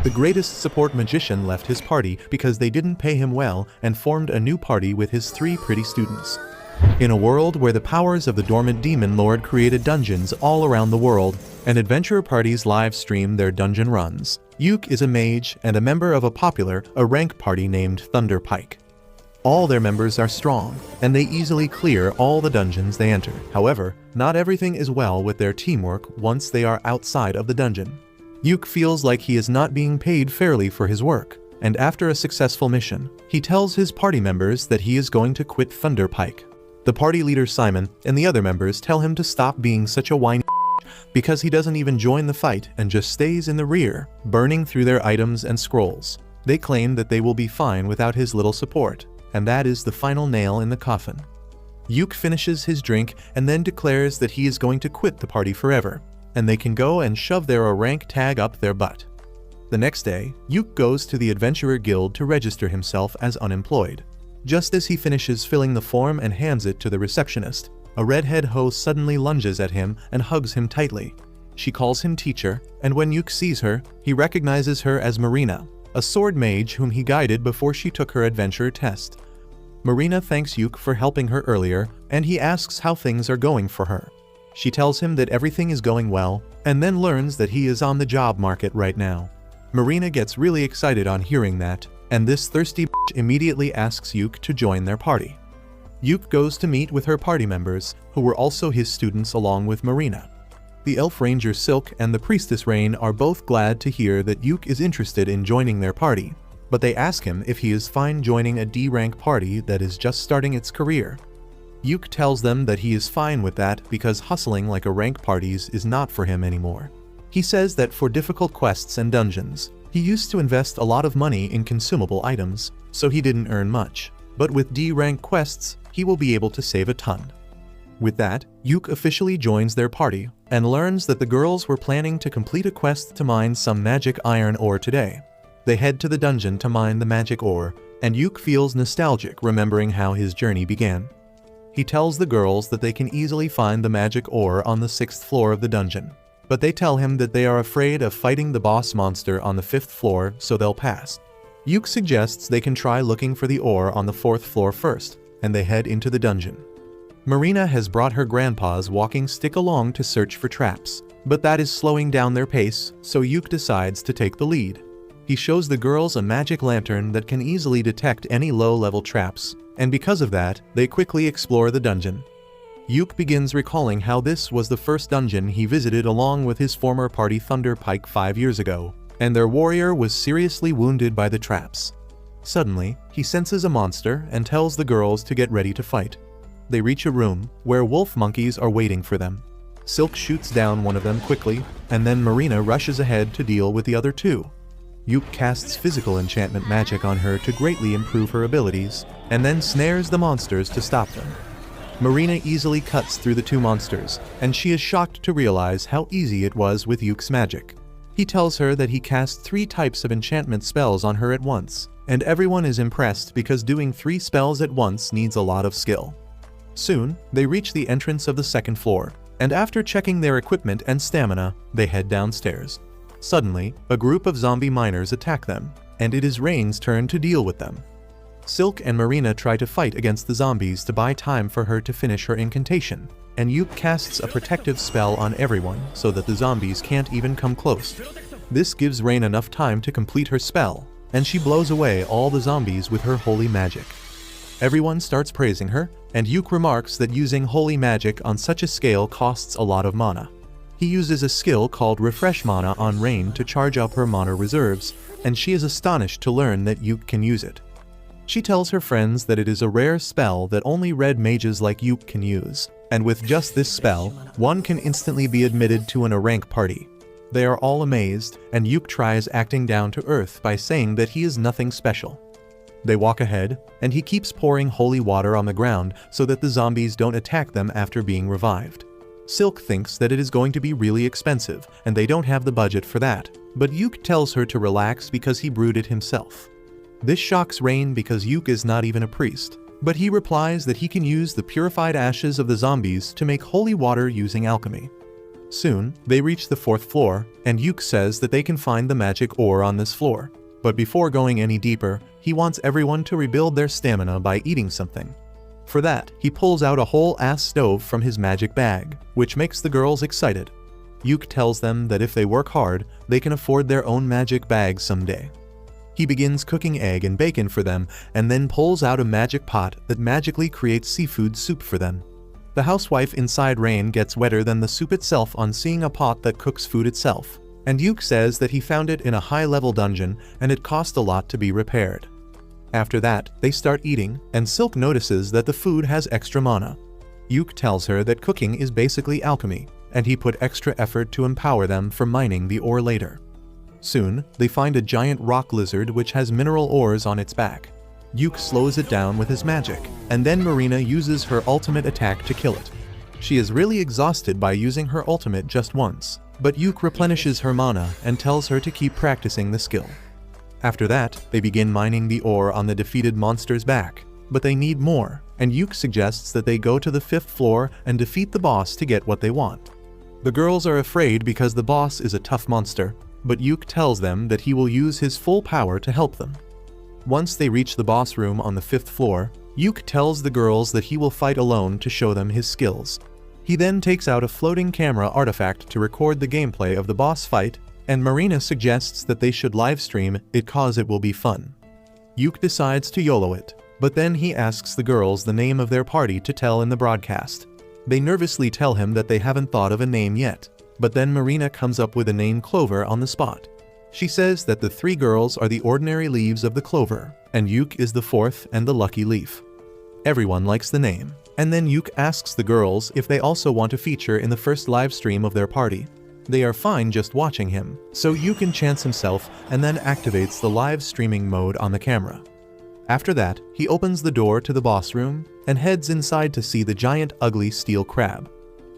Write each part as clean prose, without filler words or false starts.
The greatest support magician left his party because they didn't pay him well and formed a new party with his 3 pretty students. In a world where the powers of the dormant demon lord created dungeons all around the world, and adventurer parties live stream their dungeon runs, Yuke is a mage and a member of a rank party named Thunderpike. All their members are strong, and they easily clear all the dungeons they enter. However, not everything is well with their teamwork once they are outside of the dungeon. Yuke feels like he is not being paid fairly for his work, and after a successful mission, he tells his party members that he is going to quit Thunderpike. The party leader Simon and the other members tell him to stop being such a whiny because he doesn't even join the fight and just stays in the rear, burning through their items and scrolls. They claim that they will be fine without his little support, and that is the final nail in the coffin. Yuke finishes his drink and then declares that he is going to quit the party forever, and they can go and shove their rank tag up their butt. The next day, Yuke goes to the Adventurer Guild to register himself as unemployed. Just as he finishes filling the form and hands it to the receptionist, a redhead hoe suddenly lunges at him and hugs him tightly. She calls him teacher, and when Yuke sees her, he recognizes her as Marina, a sword mage whom he guided before she took her adventurer test. Marina thanks Yuke for helping her earlier, and he asks how things are going for her. She tells him that everything is going well, and then learns that he is on the job market right now. Marina gets really excited on hearing that, and this thirsty bitch immediately asks Yuke to join their party. Yuke goes to meet with her party members, who were also his students along with Marina. The elf ranger Silk and the priestess Rain are both glad to hear that Yuke is interested in joining their party, but they ask him if he is fine joining a D-rank party that is just starting its career. Yuke tells them that he is fine with that because hustling like a rank parties is not for him anymore. He says that for difficult quests and dungeons, he used to invest a lot of money in consumable items, so he didn't earn much, but with D-rank quests, he will be able to save a ton. With that, Yuke officially joins their party and learns that the girls were planning to complete a quest to mine some magic iron ore today. They head to the dungeon to mine the magic ore, and Yuke feels nostalgic remembering how his journey began. He tells the girls that they can easily find the magic ore on the 6th floor of the dungeon, but they tell him that they are afraid of fighting the boss monster on the 5th floor, so they'll pass. Yuke suggests they can try looking for the ore on the 4th floor first, and they head into the dungeon. Marina has brought her grandpa's walking stick along to search for traps, but that is slowing down their pace, so Yuke decides to take the lead. He shows the girls a magic lantern that can easily detect any low-level traps, and because of that, they quickly explore the dungeon. Yuke begins recalling how this was the first dungeon he visited along with his former party Thunderpike 5 years ago, and their warrior was seriously wounded by the traps. Suddenly, he senses a monster and tells the girls to get ready to fight. They reach a room where wolf monkeys are waiting for them. Silk shoots down one of them quickly, and then Marina rushes ahead to deal with the other 2. Yuke casts physical enchantment magic on her to greatly improve her abilities, and then snares the monsters to stop them. Marina easily cuts through the 2 monsters, and she is shocked to realize how easy it was with Yuke's magic. He tells her that he cast 3 types of enchantment spells on her at once, and everyone is impressed because doing 3 spells at once needs a lot of skill. Soon, they reach the entrance of the 2nd floor, and after checking their equipment and stamina, they head downstairs. Suddenly, a group of zombie miners attack them, and it is Rain's turn to deal with them. Silk and Marina try to fight against the zombies to buy time for her to finish her incantation, and Yuke casts a protective spell on everyone so that the zombies can't even come close. This gives Rain enough time to complete her spell, and she blows away all the zombies with her holy magic. Everyone starts praising her, and Yuke remarks that using holy magic on such a scale costs a lot of mana. He uses a skill called Refresh Mana on Rain to charge up her mana reserves, and she is astonished to learn that Yuke can use it. She tells her friends that it is a rare spell that only red mages like Yuke can use, and with just this spell, one can instantly be admitted to an A-rank party. They are all amazed, and Yuke tries acting down to earth by saying that he is nothing special. They walk ahead, and he keeps pouring holy water on the ground so that the zombies don't attack them after being revived. Silk thinks that it is going to be really expensive, and they don't have the budget for that, but Yuke tells her to relax because he brewed it himself. This shocks Rain because Yuke is not even a priest, but he replies that he can use the purified ashes of the zombies to make holy water using alchemy. Soon, they reach the 4th floor, and Yuke says that they can find the magic ore on this floor. But before going any deeper, he wants everyone to rebuild their stamina by eating something. For that, he pulls out a whole-ass stove from his magic bag, which makes the girls excited. Yuke tells them that if they work hard, they can afford their own magic bag someday. He begins cooking egg and bacon for them, and then pulls out a magic pot that magically creates seafood soup for them. The housewife inside Rain gets wetter than the soup itself on seeing a pot that cooks food itself, and Yuke says that he found it in a high-level dungeon and it cost a lot to be repaired. After that, they start eating, and Silk notices that the food has extra mana. Yuke tells her that cooking is basically alchemy, and he put extra effort to empower them for mining the ore later. Soon, they find a giant rock lizard which has mineral ores on its back. Yuke slows it down with his magic, and then Marina uses her ultimate attack to kill it. She is really exhausted by using her ultimate just once, but Yuke replenishes her mana and tells her to keep practicing the skill. After that, they begin mining the ore on the defeated monster's back, but they need more, and Yuke suggests that they go to the 5th floor and defeat the boss to get what they want. The girls are afraid because the boss is a tough monster, but Yuke tells them that he will use his full power to help them. Once they reach the boss room on the 5th floor, Yuke tells the girls that he will fight alone to show them his skills. He then takes out a floating camera artifact to record the gameplay of the boss fight, and Marina suggests that they should livestream it cause it will be fun. Yuke decides to YOLO it, but then he asks the girls the name of their party to tell in the broadcast. They nervously tell him that they haven't thought of a name yet, but then Marina comes up with a name Clover on the spot. She says that the 3 girls are the ordinary leaves of the clover, and Yuke is the 4th and the lucky leaf. Everyone likes the name, and then Yuke asks the girls if they also want to feature in the first live stream of their party. They are fine just watching him, so Yuke enchants himself and then activates the live streaming mode on the camera. After that, he opens the door to the boss room and heads inside to see the giant ugly steel crab.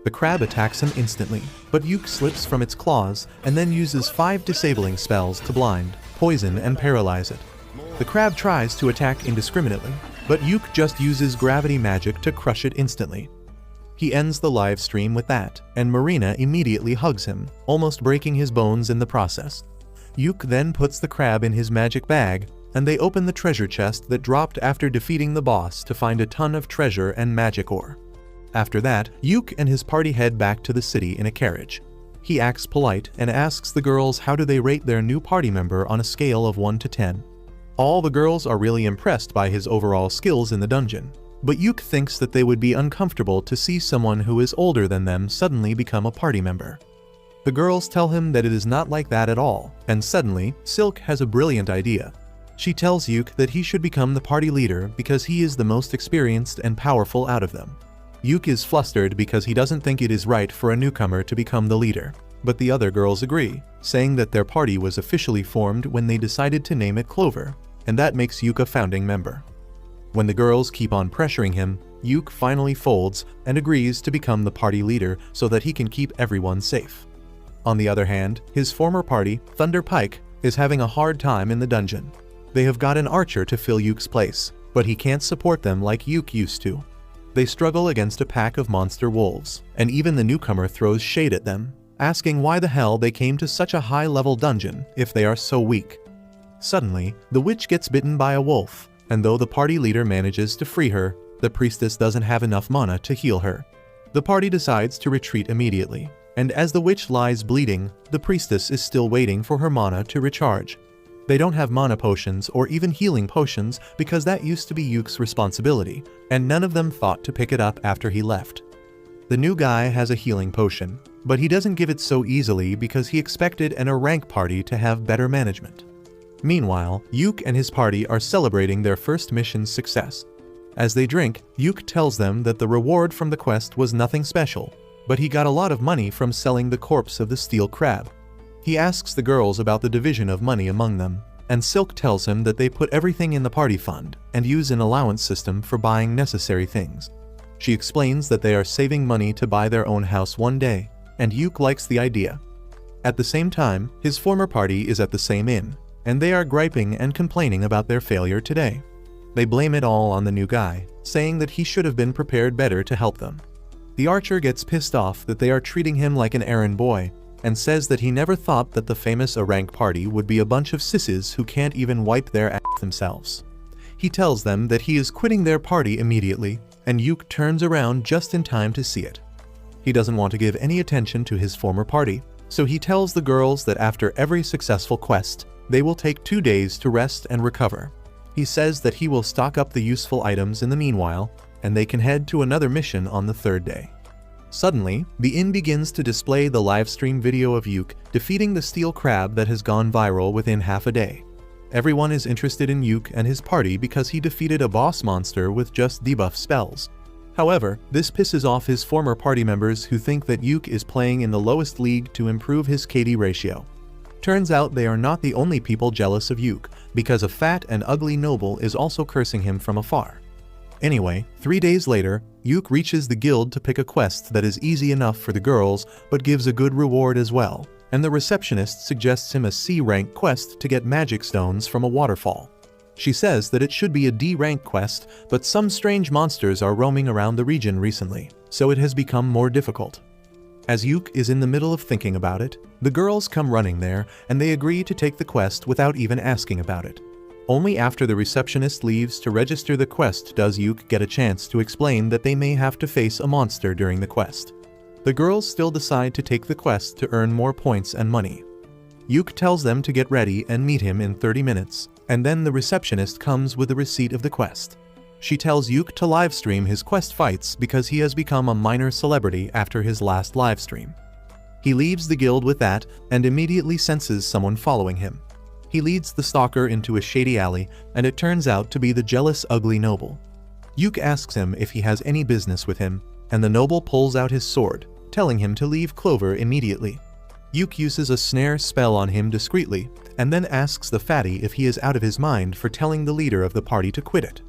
The crab attacks him instantly, but Yuke slips from its claws and then uses 5 disabling spells to blind, poison, and paralyze it. The crab tries to attack indiscriminately, but Yuke just uses gravity magic to crush it instantly. He ends the live stream with that, and Marina immediately hugs him, almost breaking his bones in the process. Yuke then puts the crab in his magic bag, and they open the treasure chest that dropped after defeating the boss to find a ton of treasure and magic ore. After that, Yuke and his party head back to the city in a carriage. He acts polite and asks the girls how do they rate their new party member on a scale of 1 to 10. All the girls are really impressed by his overall skills in the dungeon, but Yuke thinks that they would be uncomfortable to see someone who is older than them suddenly become a party member. The girls tell him that it is not like that at all, and suddenly, Silk has a brilliant idea. She tells Yuke that he should become the party leader because he is the most experienced and powerful out of them. Yuke is flustered because he doesn't think it is right for a newcomer to become the leader, but the other girls agree, saying that their party was officially formed when they decided to name it Clover, and that makes Yuke a founding member. When the girls keep on pressuring him, Yuke finally folds and agrees to become the party leader so that he can keep everyone safe. On the other hand, his former party, Thunder Pike, is having a hard time in the dungeon. They have got an archer to fill Yuke's place, but he can't support them like Yuke used to. They struggle against a pack of monster wolves, and even the newcomer throws shade at them, asking why the hell they came to such a high-level dungeon if they are so weak. Suddenly, the witch gets bitten by a wolf, and though the party leader manages to free her, the priestess doesn't have enough mana to heal her. The party decides to retreat immediately, and as the witch lies bleeding, the priestess is still waiting for her mana to recharge. They don't have mana potions or even healing potions because that used to be Yuke's responsibility, and none of them thought to pick it up after he left. The new guy has a healing potion, but he doesn't give it so easily because he expected a rank party to have better management. Meanwhile, Yuke and his party are celebrating their first mission's success. As they drink, Yuke tells them that the reward from the quest was nothing special, but he got a lot of money from selling the corpse of the steel crab. He asks the girls about the division of money among them, and Silk tells him that they put everything in the party fund and use an allowance system for buying necessary things. She explains that they are saving money to buy their own house one day, and Yuke likes the idea. At the same time, his former party is at the same inn, and they are griping and complaining about their failure today. They blame it all on the new guy, saying that he should have been prepared better to help them. The archer gets pissed off that they are treating him like an errand boy, and says that he never thought that the famous rank party would be a bunch of sisses who can't even wipe their ass themselves. He tells them that he is quitting their party immediately, and Yuk turns around just in time to see it. He doesn't want to give any attention to his former party, so he tells the girls that after every successful quest, they will take 2 days to rest and recover. He says that he will stock up the useful items in the meanwhile, and they can head to another mission on the 3rd day. Suddenly, the inn begins to display the livestream video of Yuk defeating the steel crab that has gone viral within half a day. Everyone is interested in Yuk and his party because he defeated a boss monster with just debuff spells. However, this pisses off his former party members who think that Yuk is playing in the lowest league to improve his KD ratio. Turns out they are not the only people jealous of Yuk, because a fat and ugly noble is also cursing him from afar. Anyway, 3 days later, Yuk reaches the guild to pick a quest that is easy enough for the girls but gives a good reward as well, and the receptionist suggests him a C-rank quest to get magic stones from a waterfall. She says that it should be a D-rank quest, but some strange monsters are roaming around the region recently, so it has become more difficult. As Yuk is in the middle of thinking about it, the girls come running there and they agree to take the quest without even asking about it. Only after the receptionist leaves to register the quest does Yuk get a chance to explain that they may have to face a monster during the quest. The girls still decide to take the quest to earn more points and money. Yuk tells them to get ready and meet him in 30 minutes, and then the receptionist comes with the receipt of the quest. She tells Yuk to livestream his quest fights because he has become a minor celebrity after his last livestream. He leaves the guild with that and immediately senses someone following him. He leads the stalker into a shady alley, and it turns out to be the jealous ugly noble. Yuk asks him if he has any business with him, and the noble pulls out his sword, telling him to leave Clover immediately. Yuk uses a snare spell on him discreetly, and then asks the fatty if he is out of his mind for telling the leader of the party to quit it.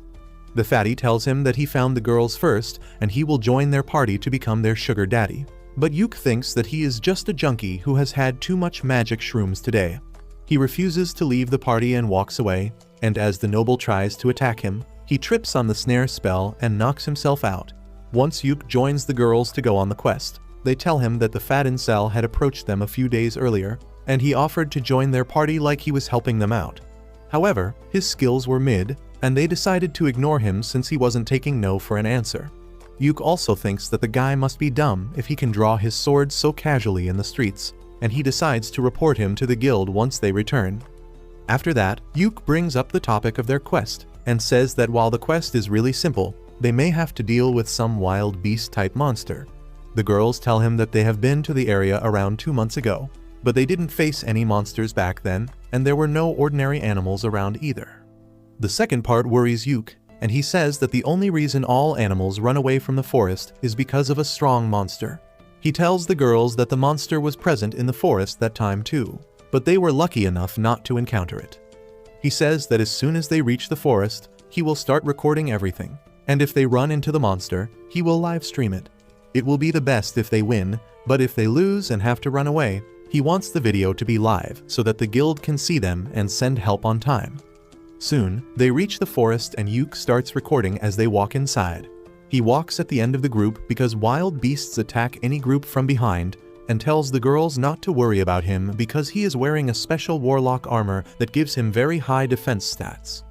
The fatty tells him that he found the girls first, and he will join their party to become their sugar daddy. But Yuk thinks that he is just a junkie who has had too much magic shrooms today. He refuses to leave the party and walks away, and as the noble tries to attack him, he trips on the snare spell and knocks himself out. Once Yuk joins the girls to go on the quest, they tell him that the fat incel had approached them a few days earlier, and he offered to join their party like he was helping them out. However, his skills were mid, and they decided to ignore him since he wasn't taking no for an answer. Yuk also thinks that the guy must be dumb if he can draw his sword so casually in the streets, and he decides to report him to the guild once they return. After that, Yuk brings up the topic of their quest, and says that while the quest is really simple, they may have to deal with some wild beast-type monster. The girls tell him that they have been to the area around 2 months ago, but they didn't face any monsters back then, and there were no ordinary animals around either. The second part worries Yuk, and he says that the only reason all animals run away from the forest is because of a strong monster. He tells the girls that the monster was present in the forest that time too, but they were lucky enough not to encounter it. He says that as soon as they reach the forest, he will start recording everything, and if they run into the monster, he will live stream it. It will be the best if they win, but if they lose and have to run away, he wants the video to be live so that the guild can see them and send help on time. Soon, they reach the forest and Yuk starts recording as they walk inside. He walks at the end of the group because wild beasts attack any group from behind, and tells the girls not to worry about him because he is wearing a special warlock armor that gives him very high defense stats.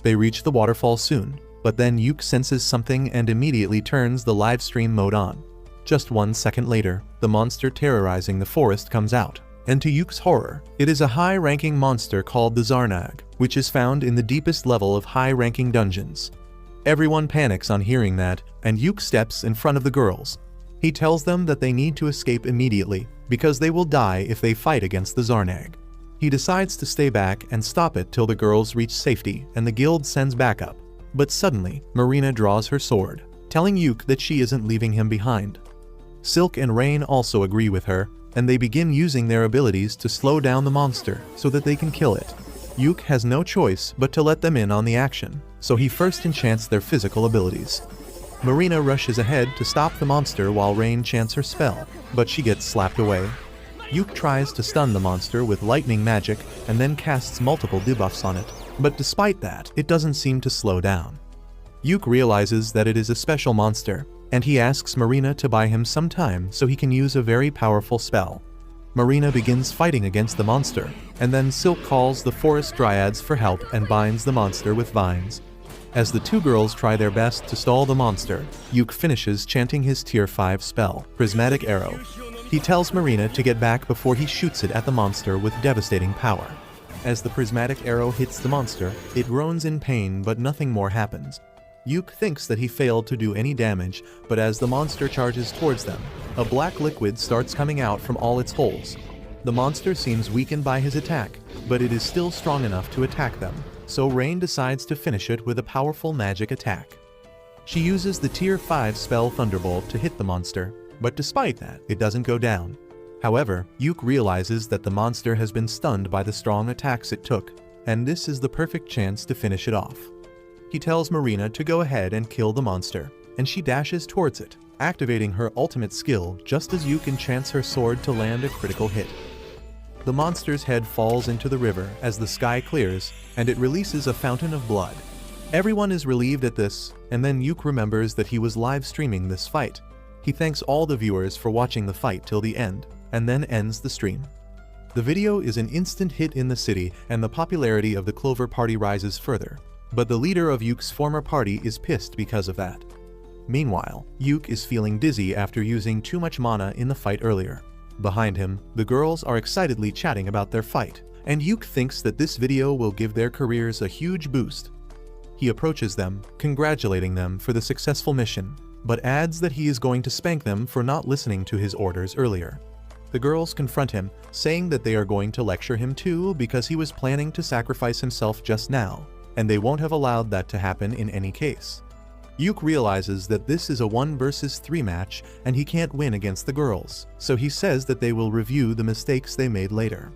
They reach the waterfall soon, but then Yuk senses something and immediately turns the live stream mode on. Just 1 second later, the monster terrorizing the forest comes out, and to Yuk's horror, it is a high-ranking monster called the Zarnag, which is found in the deepest level of high-ranking dungeons. Everyone panics on hearing that, and Yuk steps in front of the girls. He tells them that they need to escape immediately, because they will die if they fight against the Zarnag. He decides to stay back and stop it till the girls reach safety and the guild sends backup. But suddenly, Marina draws her sword, telling Yuk that she isn't leaving him behind. Silk and Rain also agree with her, and they begin using their abilities to slow down the monster so that they can kill it. Yuk has no choice but to let them in on the action, so he first enchants their physical abilities. Marina rushes ahead to stop the monster while Rain chants her spell, but she gets slapped away. Yuk tries to stun the monster with lightning magic and then casts multiple debuffs on it, but despite that, it doesn't seem to slow down. Yuk realizes that it is a special monster, and he asks Marina to buy him some time so he can use a very powerful spell. Marina begins fighting against the monster, and then Silk calls the forest dryads for help and binds the monster with vines. As the two girls try their best to stall the monster, Yuk finishes chanting his tier 5 spell, Prismatic Arrow. He tells Marina to get back before he shoots it at the monster with devastating power. As the prismatic arrow hits the monster, it groans in pain, but nothing more happens. Yuk thinks that he failed to do any damage, but as the monster charges towards them, a black liquid starts coming out from all its holes. The monster seems weakened by his attack, but it is still strong enough to attack them, so Rain decides to finish it with a powerful magic attack. She uses the tier 5 spell Thunderbolt to hit the monster, but despite that, it doesn't go down. However, Yuk realizes that the monster has been stunned by the strong attacks it took, and this is the perfect chance to finish it off. He tells Marina to go ahead and kill the monster, and she dashes towards it, activating her ultimate skill just as Yuk enchants her sword to land a critical hit. The monster's head falls into the river as the sky clears, and it releases a fountain of blood. Everyone is relieved at this, and then Yuk remembers that he was live streaming this fight. He thanks all the viewers for watching the fight till the end, and then ends the stream. The video is an instant hit in the city, and the popularity of the Clover Party rises further, but the leader of Yuk's former party is pissed because of that. Meanwhile, Yuk is feeling dizzy after using too much mana in the fight earlier. Behind him, the girls are excitedly chatting about their fight, and Yuk thinks that this video will give their careers a huge boost. He approaches them, congratulating them for the successful mission, but adds that he is going to spank them for not listening to his orders earlier. The girls confront him, saying that they are going to lecture him too because he was planning to sacrifice himself just now, and they won't have allowed that to happen in any case. Yuk realizes that this is a 1 versus 3 match and he can't win against the girls, so he says that they will review the mistakes they made later.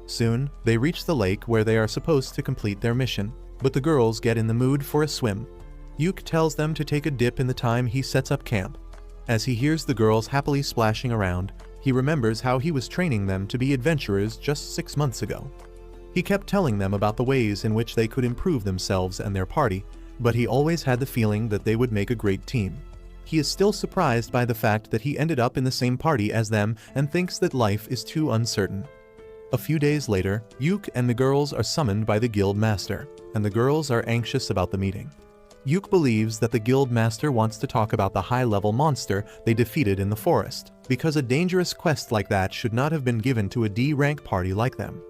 Soon, they reach the lake where they are supposed to complete their mission, but the girls get in the mood for a swim. Yuk tells them to take a dip in the time he sets up camp. As he hears the girls happily splashing around, he remembers how he was training them to be adventurers just 6 months ago. He kept telling them about the ways in which they could improve themselves and their party, but he always had the feeling that they would make a great team. He is still surprised by the fact that he ended up in the same party as them and thinks that life is too uncertain. A few days later, Yuk and the girls are summoned by the guild master, and the girls are anxious about the meeting. Yuk believes that the guild master wants to talk about the high-level monster they defeated in the forest, because a dangerous quest like that should not have been given to a D-rank party like them.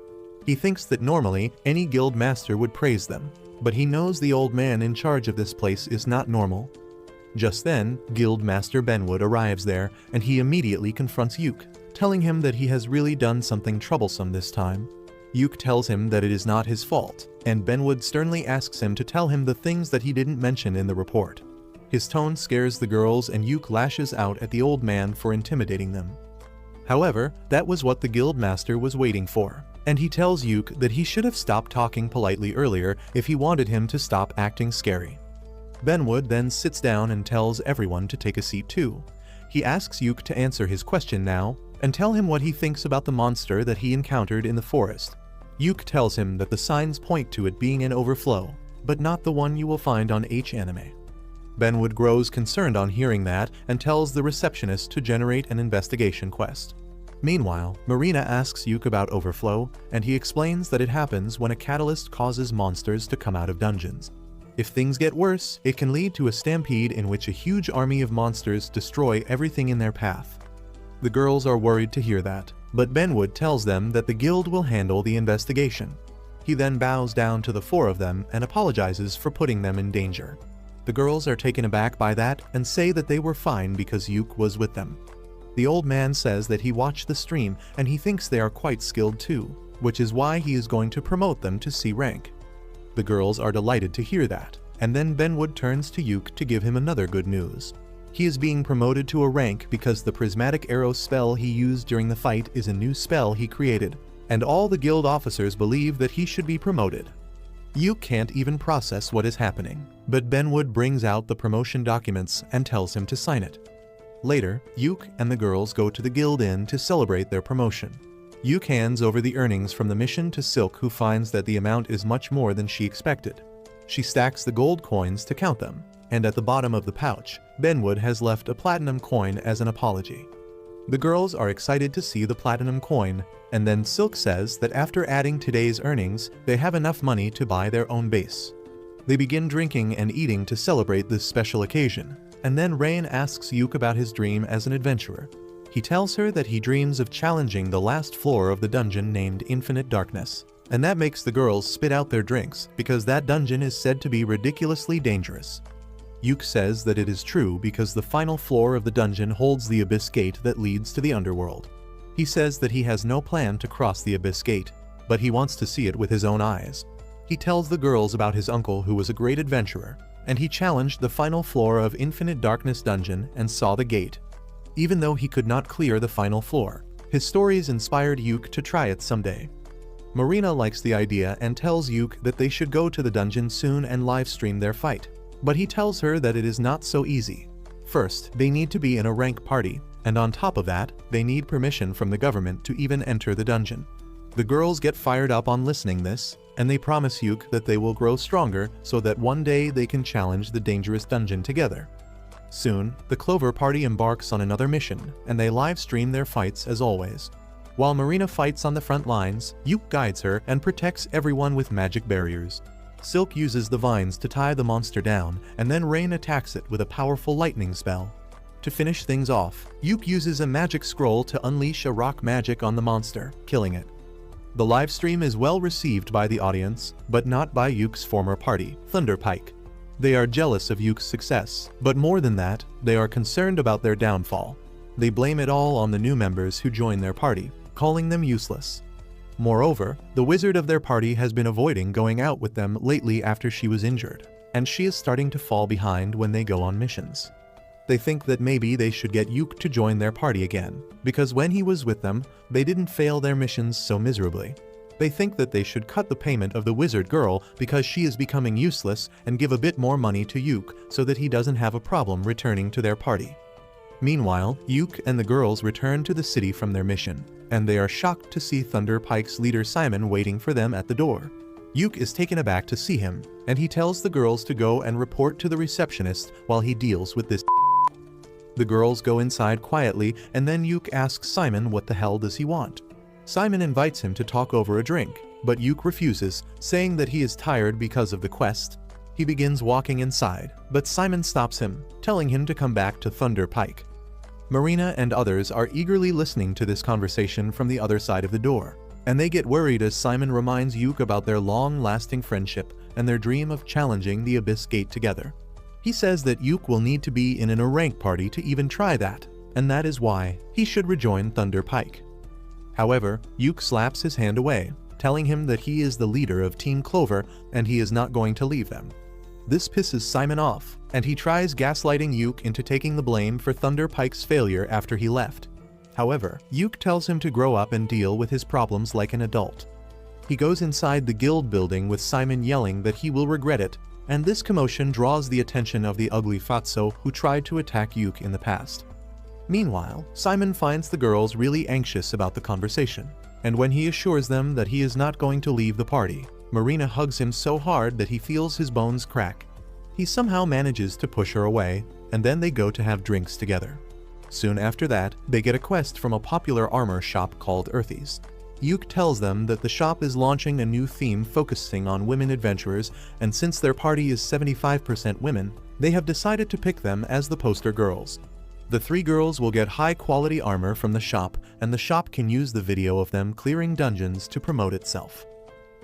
He thinks that normally any guild master would praise them, but he knows the old man in charge of this place is not normal. Just then, Guild Master Benwood arrives there, and he immediately confronts Yuk, telling him that he has really done something troublesome this time. Yuk tells him that it is not his fault, and Benwood sternly asks him to tell him the things that he didn't mention in the report. His tone scares the girls and Yuk lashes out at the old man for intimidating them. However, that was what the guild master was waiting for, and he tells Yuk that he should have stopped talking politely earlier if he wanted him to stop acting scary. Benwood then sits down and tells everyone to take a seat too. He asks Yuk to answer his question now, and tell him what he thinks about the monster that he encountered in the forest. Yuk tells him that the signs point to it being an overflow, but not the one you will find on H-Anime. Benwood grows concerned on hearing that and tells the receptionist to generate an investigation quest. Meanwhile, Marina asks Yuk about overflow, and he explains that it happens when a catalyst causes monsters to come out of dungeons. If things get worse, it can lead to a stampede in which a huge army of monsters destroy everything in their path. The girls are worried to hear that, but Benwood tells them that the guild will handle the investigation. He then bows down to the 4 of them and apologizes for putting them in danger. The girls are taken aback by that and say that they were fine because Yuk was with them. The old man says that he watched the stream and he thinks they are quite skilled too, which is why he is going to promote them to C rank. The girls are delighted to hear that, and then Benwood turns to Yuk to give him another good news. He is being promoted to a rank because the prismatic arrow spell he used during the fight is a new spell he created, and all the guild officers believe that he should be promoted. Yuk can't even process what is happening, but Benwood brings out the promotion documents and tells him to sign it. Later, Yuk and the girls go to the guild inn to celebrate their promotion. Yuk hands over the earnings from the mission to Silk, who finds that the amount is much more than she expected. She stacks the gold coins to count them, and at the bottom of the pouch, Benwood has left a platinum coin as an apology. The girls are excited to see the platinum coin, and then Silk says that after adding today's earnings, they have enough money to buy their own base. They begin drinking and eating to celebrate this special occasion, and then Rain asks Yuke about his dream as an adventurer. He tells her that he dreams of challenging the last floor of the dungeon named Infinite Darkness, and that makes the girls spit out their drinks because that dungeon is said to be ridiculously dangerous. Yuke says that it is true because the final floor of the dungeon holds the Abyss Gate that leads to the underworld. He says that he has no plan to cross the Abyss Gate, but he wants to see it with his own eyes. He tells the girls about his uncle who was a great adventurer, and he challenged the final floor of Infinite Darkness dungeon and saw the gate. Even though he could not clear the final floor, his stories inspired Yuke to try it someday. Marina likes the idea and tells Yuke that they should go to the dungeon soon and livestream their fight. But he tells her that it is not so easy. First, they need to be in a rank party, and on top of that, they need permission from the government to even enter the dungeon. The girls get fired up on listening this, and they promise Yuke that they will grow stronger so that one day they can challenge the dangerous dungeon together. Soon, the Clover party embarks on another mission, and they live stream their fights as always. While Marina fights on the front lines, Yuke guides her and protects everyone with magic barriers. Silk uses the vines to tie the monster down, and then Rain attacks it with a powerful lightning spell. To finish things off, Yuke uses a magic scroll to unleash a rock magic on the monster, killing it. The livestream is well received by the audience, but not by Yuke's former party, Thunderpike. They are jealous of Yuke's success, but more than that, they are concerned about their downfall. They blame it all on the new members who join their party, calling them useless. Moreover, the wizard of their party has been avoiding going out with them lately after she was injured, and she is starting to fall behind when they go on missions. They think that maybe they should get Yuke to join their party again, because when he was with them, they didn't fail their missions so miserably. They think that they should cut the payment of the wizard girl because she is becoming useless and give a bit more money to Yuke so that he doesn't have a problem returning to their party. Meanwhile, Yuke and the girls return to the city from their mission, and they are shocked to see Thunderpike's leader Simon waiting for them at the door. Yuke is taken aback to see him, and he tells the girls to go and report to the receptionist while he deals with this. The girls go inside quietly, and then Yuke asks Simon what the hell does he want. Simon invites him to talk over a drink, but Yuke refuses, saying that he is tired because of the quest. He begins walking inside, but Simon stops him, telling him to come back to Thunderpike. Marina and others are eagerly listening to this conversation from the other side of the door, and they get worried as Simon reminds Yuke about their long-lasting friendship and their dream of challenging the Abyss Gate together. He says that Yuke will need to be in a rank party to even try that, and that is why he should rejoin Thunderpike. However, Yuke slaps his hand away, telling him that he is the leader of Team Clover and he is not going to leave them. This pisses Simon off, and he tries gaslighting Yuke into taking the blame for Thunderpike's failure after he left. However, Yuke tells him to grow up and deal with his problems like an adult. He goes inside the guild building with Simon yelling that he will regret it, and this commotion draws the attention of the ugly Fatso who tried to attack Yuke in the past. Meanwhile, Simon finds the girls really anxious about the conversation, and when he assures them that he is not going to leave the party, Marina hugs him so hard that he feels his bones crack. He somehow manages to push her away, and then they go to have drinks together. Soon after that, they get a quest from a popular armor shop called Earthy's. Yuke tells them that the shop is launching a new theme focusing on women adventurers, and since their party is 75% women, they have decided to pick them as the poster girls. The three girls will get high-quality armor from the shop, and the shop can use the video of them clearing dungeons to promote itself.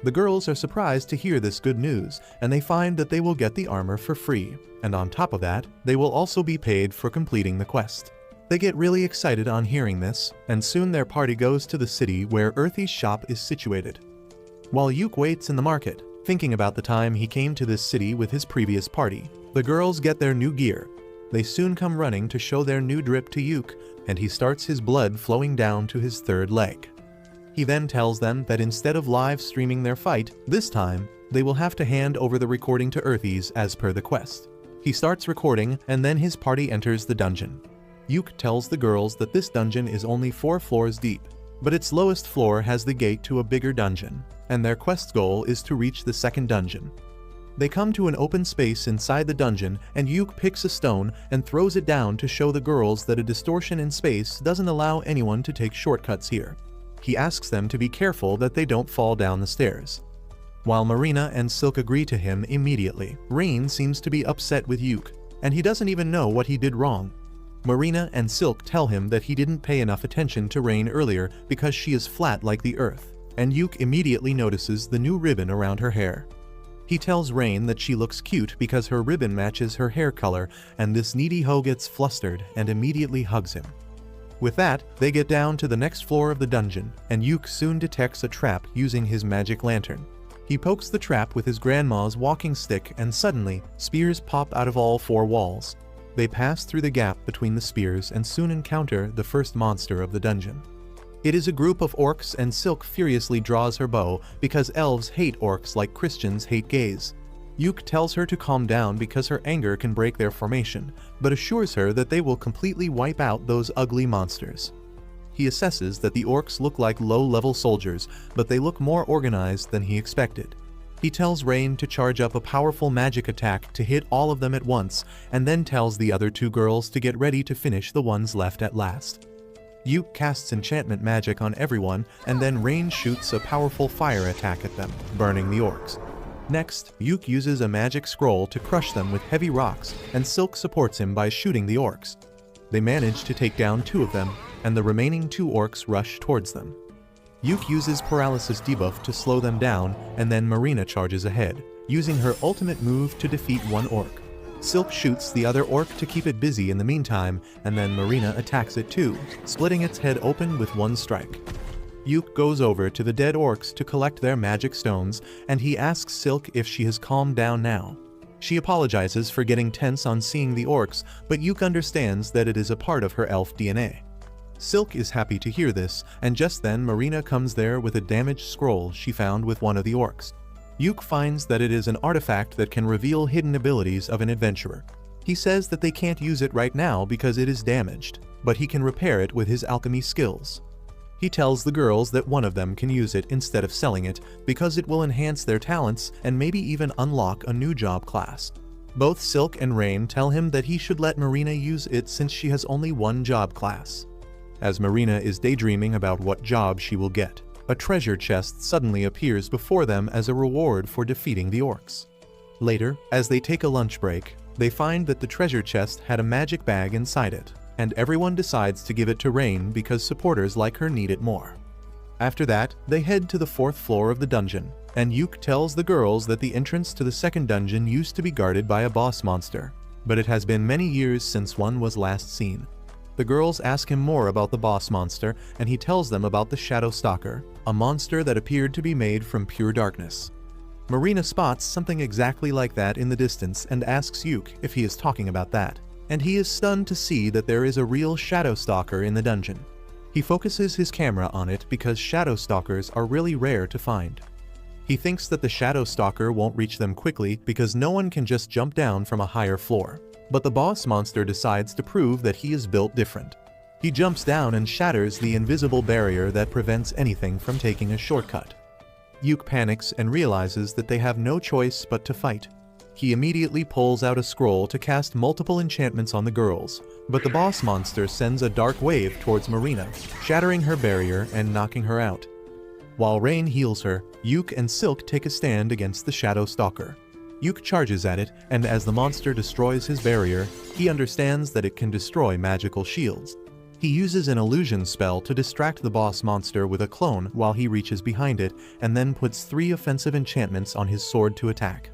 The girls are surprised to hear this good news, and they find that they will get the armor for free, and on top of that, they will also be paid for completing the quest. They get really excited on hearing this, and soon their party goes to the city where Earthy's shop is situated. While Yuke waits in the market, thinking about the time he came to this city with his previous party, the girls get their new gear. They soon come running to show their new drip to Yuke, and he starts his blood flowing down to his third leg. He then tells them that instead of live streaming their fight, this time, they will have to hand over the recording to Earthy's as per the quest. He starts recording, and then his party enters the dungeon. Yuke tells the girls that this dungeon is only 4 floors deep, but its lowest floor has the gate to a bigger dungeon, and their quest goal is to reach the second dungeon. They come to an open space inside the dungeon, and Yuke picks a stone and throws it down to show the girls that a distortion in space doesn't allow anyone to take shortcuts here. He asks them to be careful that they don't fall down the stairs. While Marina and Silk agree to him immediately, Rain seems to be upset with Yuke, and he doesn't even know what he did wrong. Marina and Silk tell him that he didn't pay enough attention to Rain earlier because she is flat like the earth, and Yuke immediately notices the new ribbon around her hair. He tells Rain that she looks cute because her ribbon matches her hair color, and this needy hoe gets flustered and immediately hugs him. With that, they get down to the next floor of the dungeon, and Yuke soon detects a trap using his magic lantern. He pokes the trap with his grandma's walking stick, and suddenly, spears pop out of all four walls. They pass through the gap between the spears and soon encounter the first monster of the dungeon. It is a group of orcs, and Silk furiously draws her bow because elves hate orcs like Christians hate gays. Yuke tells her to calm down because her anger can break their formation, but assures her that they will completely wipe out those ugly monsters. He assesses that the orcs look like low-level soldiers, but they look more organized than he expected. He tells Rain to charge up a powerful magic attack to hit all of them at once, and then tells the other two girls to get ready to finish the ones left at last. Yuke casts enchantment magic on everyone, and then Rain shoots a powerful fire attack at them, burning the orcs. Next, Yuke uses a magic scroll to crush them with heavy rocks, and Silk supports him by shooting the orcs. They manage to take down two of them, and the remaining two orcs rush towards them. Yuke uses paralysis debuff to slow them down, and then Marina charges ahead, using her ultimate move to defeat one orc. Silk shoots the other orc to keep it busy in the meantime, and then Marina attacks it too, splitting its head open with one strike. Yuke goes over to the dead orcs to collect their magic stones, and he asks Silk if she has calmed down now. She apologizes for getting tense on seeing the orcs, but Yuke understands that it is a part of her elf DNA. Silk is happy to hear this, and just then Marina comes there with a damaged scroll she found with one of the orcs. Yuke finds that it is an artifact that can reveal hidden abilities of an adventurer. He says that they can't use it right now because it is damaged, but he can repair it with his alchemy skills. He tells the girls that one of them can use it instead of selling it because it will enhance their talents and maybe even unlock a new job class. Both Silk and Rain tell him that he should let Marina use it since she has only one job class. As Marina is daydreaming about what job she will get, a treasure chest suddenly appears before them as a reward for defeating the orcs. Later, as they take a lunch break, they find that the treasure chest had a magic bag inside it, and everyone decides to give it to Rain because supporters like her need it more. After that, they head to the fourth floor of the dungeon, and Yuke tells the girls that the entrance to the second dungeon used to be guarded by a boss monster, but it has been many years since one was last seen. The girls ask him more about the boss monster, and he tells them about the Shadow Stalker, a monster that appeared to be made from pure darkness. Marina spots something exactly like that in the distance and asks Yuke if he is talking about that, and he is stunned to see that there is a real Shadow Stalker in the dungeon. He focuses his camera on it because Shadow Stalkers are really rare to find. He thinks that the Shadow Stalker won't reach them quickly because no one can just jump down from a higher floor. But the boss monster decides to prove that he is built different. He jumps down and shatters the invisible barrier that prevents anything from taking a shortcut. Yuke panics and realizes that they have no choice but to fight. He immediately pulls out a scroll to cast multiple enchantments on the girls, but the boss monster sends a dark wave towards Marina, shattering her barrier and knocking her out. While Rain heals her, Yuke and Silk take a stand against the Shadow Stalker. Yuke charges at it, and as the monster destroys his barrier, he understands that it can destroy magical shields. He uses an illusion spell to distract the boss monster with a clone while he reaches behind it, and then puts 3 offensive enchantments on his sword to attack.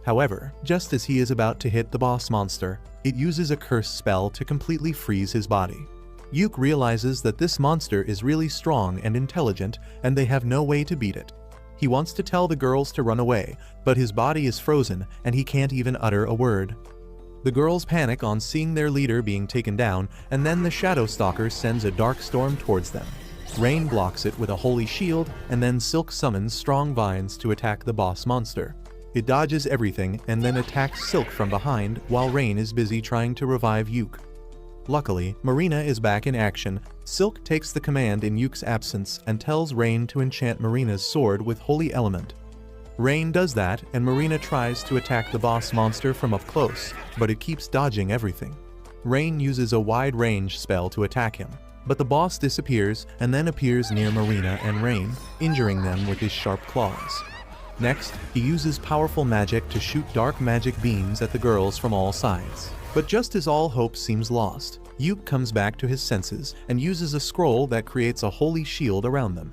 However, just as he is about to hit the boss monster, it uses a curse spell to completely freeze his body. Yuke realizes that this monster is really strong and intelligent, and they have no way to beat it. He wants to tell the girls to run away, but his body is frozen and he can't even utter a word. The girls panic on seeing their leader being taken down, and then the Shadow Stalker sends a dark storm towards them. Rain blocks it with a holy shield, and then Silk summons strong vines to attack the boss monster. It dodges everything and then attacks Silk from behind while Rain is busy trying to revive Yuke. Luckily, Marina is back in action. Silk takes the command in Yuke's absence and tells Rain to enchant Marina's sword with Holy Element. Rain does that, and Marina tries to attack the boss monster from up close, but it keeps dodging everything. Rain uses a wide-range spell to attack him, but the boss disappears and then appears near Marina and Rain, injuring them with his sharp claws. Next, he uses powerful magic to shoot dark magic beams at the girls from all sides. But just as all hope seems lost, Yuke comes back to his senses and uses a scroll that creates a holy shield around them.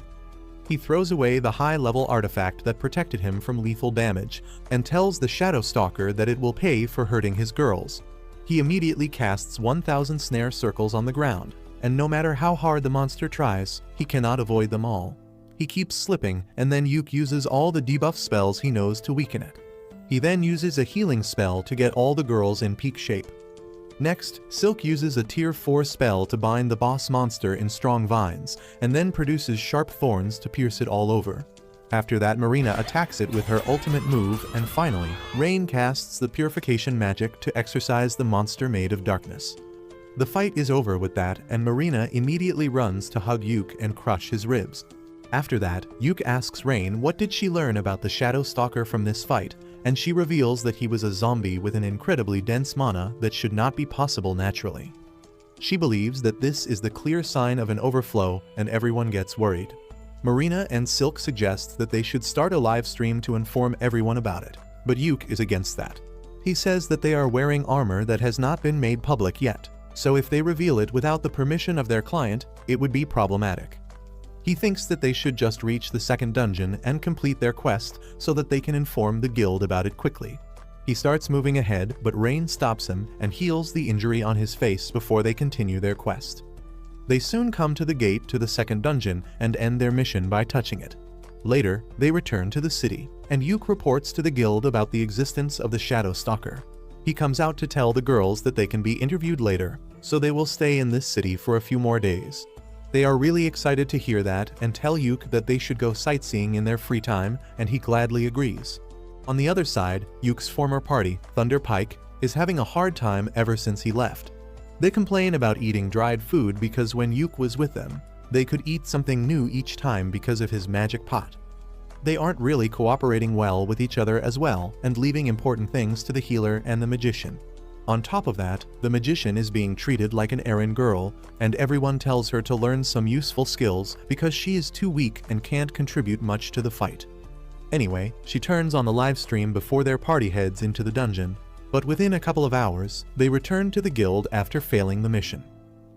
He throws away the high-level artifact that protected him from lethal damage and tells the Shadow Stalker that it will pay for hurting his girls. He immediately casts 1,000 snare circles on the ground, and no matter how hard the monster tries, he cannot avoid them all. He keeps slipping, and then Yuke uses all the debuff spells he knows to weaken it. He then uses a healing spell to get all the girls in peak shape. Next, Silk uses a tier 4 spell to bind the boss monster in strong vines, and then produces sharp thorns to pierce it all over. After that, Marina attacks it with her ultimate move, and finally, Rain casts the purification magic to exorcise the monster made of darkness. The fight is over with that, and Marina immediately runs to hug Yuke and crush his ribs. After that, Yuke asks Rain what did she learn about the Shadow Stalker from this fight, and she reveals that he was a zombie with an incredibly dense mana that should not be possible naturally. She believes that this is the clear sign of an overflow, and everyone gets worried. Marina and Silk suggest that they should start a live stream to inform everyone about it, but Yuke is against that. He says that they are wearing armor that has not been made public yet, so if they reveal it without the permission of their client, it would be problematic. He thinks that they should just reach the second dungeon and complete their quest so that they can inform the guild about it quickly. He starts moving ahead, but Rain stops him and heals the injury on his face before they continue their quest. They soon come to the gate to the second dungeon and end their mission by touching it. Later, they return to the city, and Yuke reports to the guild about the existence of the Shadow Stalker. He comes out to tell the girls that they can be interviewed later, so they will stay in this city for a few more days. They are really excited to hear that and tell Yuke that they should go sightseeing in their free time, and he gladly agrees. On the other side, Yuke's former party, Thunder Pike, is having a hard time ever since he left. They complain about eating dried food because when Yuke was with them, they could eat something new each time because of his magic pot. They aren't really cooperating well with each other as well, and leaving important things to the healer and the magician. On top of that, the magician is being treated like an errand girl, and everyone tells her to learn some useful skills because she is too weak and can't contribute much to the fight. Anyway, she turns on the live stream before their party heads into the dungeon, but within a couple of hours, they return to the guild after failing the mission.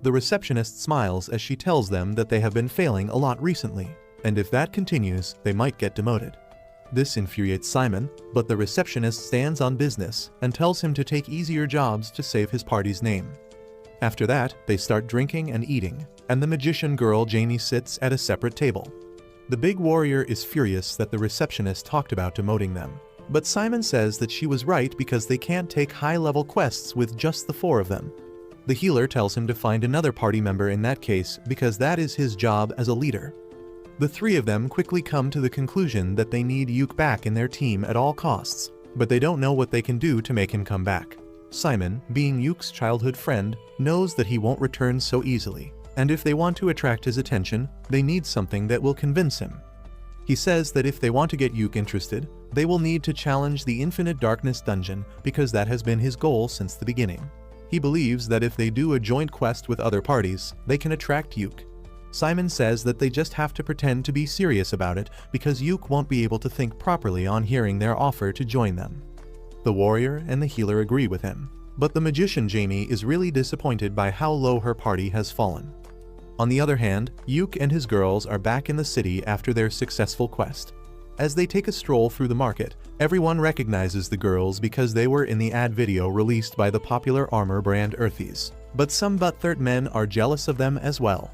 The receptionist smiles as she tells them that they have been failing a lot recently, and if that continues, they might get demoted. This infuriates Simon, but the receptionist stands on business and tells him to take easier jobs to save his party's name. After that, they start drinking and eating, and the magician girl Jamie sits at a separate table. The big warrior is furious that the receptionist talked about demoting them, but Simon says that she was right because they can't take high-level quests with just the 4 of them. The healer tells him to find another party member in that case because that is his job as a leader. The 3 of them quickly come to the conclusion that they need Yuke back in their team at all costs, but they don't know what they can do to make him come back. Simon, being Yuke's childhood friend, knows that he won't return so easily, and if they want to attract his attention, they need something that will convince him. He says that if they want to get Yuke interested, they will need to challenge the Infinite Darkness dungeon because that has been his goal since the beginning. He believes that if they do a joint quest with other parties, they can attract Yuke. Simon says that they just have to pretend to be serious about it because Yuke won't be able to think properly on hearing their offer to join them. The warrior and the healer agree with him, but the magician Jamie is really disappointed by how low her party has fallen. On the other hand, Yuke and his girls are back in the city after their successful quest. As they take a stroll through the market, everyone recognizes the girls because they were in the ad video released by the popular armor brand Earthies, but some butthurt men are jealous of them as well.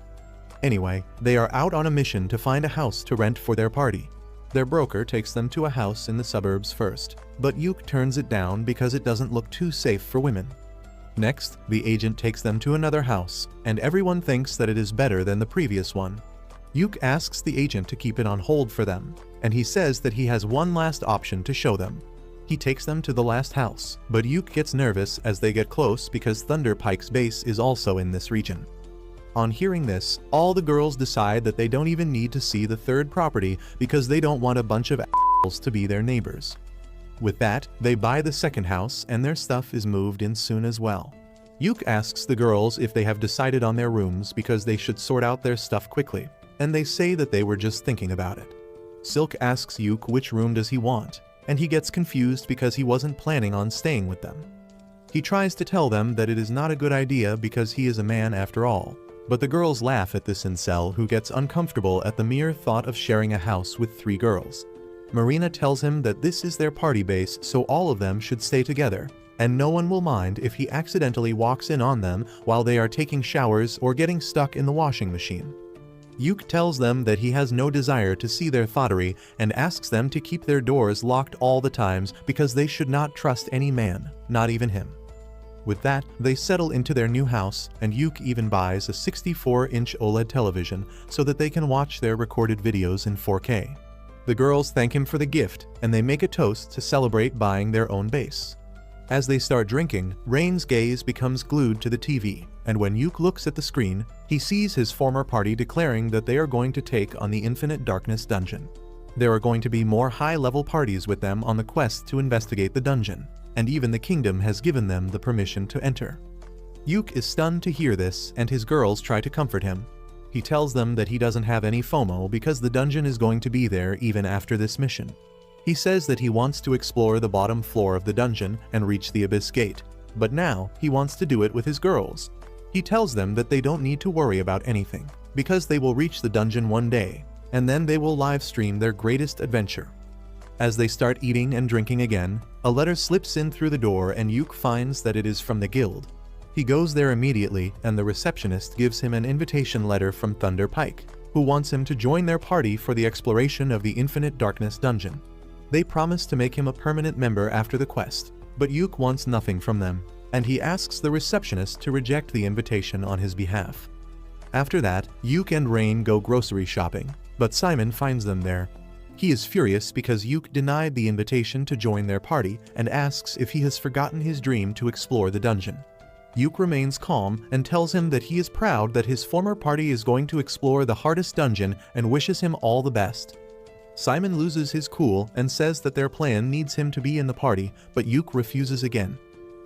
Anyway, they are out on a mission to find a house to rent for their party. Their broker takes them to a house in the suburbs first, but Yuke turns it down because it doesn't look too safe for women. Next, the agent takes them to another house, and everyone thinks that it is better than the previous one. Yuke asks the agent to keep it on hold for them, and he says that he has one last option to show them. He takes them to the last house, but Yuke gets nervous as they get close because Thunder Pike's base is also in this region. On hearing this, all the girls decide that they don't even need to see the third property because they don't want a bunch of assholes to be their neighbors. With that, they buy the second house and their stuff is moved in soon as well. Yuk asks the girls if they have decided on their rooms because they should sort out their stuff quickly, and they say that they were just thinking about it. Silk asks Yuk which room does he want, and he gets confused because he wasn't planning on staying with them. He tries to tell them that it is not a good idea because he is a man after all, but the girls laugh at this incel who gets uncomfortable at the mere thought of sharing a house with 3 girls. Marina tells him that this is their party base, so all of them should stay together, and no one will mind if he accidentally walks in on them while they are taking showers or getting stuck in the washing machine. Yuk tells them that he has no desire to see their thottery and asks them to keep their doors locked all the times because they should not trust any man, not even him. With that, they settle into their new house, and Yuk even buys a 64-inch OLED television so that they can watch their recorded videos in 4K. The girls thank him for the gift, and they make a toast to celebrate buying their own base. As they start drinking, Rain's gaze becomes glued to the TV, and when Yuk looks at the screen, he sees his former party declaring that they are going to take on the Infinite Darkness dungeon. There are going to be more high-level parties with them on the quest to investigate the dungeon, and even the kingdom has given them the permission to enter. Yuk is stunned to hear this, and his girls try to comfort him. He tells them that he doesn't have any FOMO because the dungeon is going to be there even after this mission. He says that he wants to explore the bottom floor of the dungeon and reach the Abyss Gate, but now he wants to do it with his girls. He tells them that they don't need to worry about anything, because they will reach the dungeon one day, and then they will live stream their greatest adventure. As they start eating and drinking again, a letter slips in through the door and Yuk finds that it is from the guild. He goes there immediately, and the receptionist gives him an invitation letter from Thunder Pike, who wants him to join their party for the exploration of the Infinite Darkness dungeon. They promise to make him a permanent member after the quest, but Yuk wants nothing from them, and he asks the receptionist to reject the invitation on his behalf. After that, Yuk and Rain go grocery shopping, but Simon finds them there. He is furious because Yuk denied the invitation to join their party and asks if he has forgotten his dream to explore the dungeon. Yuk remains calm and tells him that he is proud that his former party is going to explore the hardest dungeon and wishes him all the best. Simon loses his cool and says that their plan needs him to be in the party, but Yuk refuses again.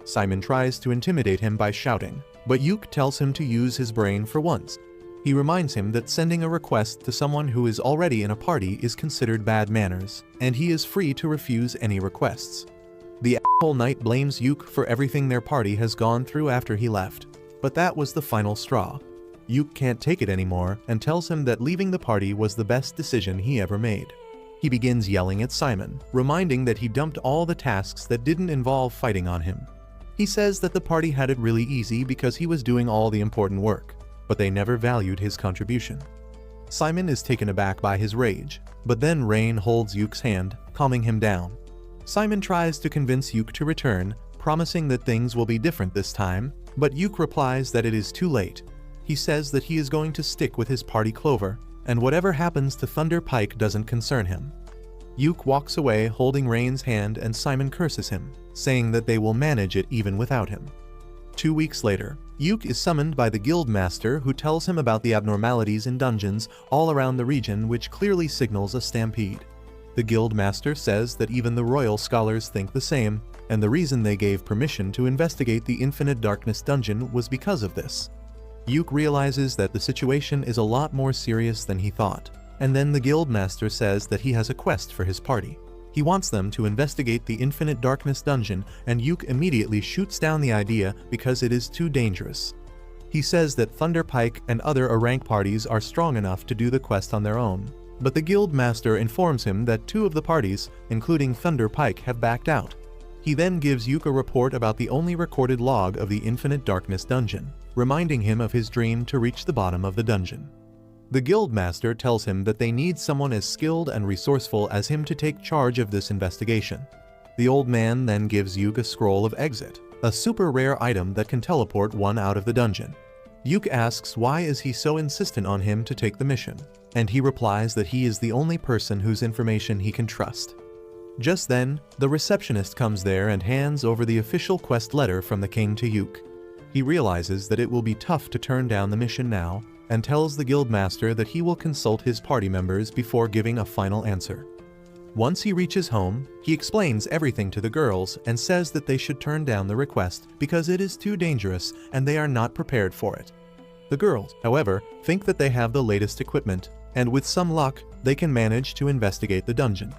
Simon tries to intimidate him by shouting, but Yuk tells him to use his brain for once. He reminds him that sending a request to someone who is already in a party is considered bad manners, and he is free to refuse any requests. The asshole knight blames Yuk for everything their party has gone through after he left, but that was the final straw. Yuk can't take it anymore and tells him that leaving the party was the best decision he ever made. He begins yelling at Simon, reminding that he dumped all the tasks that didn't involve fighting on him. He says that the party had it really easy because he was doing all the important work, but they never valued his contribution. Simon is taken aback by his rage, but then Rain holds Yuk's hand, calming him down. Simon tries to convince Yuk to return, promising that things will be different this time, but Yuk replies that it is too late. He says that he is going to stick with his party Clover, and whatever happens to Thunder Pike doesn't concern him. Yuk walks away holding Rain's hand and Simon curses him, saying that they will manage it even without him. 2 weeks later, Yuk is summoned by the guild master who tells him about the abnormalities in dungeons all around the region, which clearly signals a stampede. The guild master says that even the royal scholars think the same, and the reason they gave permission to investigate the Infinite Darkness dungeon was because of this. Yuk realizes that the situation is a lot more serious than he thought, and then the guild master says that he has a quest for his party. He wants them to investigate the Infinite Darkness dungeon, and Yuk immediately shoots down the idea because it is too dangerous. He says that Thunder Pike and other rank parties are strong enough to do the quest on their own, but the guild master informs him that 2 of the parties, including Thunder Pike, have backed out. He then gives Yuk a report about the only recorded log of the Infinite Darkness dungeon, reminding him of his dream to reach the bottom of the dungeon. The guild master tells him that they need someone as skilled and resourceful as him to take charge of this investigation. The old man then gives Yuk a scroll of exit, a super rare item that can teleport one out of the dungeon. Yuk asks why is he so insistent on him to take the mission, and he replies that he is the only person whose information he can trust. Just then, the receptionist comes there and hands over the official quest letter from the king to Yuk. He realizes that it will be tough to turn down the mission now, and tells the guildmaster that he will consult his party members before giving a final answer. Once he reaches home, he explains everything to the girls and says that they should turn down the request because it is too dangerous and they are not prepared for it. The girls, however, think that they have the latest equipment, and with some luck, they can manage to investigate the dungeon.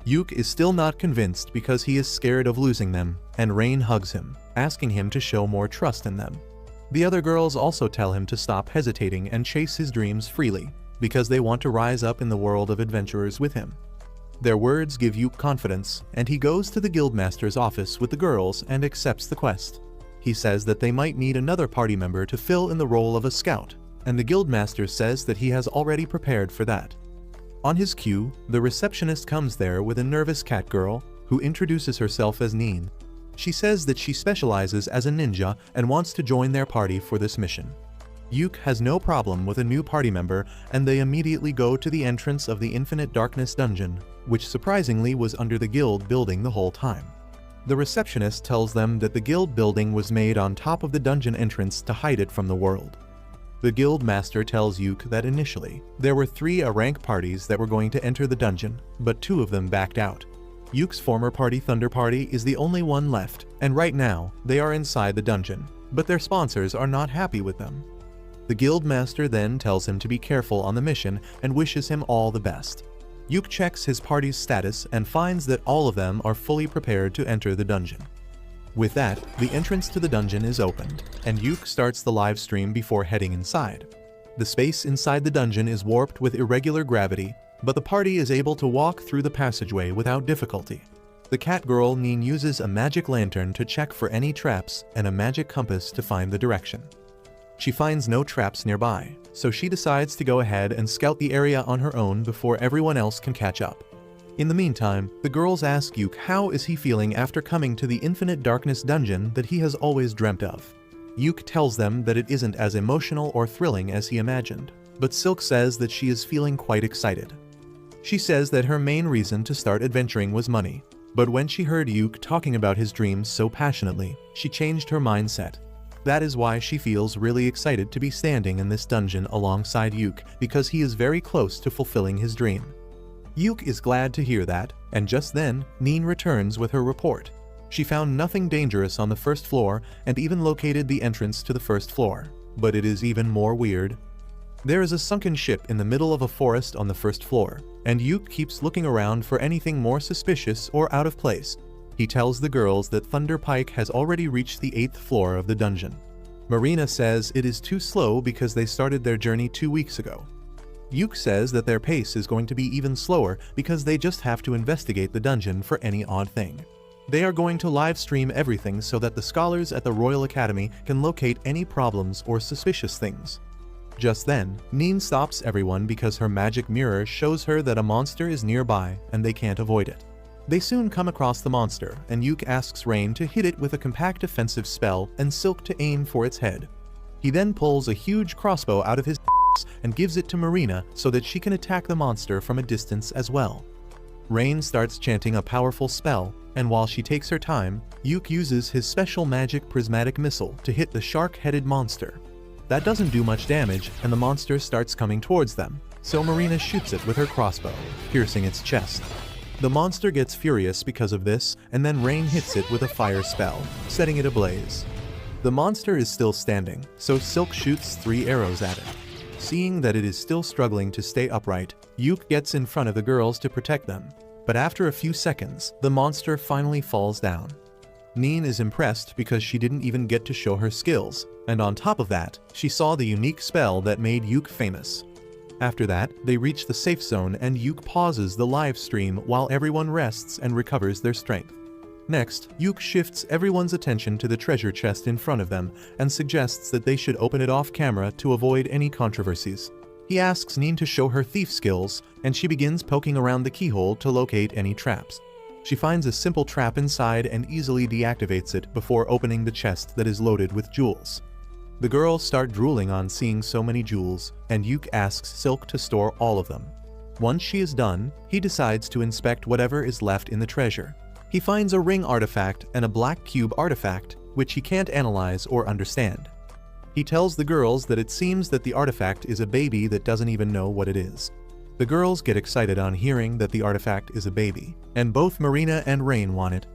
Yuke is still not convinced because he is scared of losing them, and Rain hugs him, asking him to show more trust in them. The other girls also tell him to stop hesitating and chase his dreams freely, because they want to rise up in the world of adventurers with him. Their words give Yuke confidence, and he goes to the guildmaster's office with the girls and accepts the quest. He says that they might need another party member to fill in the role of a scout, and the guildmaster says that he has already prepared for that. On his cue, the receptionist comes there with a nervous cat girl who introduces herself as Neen. She says that she specializes as a ninja and wants to join their party for this mission. Yuke has no problem with a new party member, and they immediately go to the entrance of the Infinite Darkness dungeon, which surprisingly was under the guild building the whole time. The receptionist tells them that the guild building was made on top of the dungeon entrance to hide it from the world. The guild master tells Yuke that initially, there were 3 rank parties that were going to enter the dungeon, but 2 of them backed out. Yuke's former party, Thunder Party, is the only one left, and right now, they are inside the dungeon, but their sponsors are not happy with them. The guild master then tells him to be careful on the mission and wishes him all the best. Yuke checks his party's status and finds that all of them are fully prepared to enter the dungeon. With that, the entrance to the dungeon is opened, and Yuke starts the live stream before heading inside. The space inside the dungeon is warped with irregular gravity, but the party is able to walk through the passageway without difficulty. The cat girl Neen uses a magic lantern to check for any traps and a magic compass to find the direction. She finds no traps nearby, so she decides to go ahead and scout the area on her own before everyone else can catch up. In the meantime, the girls ask Yuke how is he feeling after coming to the Infinite Darkness dungeon that he has always dreamt of. Yuke tells them that it isn't as emotional or thrilling as he imagined, but Silk says that she is feeling quite excited. She says that her main reason to start adventuring was money, but when she heard Yuke talking about his dreams so passionately, she changed her mindset. That is why she feels really excited to be standing in this dungeon alongside Yuke, because he is very close to fulfilling his dream. Yuke is glad to hear that, and just then, Neen returns with her report. She found nothing dangerous on the first floor and even located the entrance to the first floor. But it is even more weird. There is a sunken ship in the middle of a forest on the first floor, and Yuke keeps looking around for anything more suspicious or out of place. He tells the girls that Thunder Pike has already reached the 8th floor of the dungeon. Marina says it is too slow because they started their journey 2 weeks ago. Yuke says that their pace is going to be even slower because they just have to investigate the dungeon for any odd thing. They are going to live stream everything so that the scholars at the Royal Academy can locate any problems or suspicious things. Just then, Neen stops everyone because her magic mirror shows her that a monster is nearby and they can't avoid it. They soon come across the monster, and Yuke asks Rain to hit it with a compact offensive spell and Silk to aim for its head. He then pulls a huge crossbow out of his and gives it to Marina so that she can attack the monster from a distance as well. Rain starts chanting a powerful spell, and while she takes her time, Yuke uses his special magic prismatic missile to hit the shark-headed monster. That doesn't do much damage, and the monster starts coming towards them, so Marina shoots it with her crossbow, piercing its chest. The monster gets furious because of this, and then Rain hits it with a fire spell, setting it ablaze. The monster is still standing, so Silk shoots 3 arrows at it. Seeing that it is still struggling to stay upright, Yuke gets in front of the girls to protect them, but after a few seconds, the monster finally falls down. Neen is impressed because she didn't even get to show her skills, and on top of that, she saw the unique spell that made Yuke famous. After that, they reach the safe zone and Yuke pauses the live stream while everyone rests and recovers their strength. Next, Yuke shifts everyone's attention to the treasure chest in front of them and suggests that they should open it off camera to avoid any controversies. He asks Neen to show her thief skills, and she begins poking around the keyhole to locate any traps. She finds a simple trap inside and easily deactivates it before opening the chest that is loaded with jewels. The girls start drooling on seeing so many jewels, and Yuke asks Silk to store all of them. Once she is done, he decides to inspect whatever is left in the treasure. He finds a ring artifact and a black cube artifact, which he can't analyze or understand. He tells the girls that it seems that the artifact is a baby that doesn't even know what it is. The girls get excited on hearing that the artifact is a baby, and both Marina and Rain want it.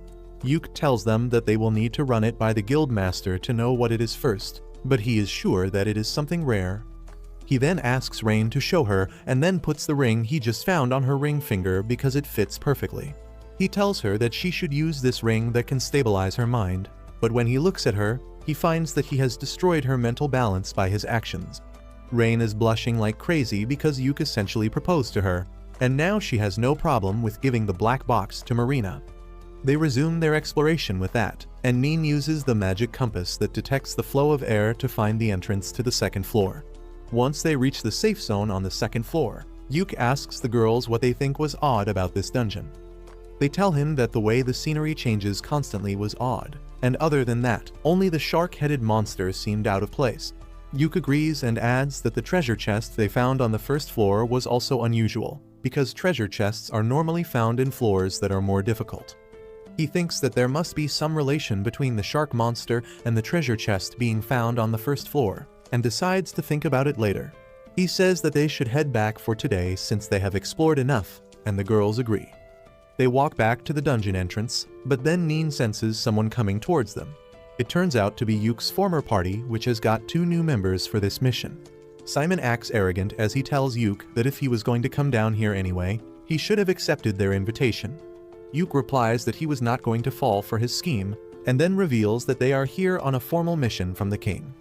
Yuk tells them that they will need to run it by the guildmaster to know what it is first, but he is sure that it is something rare. He then asks Rain to show her and then puts the ring he just found on her ring finger because it fits perfectly. He tells her that she should use this ring that can stabilize her mind, but when he looks at her, he finds that he has destroyed her mental balance by his actions. Rain is blushing like crazy because Yuk essentially proposed to her, and now she has no problem with giving the black box to Marina. They resume their exploration with that, and Neen uses the magic compass that detects the flow of air to find the entrance to the second floor. Once they reach the safe zone on the second floor, Yuk asks the girls what they think was odd about this dungeon. They tell him that the way the scenery changes constantly was odd, and other than that, only the shark-headed monster seemed out of place. Yuk agrees and adds that the treasure chest they found on the first floor was also unusual, because treasure chests are normally found in floors that are more difficult. He thinks that there must be some relation between the shark monster and the treasure chest being found on the first floor, and decides to think about it later. He says that they should head back for today since they have explored enough, and the girls agree. They walk back to the dungeon entrance, but then Neen senses someone coming towards them. It turns out to be Yuk's former party, which has got 2 new members for this mission. Simon acts arrogant as he tells Yuk that if he was going to come down here anyway, he should have accepted their invitation. Yuk replies that he was not going to fall for his scheme, and then reveals that they are here on a formal mission from the king.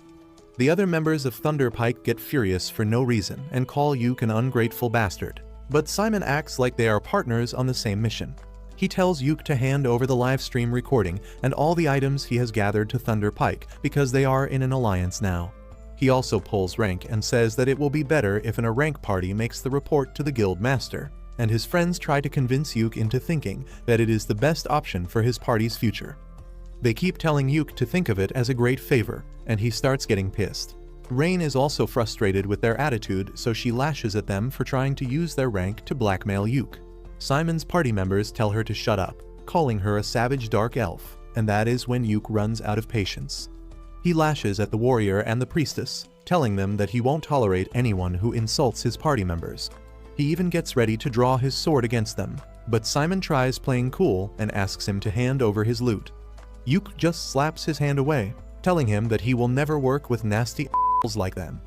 The other members of Thunder Pike get furious for no reason and call Yuk an ungrateful bastard, but Simon acts like they are partners on the same mission. He tells Yuk to hand over the live stream recording and all the items he has gathered to Thunder Pike because they are in an alliance now. He also pulls rank and says that it will be better if a rank party makes the report to the guild master, and his friends try to convince Yuk into thinking that it is the best option for his party's future. They keep telling Yuk to think of it as a great favor, and he starts getting pissed. Rain is also frustrated with their attitude, so she lashes at them for trying to use their rank to blackmail Yuk. Simon's party members tell her to shut up, calling her a savage dark elf, and that is when Yuk runs out of patience. He lashes at the warrior and the priestess, telling them that he won't tolerate anyone who insults his party members. He even gets ready to draw his sword against them, but Simon tries playing cool and asks him to hand over his loot. Yuk just slaps his hand away, telling him that he will never work with nasty assholes like them.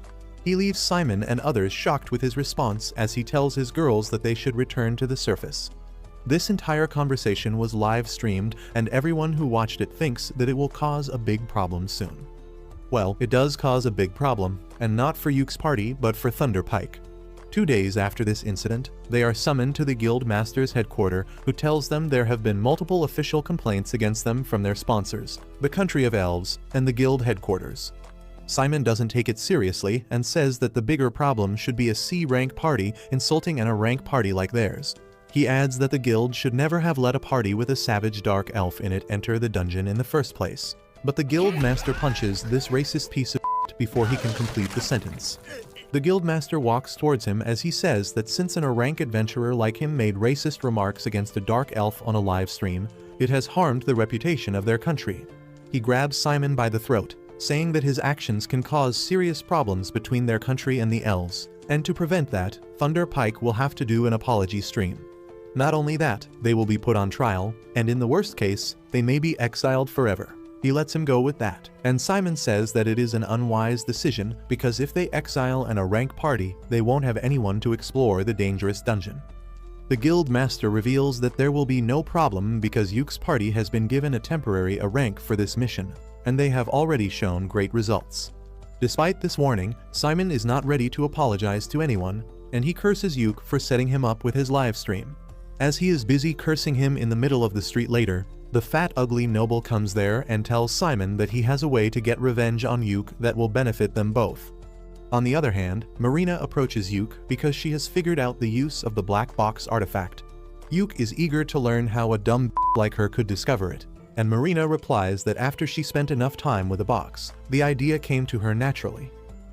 He leaves Simon and others shocked with his response as he tells his girls that they should return to the surface. This entire conversation was live streamed, and everyone who watched it thinks that it will cause a big problem soon. Well, it does cause a big problem, and not for Yuk's party, but for Thunder Pike. 2 days after this incident, they are summoned to the guild master's headquarters, who tells them there have been multiple official complaints against them from their sponsors, the country of elves, and the guild headquarters. Simon doesn't take it seriously and says that the bigger problem should be a C-rank party insulting a rank party like theirs. He adds that the guild should never have let a party with a savage dark elf in it enter the dungeon in the first place. But the guild master punches this racist piece of shit before he can complete the sentence. The guildmaster walks towards him as he says that since an rank adventurer like him made racist remarks against a dark elf on a live stream, it has harmed the reputation of their country. He grabs Simon by the throat, saying that his actions can cause serious problems between their country and the elves, and to prevent that, Thunder Pike will have to do an apology stream. Not only that, they will be put on trial, and in the worst case, they may be exiled forever. He lets him go with that, and Simon says that it is an unwise decision because if they exile a rank party, they won't have anyone to explore the dangerous dungeon. The guild master reveals that there will be no problem because Yuk's party has been given a temporary rank for this mission, and they have already shown great results. Despite this warning, Simon is not ready to apologize to anyone, and he curses Yuk for setting him up with his live stream. As he is busy cursing him in the middle of the street later, the fat ugly noble comes there and tells Simon that he has a way to get revenge on Yuk that will benefit them both. On the other hand, Marina approaches Yuk because she has figured out the use of the black box artifact. Yuk is eager to learn how a dumb like her could discover it, and Marina replies that after she spent enough time with the box, the idea came to her naturally.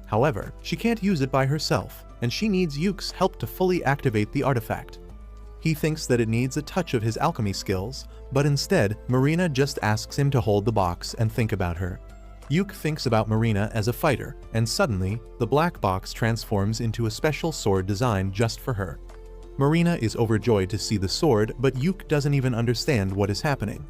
However, she can't use it by herself, and she needs Yuk's help to fully activate the artifact. He thinks that it needs a touch of his alchemy skills, but instead, Marina just asks him to hold the box and think about her. Yuk thinks about Marina as a fighter, and suddenly, the black box transforms into a special sword designed just for her. Marina is overjoyed to see the sword, but Yuke doesn't even understand what is happening.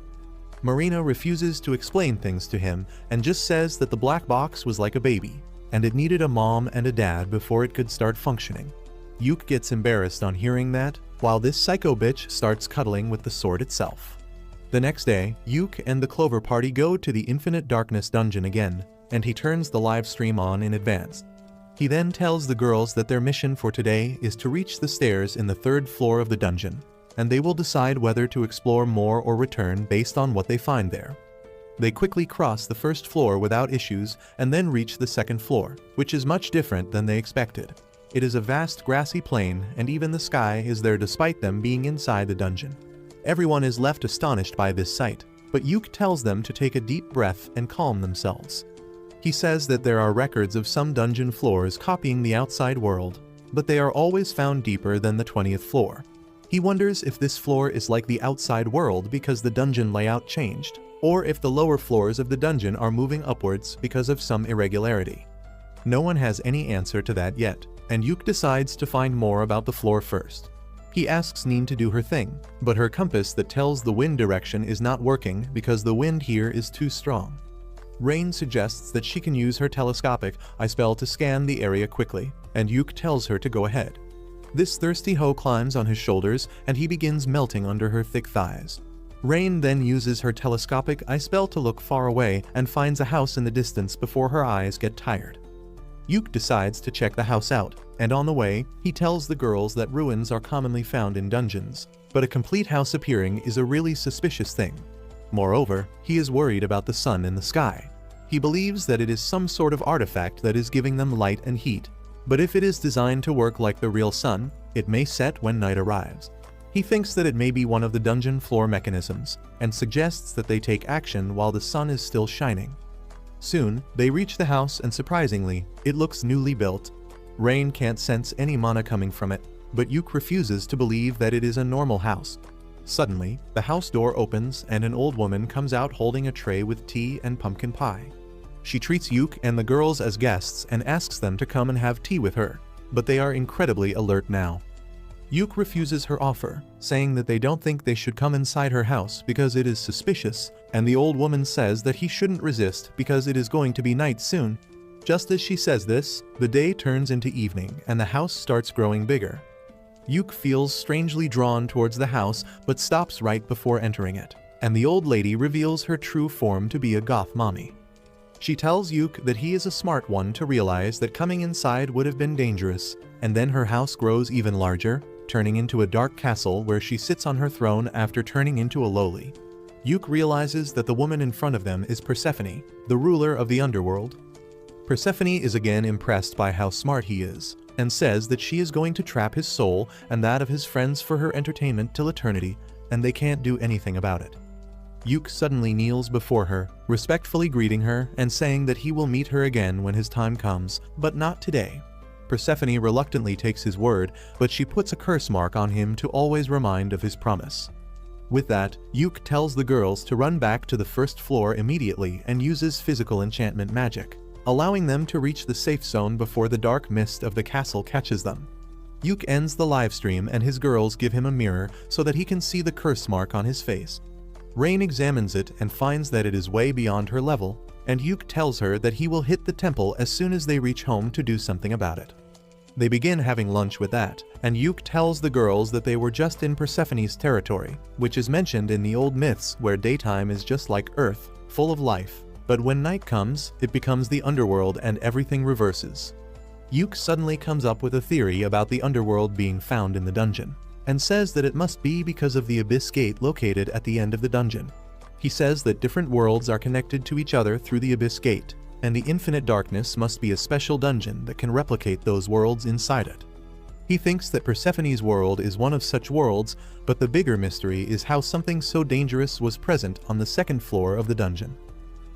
Marina refuses to explain things to him and just says that the black box was like a baby, and it needed a mom and a dad before it could start functioning. Yuke gets embarrassed on hearing that, while this psycho bitch starts cuddling with the sword itself. The next day, Yuke and the Clover Party go to the Infinite Darkness dungeon again, and he turns the live stream on in advance. He then tells the girls that their mission for today is to reach the stairs in the 3rd floor of the dungeon, and they will decide whether to explore more or return based on what they find there. They quickly cross the 1st floor without issues and then reach the 2nd floor, which is much different than they expected. It is a vast grassy plain, and even the sky is there despite them being inside the dungeon. Everyone is left astonished by this sight, but Yuke tells them to take a deep breath and calm themselves. He says that there are records of some dungeon floors copying the outside world, but they are always found deeper than the 20th floor. He wonders if this floor is like the outside world because the dungeon layout changed, or if the lower floors of the dungeon are moving upwards because of some irregularity. No one has any answer to that yet, and Yuke decides to find more about the floor first. He asks Nin to do her thing, but her compass that tells the wind direction is not working because the wind here is too strong. Rain suggests that she can use her telescopic eye spell to scan the area quickly, and Yuke tells her to go ahead. This thirsty hoe climbs on his shoulders and he begins melting under her thick thighs. Rain then uses her telescopic eye spell to look far away and finds a house in the distance before her eyes get tired. Yuke decides to check the house out, and on the way, he tells the girls that ruins are commonly found in dungeons, but a complete house appearing is a really suspicious thing. Moreover, he is worried about the sun in the sky. He believes that it is some sort of artifact that is giving them light and heat, but if it is designed to work like the real sun, it may set when night arrives. He thinks that it may be one of the dungeon floor mechanisms, and suggests that they take action while the sun is still shining. Soon, they reach the house and surprisingly, it looks newly built. Rain can't sense any mana coming from it, but Yuke refuses to believe that it is a normal house. Suddenly, the house door opens and an old woman comes out holding a tray with tea and pumpkin pie. She treats Yuke and the girls as guests and asks them to come and have tea with her, but they are incredibly alert now. Yuke refuses her offer, saying that they don't think they should come inside her house because it is suspicious, and the old woman says that he shouldn't resist because it is going to be night soon. Just as she says this, the day turns into evening and the house starts growing bigger. Yuke feels strangely drawn towards the house but stops right before entering it, and the old lady reveals her true form to be a goth mommy. She tells Yuke that he is a smart one to realize that coming inside would have been dangerous, and then her house grows even larger, turning into a dark castle where she sits on her throne after turning into a lowly. Yuke realizes that the woman in front of them is Persephone, the ruler of the underworld. Persephone is again impressed by how smart he is, and says that she is going to trap his soul and that of his friends for her entertainment till eternity, and they can't do anything about it. Yuke suddenly kneels before her, respectfully greeting her and saying that he will meet her again when his time comes, but not today. Persephone reluctantly takes his word, but she puts a curse mark on him to always remind of his promise. With that, Yuke tells the girls to run back to the 1st floor immediately and uses physical enchantment magic, allowing them to reach the safe zone before the dark mist of the castle catches them. Yuke ends the livestream and his girls give him a mirror so that he can see the curse mark on his face. Rain examines it and finds that it is way beyond her level, and Yuke tells her that he will hit the temple as soon as they reach home to do something about it. They begin having lunch with that, and Yuke tells the girls that they were just in Persephone's territory, which is mentioned in the old myths where daytime is just like Earth, full of life, but when night comes, it becomes the underworld and everything reverses. Yuke suddenly comes up with a theory about the underworld being found in the dungeon, and says that it must be because of the abyss gate located at the end of the dungeon. He says that different worlds are connected to each other through the abyss gate, and the infinite darkness must be a special dungeon that can replicate those worlds inside it. He thinks that Persephone's world is one of such worlds, but the bigger mystery is how something so dangerous was present on the 2nd floor of the dungeon.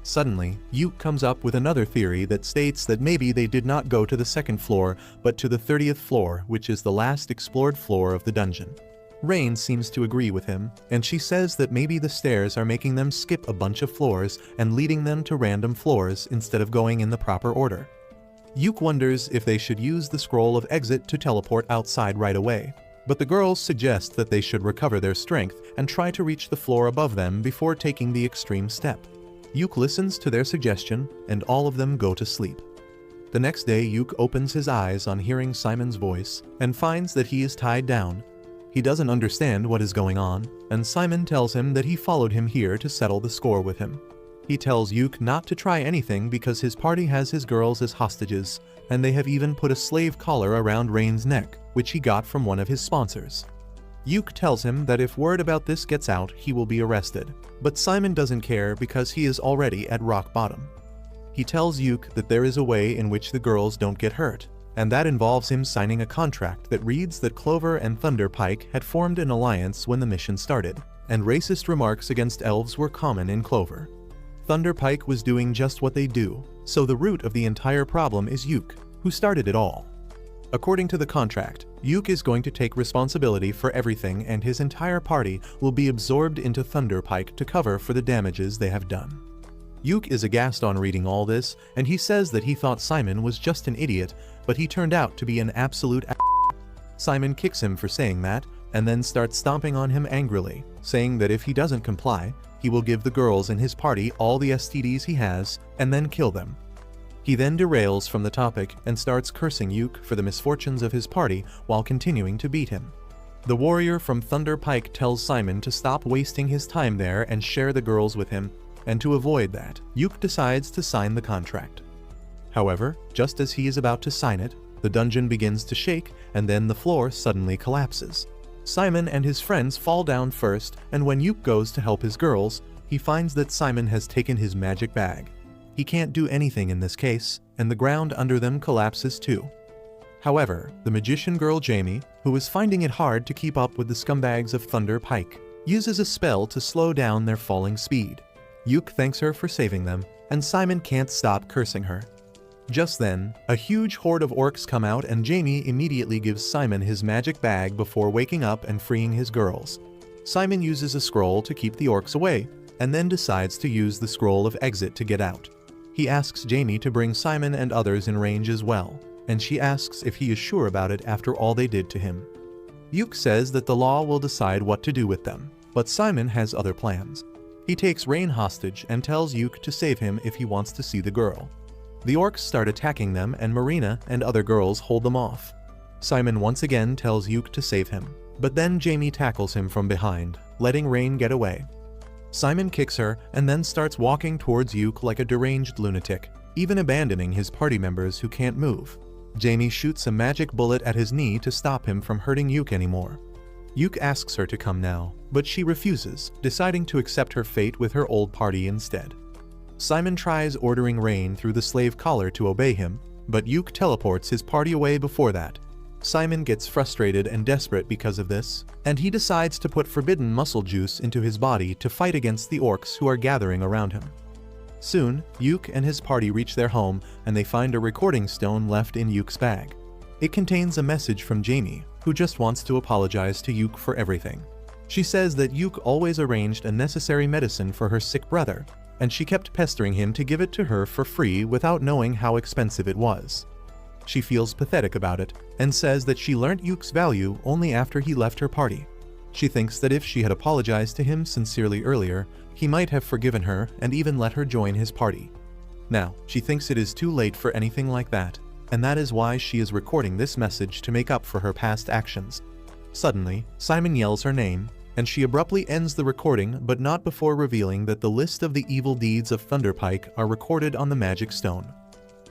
Suddenly, Yuke comes up with another theory that states that maybe they did not go to the 2nd floor, but to the 30th floor, which is the last explored floor of the dungeon. Rain seems to agree with him, and she says that maybe the stairs are making them skip a bunch of floors and leading them to random floors instead of going in the proper order. Yuke wonders if they should use the scroll of exit to teleport outside right away, but the girls suggest that they should recover their strength and try to reach the floor above them before taking the extreme step. Yuk listens to their suggestion, and all of them go to sleep. The next day, Yuk opens his eyes on hearing Simon's voice and finds that he is tied down. He doesn't understand what is going on, and Simon tells him that he followed him here to settle the score with him. He tells Yuk not to try anything because his party has his girls as hostages, and they have even put a slave collar around Rain's neck, which he got from one of his sponsors. Yuk tells him that if word about this gets out, he will be arrested, but Simon doesn't care because he is already at rock bottom. He tells Yuk that there is a way in which the girls don't get hurt, and that involves him signing a contract that reads that Clover and Thunderpike had formed an alliance when the mission started, and racist remarks against elves were common in Clover. Thunderpike was doing just what they do, so the root of the entire problem is Yuk, who started it all. According to the contract, Yuk is going to take responsibility for everything, and his entire party will be absorbed into Thunderpike to cover for the damages they have done. Yuk is aghast on reading all this, and he says that he thought Simon was just an idiot, but he turned out to be an absolute Simon kicks him for saying that, and then starts stomping on him angrily, saying that if he doesn't comply, he will give the girls in his party all the STDs he has, and then kill them. He then derails from the topic and starts cursing Yuk for the misfortunes of his party while continuing to beat him. The warrior from Thunderpike tells Simon to stop wasting his time there and share the girls with him, and to avoid that, Yuk decides to sign the contract. However, just as he is about to sign it, the dungeon begins to shake, and then the floor suddenly collapses. Simon and his friends fall down first, and when Yuk goes to help his girls, he finds that Simon has taken his magic bag. He can't do anything in this case, and the ground under them collapses too. However, the magician girl Jamie, who is finding it hard to keep up with the scumbags of Thunderpike, uses a spell to slow down their falling speed. Yuk thanks her for saving them, and Simon can't stop cursing her. Just then, a huge horde of orcs come out, and Jamie immediately gives Simon his magic bag before waking up and freeing his girls. Simon uses a scroll to keep the orcs away, and then decides to use the scroll of exit to get out. He asks Jamie to bring Simon and others in range as well, and she asks if he is sure about it after all they did to him. Yuk says that the law will decide what to do with them, but Simon has other plans. He takes Rain hostage and tells Yuk to save him if he wants to see the girl. The orcs start attacking them, and Marina and other girls hold them off. Simon once again tells Yuk to save him, but then Jamie tackles him from behind, letting Rain get away. Simon kicks her and then starts walking towards Yuk like a deranged lunatic, even abandoning his party members who can't move. Jamie shoots a magic bullet at his knee to stop him from hurting Yuk anymore. Yuk asks her to come now, but she refuses, deciding to accept her fate with her old party instead. Simon tries ordering Rain through the slave collar to obey him, but Yuk teleports his party away before that. Simon gets frustrated and desperate because of this, and he decides to put forbidden muscle juice into his body to fight against the orcs who are gathering around him. Soon, Yuk and his party reach their home, and they find a recording stone left in Yuk's bag. It contains a message from Jamie, who just wants to apologize to Yuk for everything. She says that Yuk always arranged a necessary medicine for her sick brother, and she kept pestering him to give it to her for free without knowing how expensive it was. She feels pathetic about it, and says that she learnt Yuk's value only after he left her party. She thinks that if she had apologized to him sincerely earlier, he might have forgiven her and even let her join his party. Now, she thinks it is too late for anything like that, and that is why she is recording this message to make up for her past actions. Suddenly, Simon yells her name, and she abruptly ends the recording, but not before revealing that the list of the evil deeds of Thunderpike are recorded on the magic stone.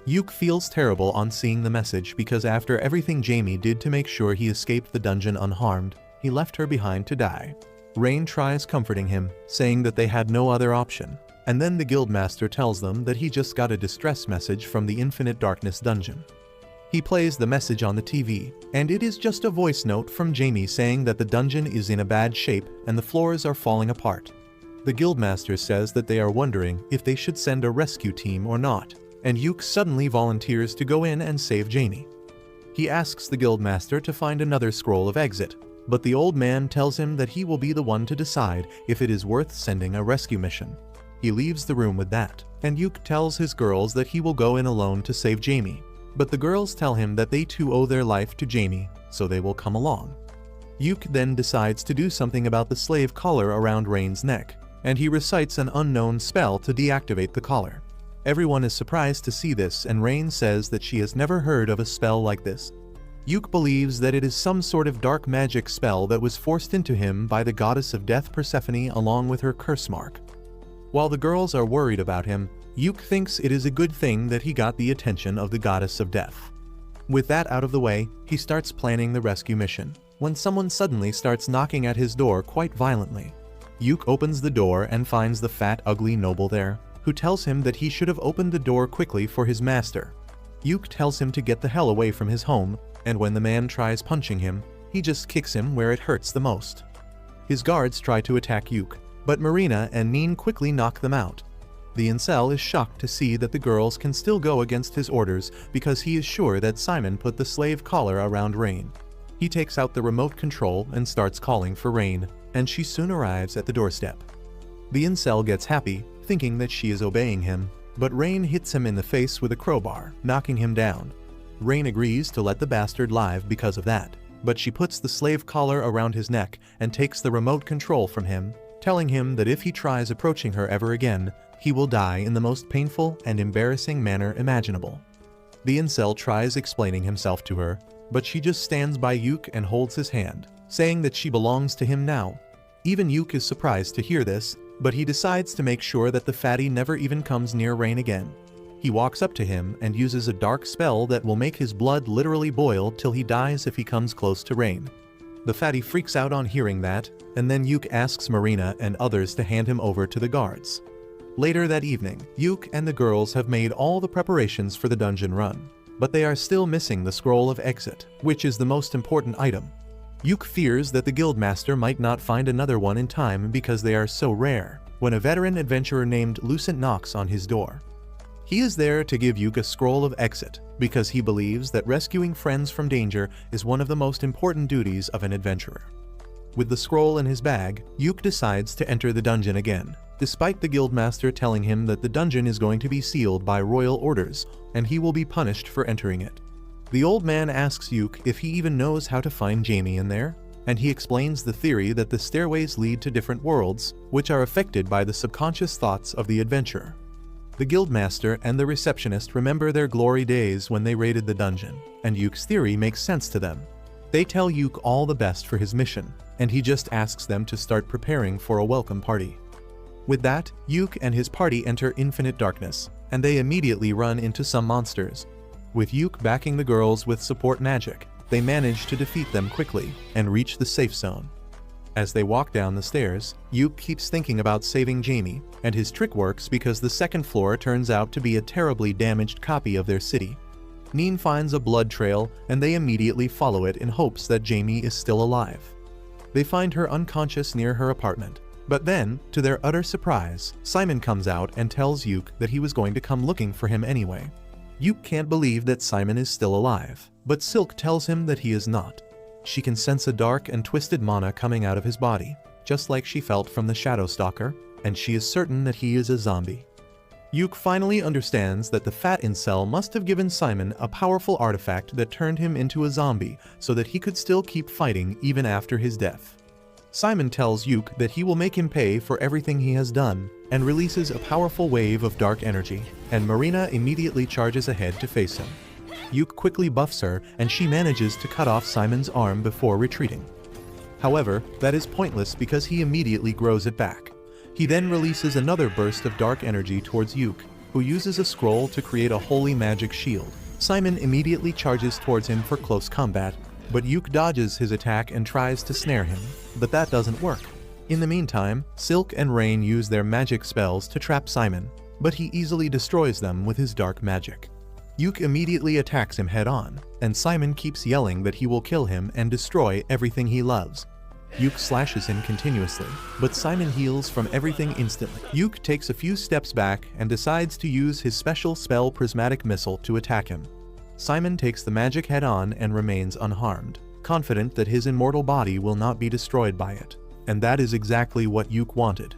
Yuk feels terrible on seeing the message because after everything Jamie did to make sure he escaped the dungeon unharmed, he left her behind to die. Rain tries comforting him, saying that they had no other option, and then the guildmaster tells them that he just got a distress message from the Infinite Darkness dungeon. He plays the message on the TV, and it is just a voice note from Jamie saying that the dungeon is in a bad shape and the floors are falling apart. The guildmaster says that they are wondering if they should send a rescue team or not, and Yuk suddenly volunteers to go in and save Jamie. He asks the guildmaster to find another scroll of exit, but the old man tells him that he will be the one to decide if it is worth sending a rescue mission. He leaves the room with that, and Yuk tells his girls that he will go in alone to save Jamie, but the girls tell him that they too owe their life to Jamie, so they will come along. Yuk then decides to do something about the slave collar around Rain's neck, and he recites an unknown spell to deactivate the collar. Everyone is surprised to see this, and Rain says that she has never heard of a spell like this. Yuk believes that it is some sort of dark magic spell that was forced into him by the goddess of death Persephone along with her curse mark. While the girls are worried about him, Yuk thinks it is a good thing that he got the attention of the goddess of death. With that out of the way, he starts planning the rescue mission, when someone suddenly starts knocking at his door quite violently. Yuk opens the door and finds the fat, ugly noble there, who tells him that he should have opened the door quickly for his master. Yuk tells him to get the hell away from his home, and when the man tries punching him, he just kicks him where it hurts the most. His guards try to attack Yuk, but Marina and Neen quickly knock them out. The incel is shocked to see that the girls can still go against his orders because he is sure that Simon put the slave collar around Rain. He takes out the remote control and starts calling for Rain, and she soon arrives at the doorstep. The incel gets happy, thinking that she is obeying him, but Rain hits him in the face with a crowbar, knocking him down. Rain agrees to let the bastard live because of that, but she puts the slave collar around his neck and takes the remote control from him, telling him that if he tries approaching her ever again, he will die in the most painful and embarrassing manner imaginable. The incel tries explaining himself to her, but she just stands by Yuk and holds his hand, saying that she belongs to him now. Even Yuk is surprised to hear this, but he decides to make sure that the fatty never even comes near Rain again. He walks up to him and uses a dark spell that will make his blood literally boil till he dies if he comes close to Rain. The fatty freaks out on hearing that, and then Yuk asks Marina and others to hand him over to the guards. Later that evening, Yuk and the girls have made all the preparations for the dungeon run, but they are still missing the scroll of exit, which is the most important item. Yuk fears that the guildmaster might not find another one in time because they are so rare, when a veteran adventurer named Lucent knocks on his door. He is there to give Yuk a scroll of exit, because he believes that rescuing friends from danger is one of the most important duties of an adventurer. With the scroll in his bag, Yuk decides to enter the dungeon again, despite the guildmaster telling him that the dungeon is going to be sealed by royal orders, and he will be punished for entering it. The old man asks Yuk if he even knows how to find Jamie in there, and he explains the theory that the stairways lead to different worlds, which are affected by the subconscious thoughts of the adventurer. The guildmaster and the receptionist remember their glory days when they raided the dungeon, and Yuk's theory makes sense to them. They tell Yuk all the best for his mission, and he just asks them to start preparing for a welcome party. With that, Yuk and his party enter infinite darkness, and they immediately run into some monsters. With Yuk backing the girls with support magic, they manage to defeat them quickly and reach the safe zone. As they walk down the stairs, Yuk keeps thinking about saving Jamie, and his trick works because the second floor turns out to be a terribly damaged copy of their city. Neen finds a blood trail, and they immediately follow it in hopes that Jamie is still alive. They find her unconscious near her apartment, but then, to their utter surprise, Simon comes out and tells Yuk that he was going to come looking for him anyway. Yuk can't believe that Simon is still alive, but Silk tells him that he is not. She can sense a dark and twisted mana coming out of his body, just like she felt from the Shadow Stalker, and she is certain that he is a zombie. Yuk finally understands that the fat incel must have given Simon a powerful artifact that turned him into a zombie so that he could still keep fighting even after his death. Simon tells Yuk that he will make him pay for everything he has done, and releases a powerful wave of dark energy, and Marina immediately charges ahead to face him. Yuk quickly buffs her, and she manages to cut off Simon's arm before retreating. However, that is pointless because he immediately grows it back. He then releases another burst of dark energy towards Yuk, who uses a scroll to create a holy magic shield. Simon immediately charges towards him for close combat, but Yuk dodges his attack and tries to snare him, but that doesn't work. In the meantime, Silk and Rain use their magic spells to trap Simon, but he easily destroys them with his dark magic. Yuk immediately attacks him head-on, and Simon keeps yelling that he will kill him and destroy everything he loves. Yuk slashes him continuously, but Simon heals from everything instantly. Yuk takes a few steps back and decides to use his special spell Prismatic Missile to attack him. Simon takes the magic head-on and remains unharmed, confident that his immortal body will not be destroyed by it, and that is exactly what Yuk wanted.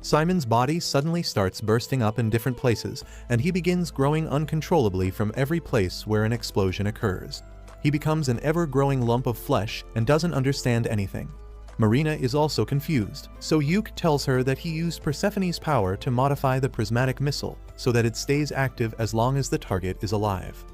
Simon's body suddenly starts bursting up in different places, and he begins growing uncontrollably from every place where an explosion occurs. He becomes an ever-growing lump of flesh and doesn't understand anything. Marina is also confused, so Yuke tells her that he used Persephone's power to modify the prismatic missile so that it stays active as long as the target is alive.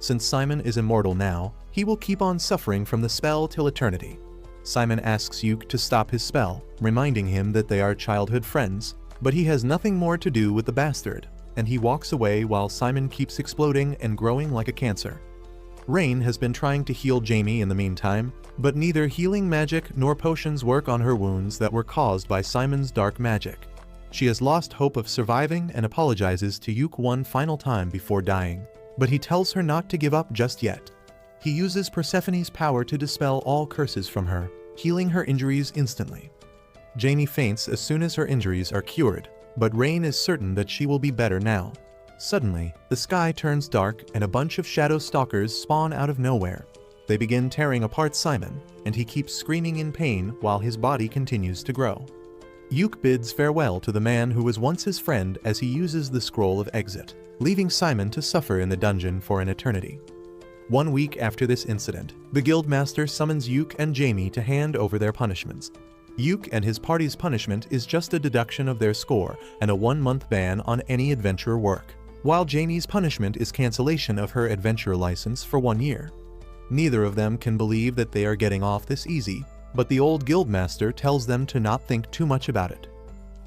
Since Simon is immortal now, he will keep on suffering from the spell till eternity. Simon asks Yuke to stop his spell, reminding him that they are childhood friends, but he has nothing more to do with the bastard, and he walks away while Simon keeps exploding and growing like a cancer. Rain has been trying to heal Jamie in the meantime, but neither healing magic nor potions work on her wounds that were caused by Simon's dark magic. She has lost hope of surviving and apologizes to Yuke one final time before dying, but he tells her not to give up just yet. He uses Persephone's power to dispel all curses from her, healing her injuries instantly. Jamie faints as soon as her injuries are cured, but Rain is certain that she will be better now. Suddenly, the sky turns dark and a bunch of shadow stalkers spawn out of nowhere. They begin tearing apart Simon, and he keeps screaming in pain while his body continues to grow. Yuke bids farewell to the man who was once his friend as he uses the scroll of exit, leaving Simon to suffer in the dungeon for an eternity. 1 week after this incident, the Guildmaster summons Yuke and Jamie to hand over their punishments. Yuke and his party's punishment is just a deduction of their score and a 1-month ban on any adventurer work, while Jamie's punishment is cancellation of her adventurer license for 1 year. Neither of them can believe that they are getting off this easy, but the old Guildmaster tells them to not think too much about it.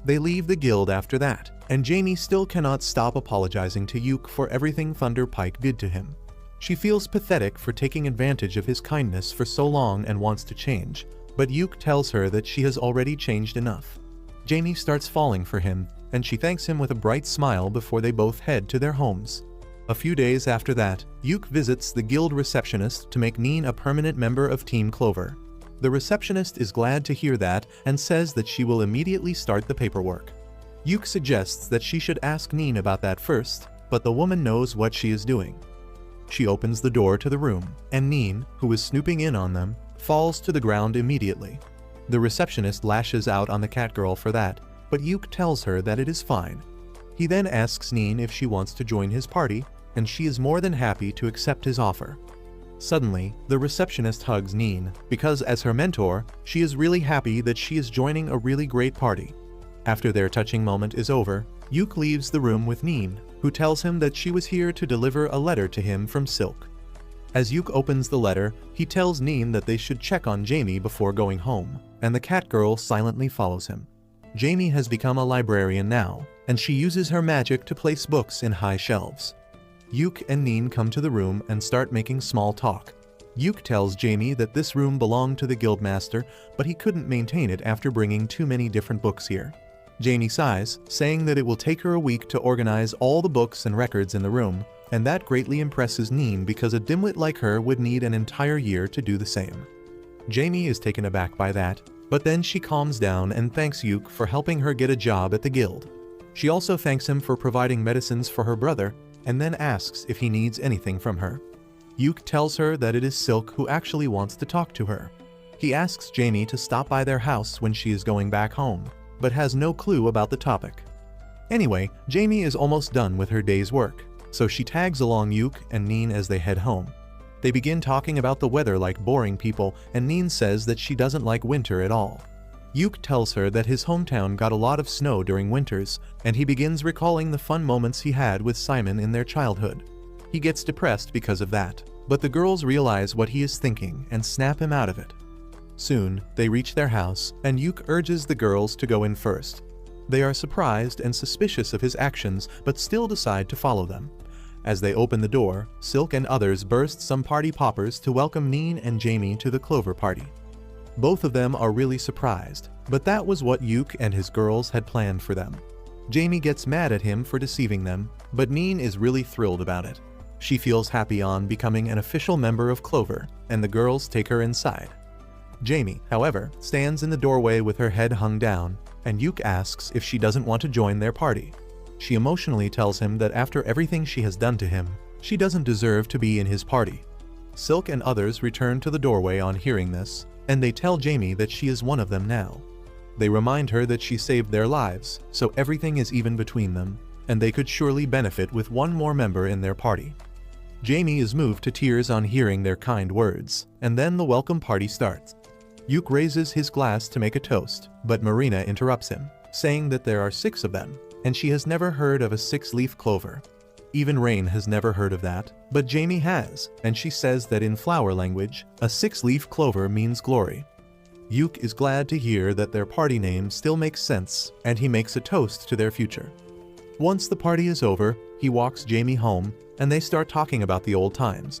They leave the guild after that, and Jamie still cannot stop apologizing to Yuke for everything Thunder Pike did to him. She feels pathetic for taking advantage of his kindness for so long and wants to change, but Yuke tells her that she has already changed enough. Jamie starts falling for him, and she thanks him with a bright smile before they both head to their homes. A few days after that, Yuke visits the guild receptionist to make Neen a permanent member of Team Clover. The receptionist is glad to hear that and says that she will immediately start the paperwork. Yuke suggests that she should ask Neen about that first, but the woman knows what she is doing. She opens the door to the room, and Neen, who is snooping in on them, falls to the ground immediately. The receptionist lashes out on the catgirl for that, but Yuke tells her that it is fine. He then asks Neen if she wants to join his party, and she is more than happy to accept his offer. Suddenly, the receptionist hugs Neen, because as her mentor, she is really happy that she is joining a really great party. After their touching moment is over, Yuke leaves the room with Neen, who tells him that she was here to deliver a letter to him from Silk. As Yuke opens the letter, he tells Neen that they should check on Jamie before going home, and the catgirl silently follows him. Jamie has become a librarian now, and she uses her magic to place books in high shelves. Yuke and Neen come to the room and start making small talk. Yuke tells Jamie that this room belonged to the Guildmaster, but he couldn't maintain it after bringing too many different books here. Jamie sighs, saying that it will take her a week to organize all the books and records in the room, and that greatly impresses Neen because a dimwit like her would need an entire year to do the same. Jamie is taken aback by that, but then she calms down and thanks Yuke for helping her get a job at the guild. She also thanks him for providing medicines for her brother, and then asks if he needs anything from her. Yuke tells her that it is Silk who actually wants to talk to her. He asks Jamie to stop by their house when she is going back home, but has no clue about the topic. Anyway, Jamie is almost done with her day's work, so she tags along Yuke and Neen as they head home. They begin talking about the weather like boring people, and Neen says that she doesn't like winter at all. Yuke tells her that his hometown got a lot of snow during winters, and he begins recalling the fun moments he had with Simon in their childhood. He gets depressed because of that, but the girls realize what he is thinking and snap him out of it. Soon, they reach their house, and Yuke urges the girls to go in first. They are surprised and suspicious of his actions, but still decide to follow them. As they open the door, Silk and others burst some party poppers to welcome Neen and Jamie to the Clover Party. Both of them are really surprised, but that was what Yuke and his girls had planned for them. Jamie gets mad at him for deceiving them, but Neen is really thrilled about it. She feels happy on becoming an official member of Clover, and the girls take her inside. Jamie, however, stands in the doorway with her head hung down, and Yuke asks if she doesn't want to join their party. She emotionally tells him that after everything she has done to him, she doesn't deserve to be in his party. Silk and others return to the doorway on hearing this, and they tell Jamie that she is one of them now. They remind her that she saved their lives, so everything is even between them, and they could surely benefit with one more member in their party. Jamie is moved to tears on hearing their kind words, and then the welcome party starts. Yuk raises his glass to make a toast, but Marina interrupts him, saying that there are 6 of them, and she has never heard of a 6-leaf clover. Even Rain has never heard of that, but Jamie has, and she says that in flower language, a 6-leaf clover means glory. Yuk is glad to hear that their party name still makes sense, and he makes a toast to their future. Once the party is over, he walks Jamie home, and they start talking about the old times.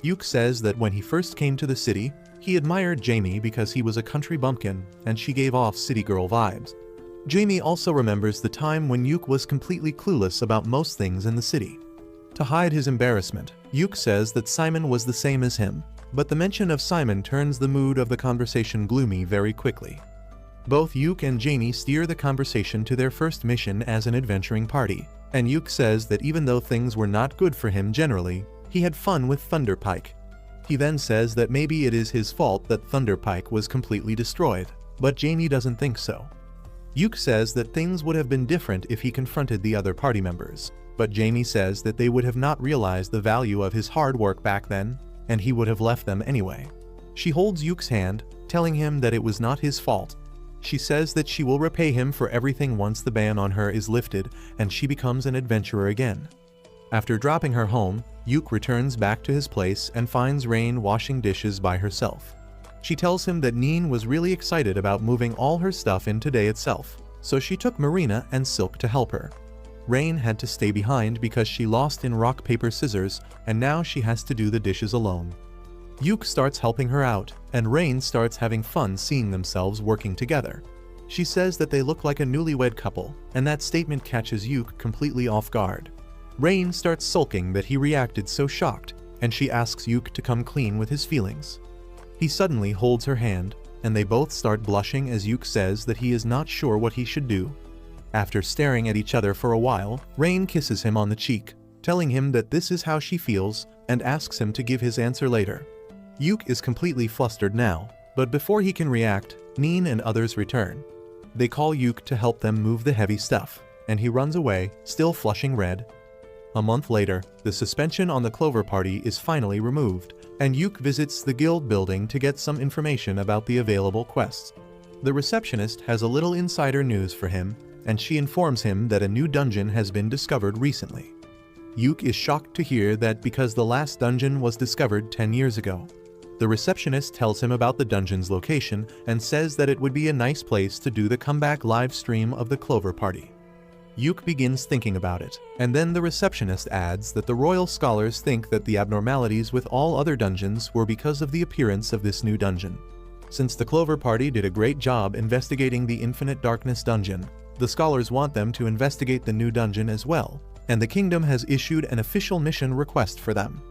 Yuk says that when he first came to the city, he admired Jamie because he was a country bumpkin, and she gave off city girl vibes. Jamie also remembers the time when Yuk was completely clueless about most things in the city. To hide his embarrassment, Yuk says that Simon was the same as him, but the mention of Simon turns the mood of the conversation gloomy very quickly. Both Yuk and Jamie steer the conversation to their first mission as an adventuring party, and Yuk says that even though things were not good for him generally, he had fun with Thunderpike. He then says that maybe it is his fault that Thunderpike was completely destroyed, but Jamie doesn't think so. Yuk says that things would have been different if he confronted the other party members, but Jamie says that they would have not realized the value of his hard work back then, and he would have left them anyway. She holds Yuk's hand, telling him that it was not his fault. She says that she will repay him for everything once the ban on her is lifted and she becomes an adventurer again. After dropping her home, Yuk returns back to his place and finds Rain washing dishes by herself. She tells him that Neen was really excited about moving all her stuff in today itself, so she took Marina and Silk to help her. Rain had to stay behind because she lost in rock paper scissors, and now she has to do the dishes alone. Yuk starts helping her out, and Rain starts having fun seeing themselves working together. She says that they look like a newlywed couple, and that statement catches Yuk completely off guard. Rain starts sulking that he reacted so shocked, and she asks Yuk to come clean with his feelings. He suddenly holds her hand, and they both start blushing as Yuk says that he is not sure what he should do. After staring at each other for a while, Rain kisses him on the cheek, telling him that this is how she feels, and asks him to give his answer later. Yuk is completely flustered now, but before he can react, Neen and others return. They call Yuk to help them move the heavy stuff, and he runs away, still flushing red. A month later, the suspension on the Clover Party is finally removed, and Yuk visits the guild building to get some information about the available quests. The receptionist has a little insider news for him, and she informs him that a new dungeon has been discovered recently. Yuk is shocked to hear that because the last dungeon was discovered 10 years ago. The receptionist tells him about the dungeon's location and says that it would be a nice place to do the comeback live stream of the Clover Party. Yuk begins thinking about it, and then the receptionist adds that the royal scholars think that the abnormalities with all other dungeons were because of the appearance of this new dungeon. Since the Clover Party did a great job investigating the Infinite Darkness dungeon, the scholars want them to investigate the new dungeon as well, and the kingdom has issued an official mission request for them.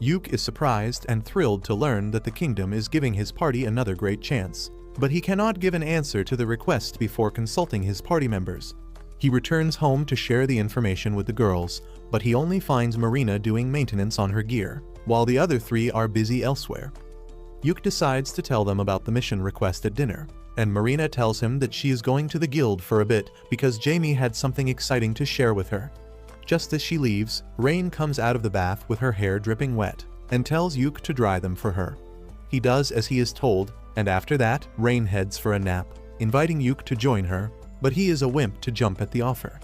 Yuk is surprised and thrilled to learn that the kingdom is giving his party another great chance, but he cannot give an answer to the request before consulting his party members. He returns home to share the information with the girls, but he only finds Marina doing maintenance on her gear, while the other 3 are busy elsewhere. Yuk decides to tell them about the mission request at dinner, and Marina tells him that she is going to the guild for a bit because Jamie had something exciting to share with her. Just as she leaves, Rain comes out of the bath with her hair dripping wet, and tells Yuk to dry them for her. He does as he is told, and after that, Rain heads for a nap, inviting Yuk to join her, but he is a wimp to jump at the offer.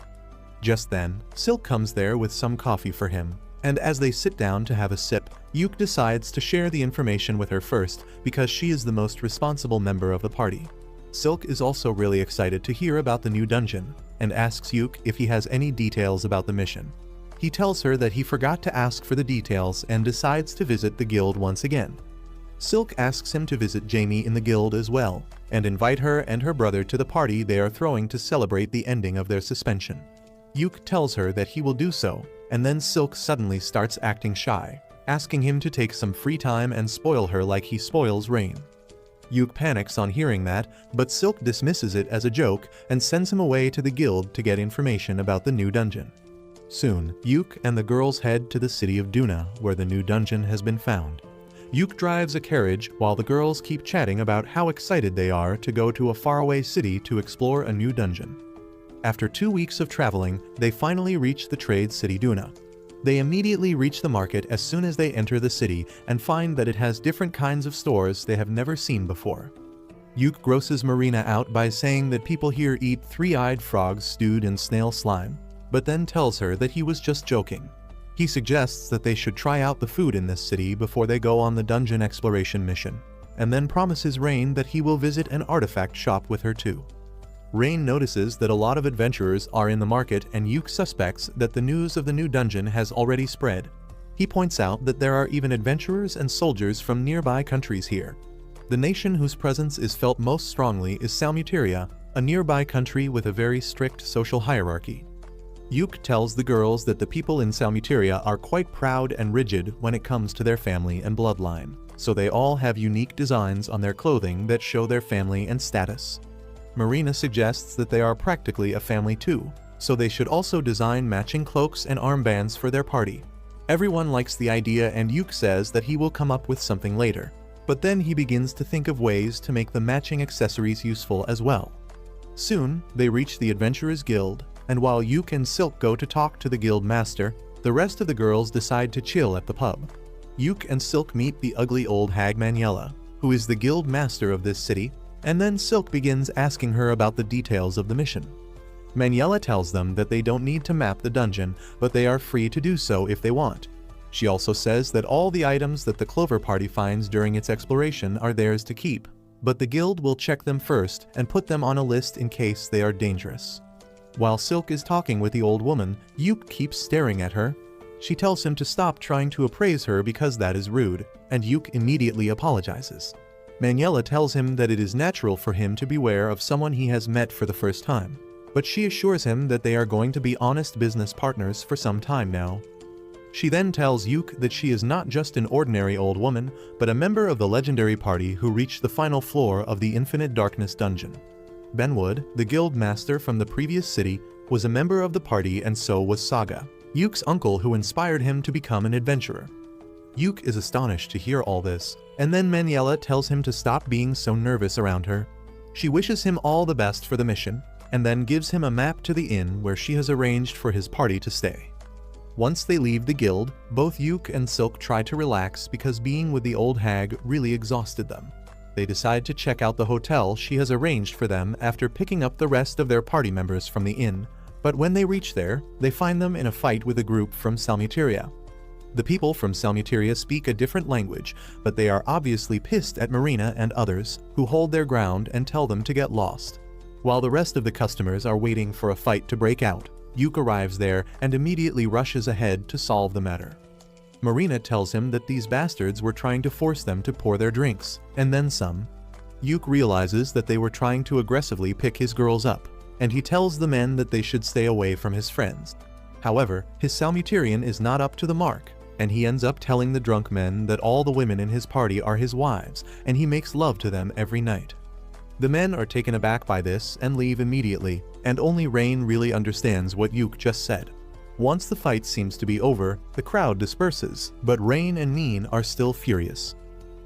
Just then, Silk comes there with some coffee for him, and as they sit down to have a sip, Yuk decides to share the information with her first because she is the most responsible member of the party. Silk is also really excited to hear about the new dungeon, and asks Yuk if he has any details about the mission. He tells her that he forgot to ask for the details and decides to visit the guild once again. Silk asks him to visit Jamie in the guild as well, and invite her and her brother to the party they are throwing to celebrate the ending of their suspension. Yuk tells her that he will do so, and then Silk suddenly starts acting shy, asking him to take some free time and spoil her like he spoils Rain. Yuk panics on hearing that, but Silk dismisses it as a joke and sends him away to the guild to get information about the new dungeon. Soon, Yuk and the girls head to the city of Duna, where the new dungeon has been found. Yuk drives a carriage while the girls keep chatting about how excited they are to go to a faraway city to explore a new dungeon. After 2 weeks of traveling, they finally reach the trade city Duna. They immediately reach the market as soon as they enter the city and find that it has different kinds of stores they have never seen before. Yuke grosses Marina out by saying that people here eat three-eyed frogs stewed in snail slime, but then tells her that he was just joking. He suggests that they should try out the food in this city before they go on the dungeon exploration mission, and then promises Rain that he will visit an artifact shop with her too. Rain notices that a lot of adventurers are in the market, and Yuke suspects that the news of the new dungeon has already spread. He points out that there are even adventurers and soldiers from nearby countries here. The nation whose presence is felt most strongly is Salmuteria, a nearby country with a very strict social hierarchy. Yuke tells the girls that the people in Salmuteria are quite proud and rigid when it comes to their family and bloodline, so they all have unique designs on their clothing that show their family and status. Marina suggests that they are practically a family too, so they should also design matching cloaks and armbands for their party. Everyone likes the idea, and Yuke says that he will come up with something later, but then he begins to think of ways to make the matching accessories useful as well. Soon, they reach the Adventurers Guild, and while Yuke and Silk go to talk to the guild master, the rest of the girls decide to chill at the pub. Yuke and Silk meet the ugly old hag Maniela, who is the guild master of this city, and then Silk begins asking her about the details of the mission. Maniela tells them that they don't need to map the dungeon, but they are free to do so if they want. She also says that all the items that the Clover Party finds during its exploration are theirs to keep, but the guild will check them first and put them on a list in case they are dangerous. While Silk is talking with the old woman, Yuke keeps staring at her. She tells him to stop trying to appraise her because that is rude, and Yuke immediately apologizes. Maniela tells him that it is natural for him to beware of someone he has met for the first time, but she assures him that they are going to be honest business partners for some time now. She then tells Yuke that she is not just an ordinary old woman, but a member of the legendary party who reached the final floor of the Infinite Darkness dungeon. Benwood, the guild master from the previous city, was a member of the party, and so was Saga, Yuke's uncle who inspired him to become an adventurer. Yuke is astonished to hear all this, and then Maniela tells him to stop being so nervous around her. She wishes him all the best for the mission, and then gives him a map to the inn where she has arranged for his party to stay. Once they leave the guild, both Yuke and Silk try to relax because being with the old hag really exhausted them. They decide to check out the hotel she has arranged for them after picking up the rest of their party members from the inn, but when they reach there, they find them in a fight with a group from Salmuteria. The people from Salmuteria speak a different language, but they are obviously pissed at Marina and others, who hold their ground and tell them to get lost. While the rest of the customers are waiting for a fight to break out, Yuke arrives there and immediately rushes ahead to solve the matter. Marina tells him that these bastards were trying to force them to pour their drinks, and then some. Yuke realizes that they were trying to aggressively pick his girls up, and he tells the men that they should stay away from his friends. However, his Salmuterian is not up to the mark, and he ends up telling the drunk men that all the women in his party are his wives, and he makes love to them every night. The men are taken aback by this and leave immediately, and only Rain really understands what Yuke just said. Once the fight seems to be over, the crowd disperses, but Rain and Neen are still furious.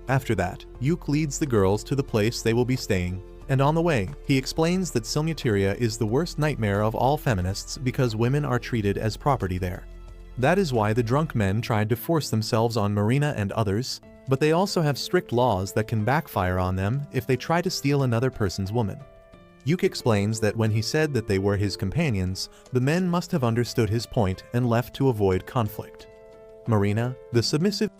After that, Yuke leads the girls to the place they will be staying, and on the way, he explains that Salmuteria is the worst nightmare of all feminists because women are treated as property there. That is why the drunk men tried to force themselves on Marina and others, but they also have strict laws that can backfire on them if they try to steal another person's woman. Yuke explains that when he said that they were his companions, the men must have understood his point and left to avoid conflict. Marina, the submissive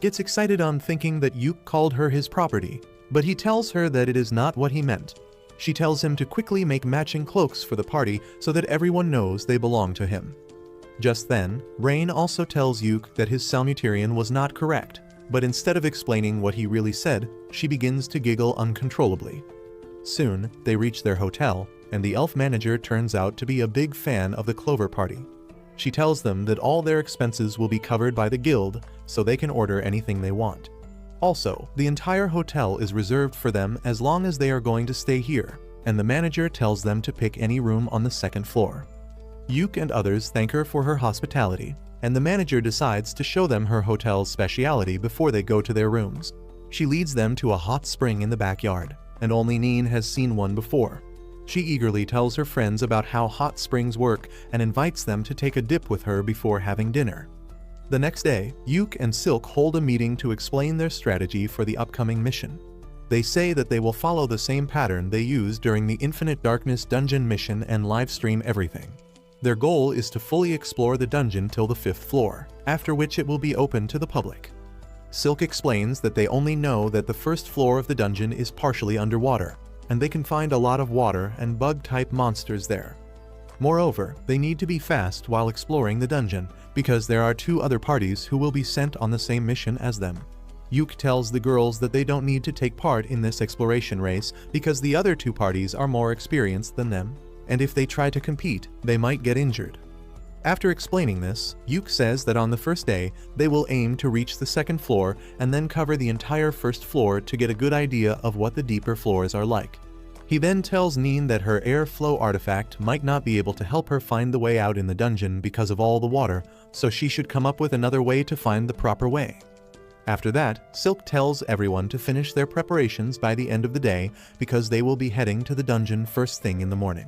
gets excited on thinking that Yuke called her his property, but he tells her that it is not what he meant. She tells him to quickly make matching cloaks for the party so that everyone knows they belong to him. Just then, Rain also tells Yuke that his Salmuterian was not correct, but instead of explaining what he really said, she begins to giggle uncontrollably. Soon, they reach their hotel, and the elf manager turns out to be a big fan of the Clover Party. She tells them that all their expenses will be covered by the guild, so they can order anything they want. Also, the entire hotel is reserved for them as long as they are going to stay here, and the manager tells them to pick any room on the second floor. Yuke and others thank her for her hospitality, and the manager decides to show them her hotel's speciality before they go to their rooms. She leads them to a hot spring in the backyard, and only Neen has seen one before. She eagerly tells her friends about how hot springs work and invites them to take a dip with her before having dinner. The next day, Yuke and Silk hold a meeting to explain their strategy for the upcoming mission. They say that they will follow the same pattern they used during the Infinite Darkness dungeon mission and livestream everything. Their goal is to fully explore the dungeon till the 5th floor, after which it will be open to the public. Silk explains that they only know that the 1st floor of the dungeon is partially underwater, and they can find a lot of water and bug-type monsters there. Moreover, they need to be fast while exploring the dungeon, because there are 2 other parties who will be sent on the same mission as them. Yuke tells the girls that they don't need to take part in this exploration race because the other 2 parties are more experienced than them, and if they try to compete, they might get injured. After explaining this, Yuke says that on the first day, they will aim to reach the 2nd floor and then cover the entire 1st floor to get a good idea of what the deeper floors are like. He then tells Neen that her air flow artifact might not be able to help her find the way out in the dungeon because of all the water, so she should come up with another way to find the proper way. After that, Silk tells everyone to finish their preparations by the end of the day because they will be heading to the dungeon first thing in the morning.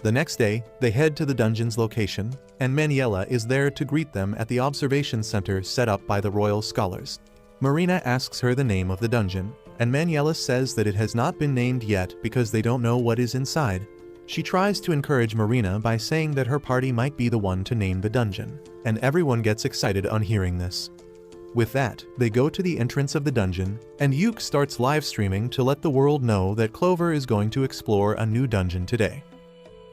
The next day, they head to the dungeon's location, and Maniela is there to greet them at the observation center set up by the royal scholars. Marina asks her the name of the dungeon, and Maniela says that it has not been named yet because they don't know what is inside. She tries to encourage Marina by saying that her party might be the one to name the dungeon, and everyone gets excited on hearing this. With that, they go to the entrance of the dungeon, and Yuke starts live streaming to let the world know that Clover is going to explore a new dungeon today.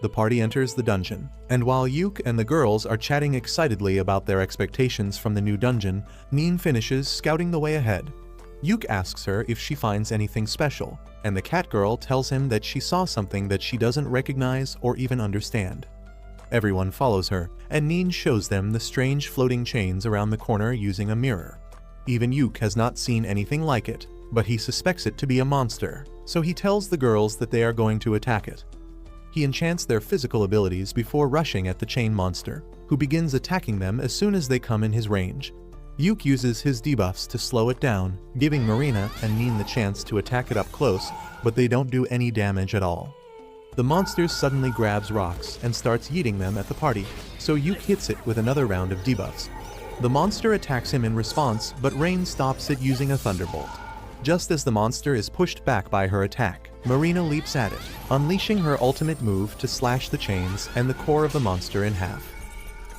The party enters the dungeon, and while Yuke and the girls are chatting excitedly about their expectations from the new dungeon, Neen finishes scouting the way ahead. Yuke asks her if she finds anything special, and the cat girl tells him that she saw something that she doesn't recognize or even understand. Everyone follows her, and Neen shows them the strange floating chains around the corner using a mirror. Even Yuke has not seen anything like it, but he suspects it to be a monster, so he tells the girls that they are going to attack it. He enchants their physical abilities before rushing at the chain monster, who begins attacking them as soon as they come in his range. Yuke uses his debuffs to slow it down, giving Marina and Neen the chance to attack it up close, but they don't do any damage at all. The monster suddenly grabs rocks and starts yeeting them at the party, so Yuke hits it with another round of debuffs. The monster attacks him in response, but Rain stops it using a thunderbolt. Just as the monster is pushed back by her attack, Marina leaps at it, unleashing her ultimate move to slash the chains and the core of the monster in half.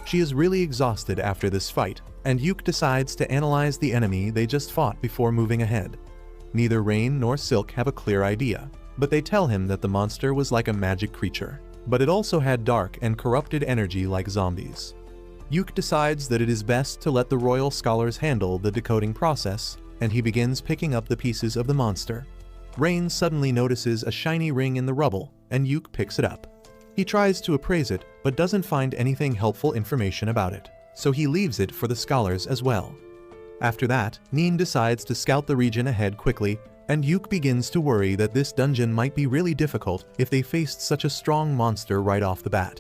She is really exhausted after this fight, and Yuke decides to analyze the enemy they just fought before moving ahead. Neither Rain nor Silk have a clear idea, but they tell him that the monster was like a magic creature, but it also had dark and corrupted energy like zombies. Yuke decides that it is best to let the royal scholars handle the decoding process, and he begins picking up the pieces of the monster. Rain suddenly notices a shiny ring in the rubble, and Yuke picks it up. He tries to appraise it, but doesn't find anything helpful information about it, so he leaves it for the scholars as well. After that, Neen decides to scout the region ahead quickly, and Yuke begins to worry that this dungeon might be really difficult if they faced such a strong monster right off the bat.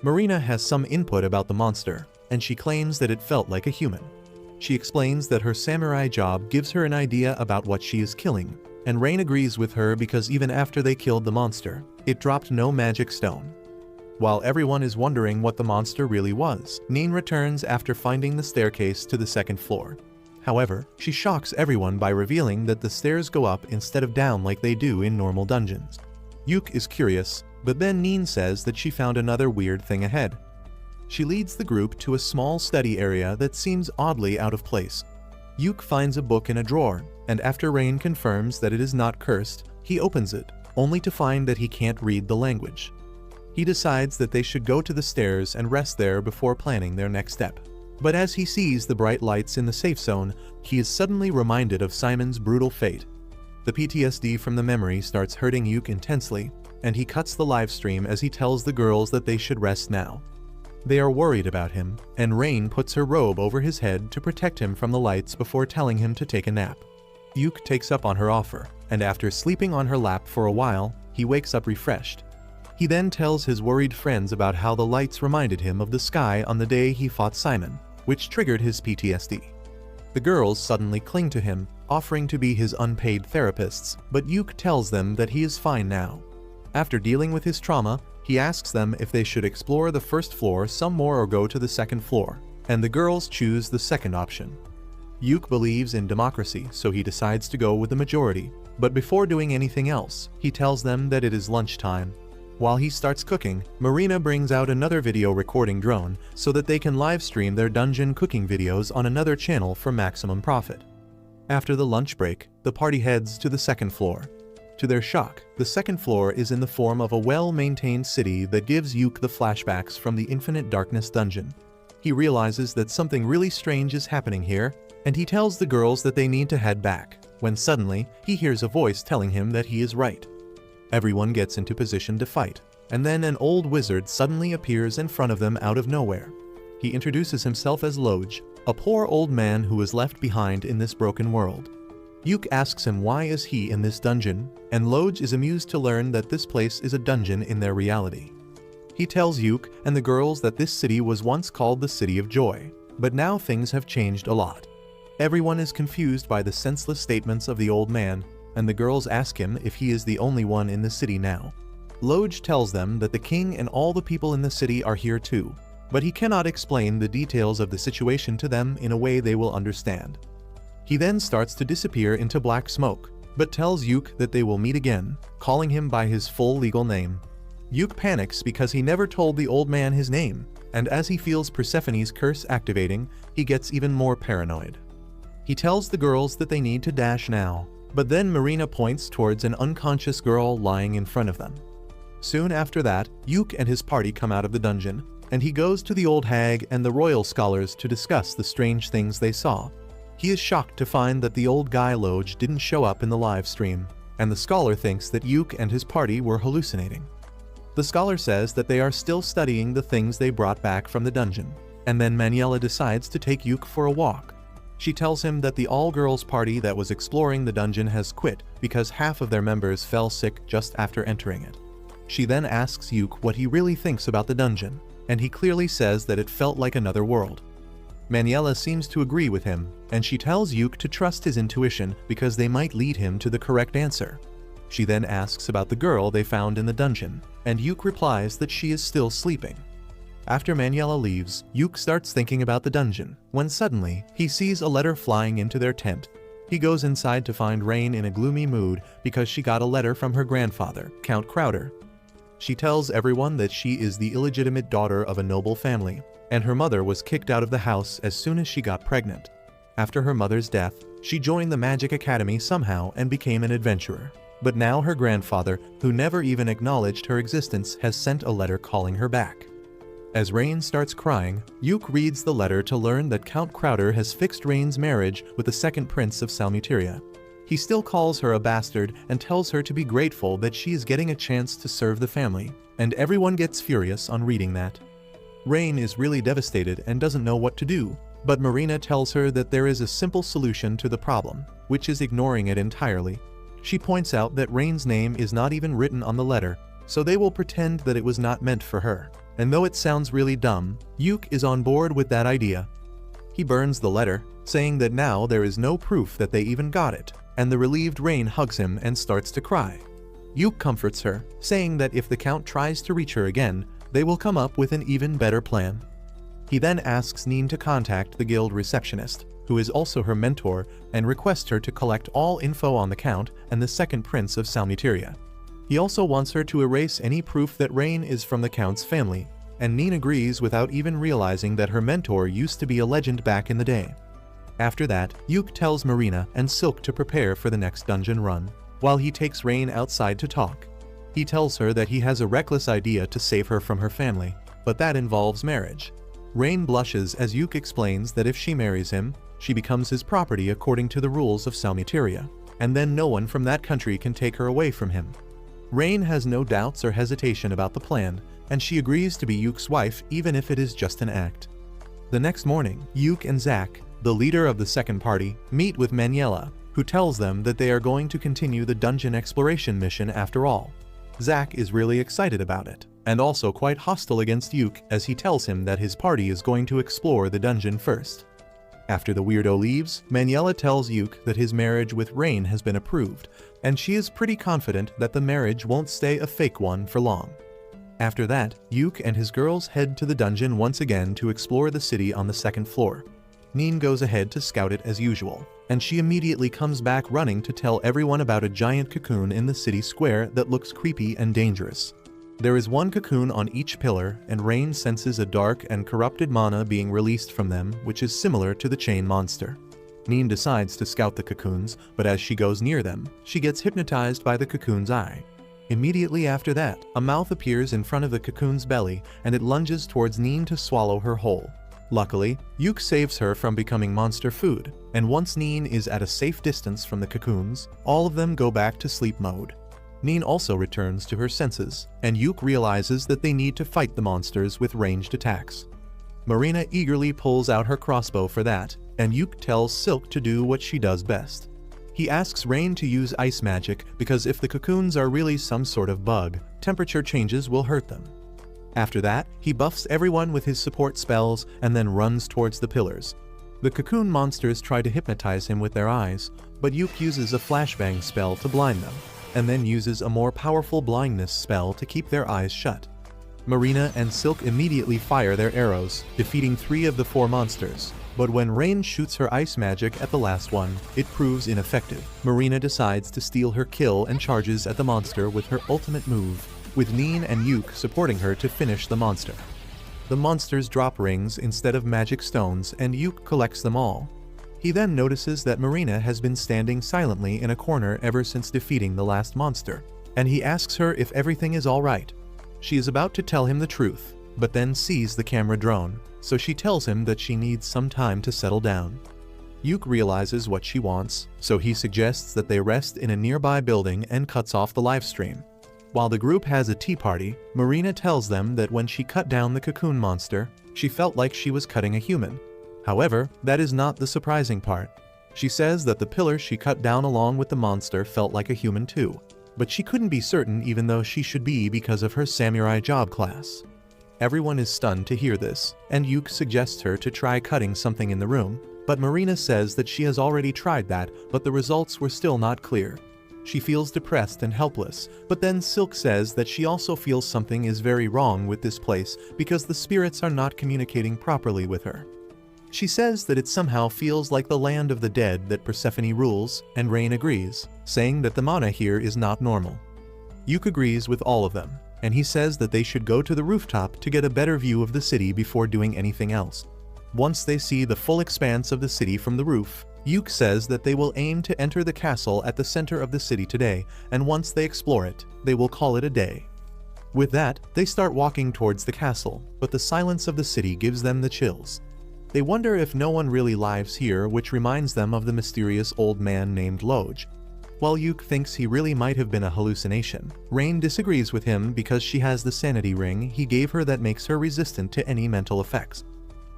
Marina has some input about the monster, and she claims that it felt like a human. She explains that her samurai job gives her an idea about what she is killing, and Rain agrees with her because even after they killed the monster, it dropped no magic stone. While everyone is wondering what the monster really was, Neen returns after finding the staircase to the 2nd floor. However, she shocks everyone by revealing that the stairs go up instead of down like they do in normal dungeons. Yuke is curious, but then Neen says that she found another weird thing ahead. She leads the group to a small study area that seems oddly out of place. Yuke finds a book in a drawer, and after Rain confirms that it is not cursed, he opens it, only to find that he can't read the language. He decides that they should go to the stairs and rest there before planning their next step. But as he sees the bright lights in the safe zone, he is suddenly reminded of Simon's brutal fate. The PTSD from the memory starts hurting Yuke intensely, and he cuts the live stream as he tells the girls that they should rest now. They are worried about him, and Rain puts her robe over his head to protect him from the lights before telling him to take a nap. Yuke takes up on her offer, and after sleeping on her lap for a while, he wakes up refreshed. He then tells his worried friends about how the lights reminded him of the sky on the day he fought Simon, which triggered his PTSD. The girls suddenly cling to him, offering to be his unpaid therapists, but Yuke tells them that he is fine now. After dealing with his trauma, he asks them if they should explore the first floor some more or go to the second floor, and the girls choose the second option. Yuk believes in democracy, so he decides to go with the majority, but before doing anything else, he tells them that it is lunchtime. While he starts cooking, Marina brings out another video recording drone so that they can live stream their dungeon cooking videos on another channel for maximum profit. After the lunch break, the party heads to the second floor. To their shock, the second floor is in the form of a well-maintained city that gives Yuk the flashbacks from the Infinite Darkness dungeon. He realizes that something really strange is happening here, and he tells the girls that they need to head back, when suddenly, he hears a voice telling him that he is right. Everyone gets into position to fight, and then an old wizard suddenly appears in front of them out of nowhere. He introduces himself as Loj, a poor old man who is left behind in this broken world. Yuk asks him why is he in this dungeon, and Loj is amused to learn that this place is a dungeon in their reality. He tells Yuk and the girls that this city was once called the City of Joy, but now things have changed a lot. Everyone is confused by the senseless statements of the old man, and the girls ask him if he is the only one in the city now. Loj tells them that the king and all the people in the city are here too, but he cannot explain the details of the situation to them in a way they will understand. He then starts to disappear into black smoke, but tells Yuk that they will meet again, calling him by his full legal name. Yuk panics because he never told the old man his name, and as he feels Persephone's curse activating, he gets even more paranoid. He tells the girls that they need to dash now, but then Marina points towards an unconscious girl lying in front of them. Soon after that, Yuk and his party come out of the dungeon, and he goes to the old hag and the royal scholars to discuss the strange things they saw. He is shocked to find that the old guy Loj didn't show up in the live stream, and the scholar thinks that Yuk and his party were hallucinating. The scholar says that they are still studying the things they brought back from the dungeon, and then Maniela decides to take Yuk for a walk. She tells him that the all-girls party that was exploring the dungeon has quit because half of their members fell sick just after entering it. She then asks Yuk what he really thinks about the dungeon, and he clearly says that it felt like another world. Maniela seems to agree with him, and she tells Yuk to trust his intuition because they might lead him to the correct answer. She then asks about the girl they found in the dungeon, and Yuk replies that she is still sleeping. After Maniela leaves, Yuk starts thinking about the dungeon, when suddenly, he sees a letter flying into their tent. He goes inside to find Rain in a gloomy mood because she got a letter from her grandfather, Count Crowder. She tells everyone that she is the illegitimate daughter of a noble family, and her mother was kicked out of the house as soon as she got pregnant. After her mother's death, she joined the Magic Academy somehow and became an adventurer. But now her grandfather, who never even acknowledged her existence, has sent a letter calling her back. As Rain starts crying, Yuk reads the letter to learn that Count Crowder has fixed Rain's marriage with the second prince of Salmuteria. He still calls her a bastard and tells her to be grateful that she is getting a chance to serve the family, and everyone gets furious on reading that. Rain is really devastated and doesn't know what to do, but Marina tells her that there is a simple solution to the problem, which is ignoring it entirely. She points out that Rain's name is not even written on the letter, so they will pretend that it was not meant for her. And though it sounds really dumb, Yuk is on board with that idea. He burns the letter, saying that now there is no proof that they even got it, and the relieved Rain hugs him and starts to cry. Yuk comforts her, saying that if the Count tries to reach her again, they will come up with an even better plan. He then asks Neen to contact the guild receptionist, who is also her mentor, and requests her to collect all info on the Count and the second prince of Salmuteria. He also wants her to erase any proof that Rain is from the Count's family, and Neen agrees without even realizing that her mentor used to be a legend back in the day. After that, Yuk tells Marina and Silk to prepare for the next dungeon run, while he takes Rain outside to talk. He tells her that he has a reckless idea to save her from her family, but that involves marriage. Rain blushes as Yuk explains that if she marries him, she becomes his property according to the rules of Salmuteria, and then no one from that country can take her away from him. Rain has no doubts or hesitation about the plan, and she agrees to be Yuk's wife even if it is just an act. The next morning, Yuk and Zack, the leader of the second party, meet with Maniela, who tells them that they are going to continue the dungeon exploration mission after all. Zack is really excited about it, and also quite hostile against Yuk as he tells him that his party is going to explore the dungeon first. After the weirdo leaves, Maniela tells Yuke that his marriage with Rain has been approved, and she is pretty confident that the marriage won't stay a fake one for long. After that, Yuke and his girls head to the dungeon once again to explore the city on the second floor. Neen goes ahead to scout it as usual, and she immediately comes back running to tell everyone about a giant cocoon in the city square that looks creepy and dangerous. There is one cocoon on each pillar, and Rain senses a dark and corrupted mana being released from them, which is similar to the chain monster. Neen decides to scout the cocoons, but as she goes near them, she gets hypnotized by the cocoon's eye. Immediately after that, a mouth appears in front of the cocoon's belly, and it lunges towards Neen to swallow her whole. Luckily, Yuke saves her from becoming monster food, and once Neen is at a safe distance from the cocoons, all of them go back to sleep mode. Neen also returns to her senses, and Yuke realizes that they need to fight the monsters with ranged attacks. Marina eagerly pulls out her crossbow for that, and Yuke tells Silk to do what she does best. He asks Rain to use ice magic because if the cocoons are really some sort of bug, temperature changes will hurt them. After that, he buffs everyone with his support spells and then runs towards the pillars. The cocoon monsters try to hypnotize him with their eyes, but Yuke uses a flashbang spell to blind them, and then uses a more powerful blindness spell to keep their eyes shut. Marina and Silk immediately fire their arrows, defeating 3 of the 4 monsters, but when Rain shoots her ice magic at the last one, it proves ineffective. Marina decides to steal her kill and charges at the monster with her ultimate move, with Neen and Yuke supporting her to finish the monster. The monsters drop rings instead of magic stones, and Yuke collects them all. He then notices that Marina has been standing silently in a corner ever since defeating the last monster, and he asks her if everything is alright. She is about to tell him the truth, but then sees the camera drone, so she tells him that she needs some time to settle down. Yuke realizes what she wants, so he suggests that they rest in a nearby building and cuts off the livestream. While the group has a tea party, Marina tells them that when she cut down the cocoon monster, she felt like she was cutting a human. However, that is not the surprising part. She says that the pillar she cut down along with the monster felt like a human too, but she couldn't be certain even though she should be because of her samurai job class. Everyone is stunned to hear this, and Yuke suggests her to try cutting something in the room, but Marina says that she has already tried that, but the results were still not clear. She feels depressed and helpless, but then Silk says that she also feels something is very wrong with this place because the spirits are not communicating properly with her. She says that it somehow feels like the land of the dead that Persephone rules, and Rain agrees, saying that the mana here is not normal. Yuke agrees with all of them, and he says that they should go to the rooftop to get a better view of the city before doing anything else. Once they see the full expanse of the city from the roof, Yuke says that they will aim to enter the castle at the center of the city today, and once they explore it, they will call it a day. With that, they start walking towards the castle, but the silence of the city gives them the chills. They wonder if no one really lives here, which reminds them of the mysterious old man named Loj. While Yuke thinks he really might have been a hallucination, Rain disagrees with him because she has the sanity ring he gave her that makes her resistant to any mental effects.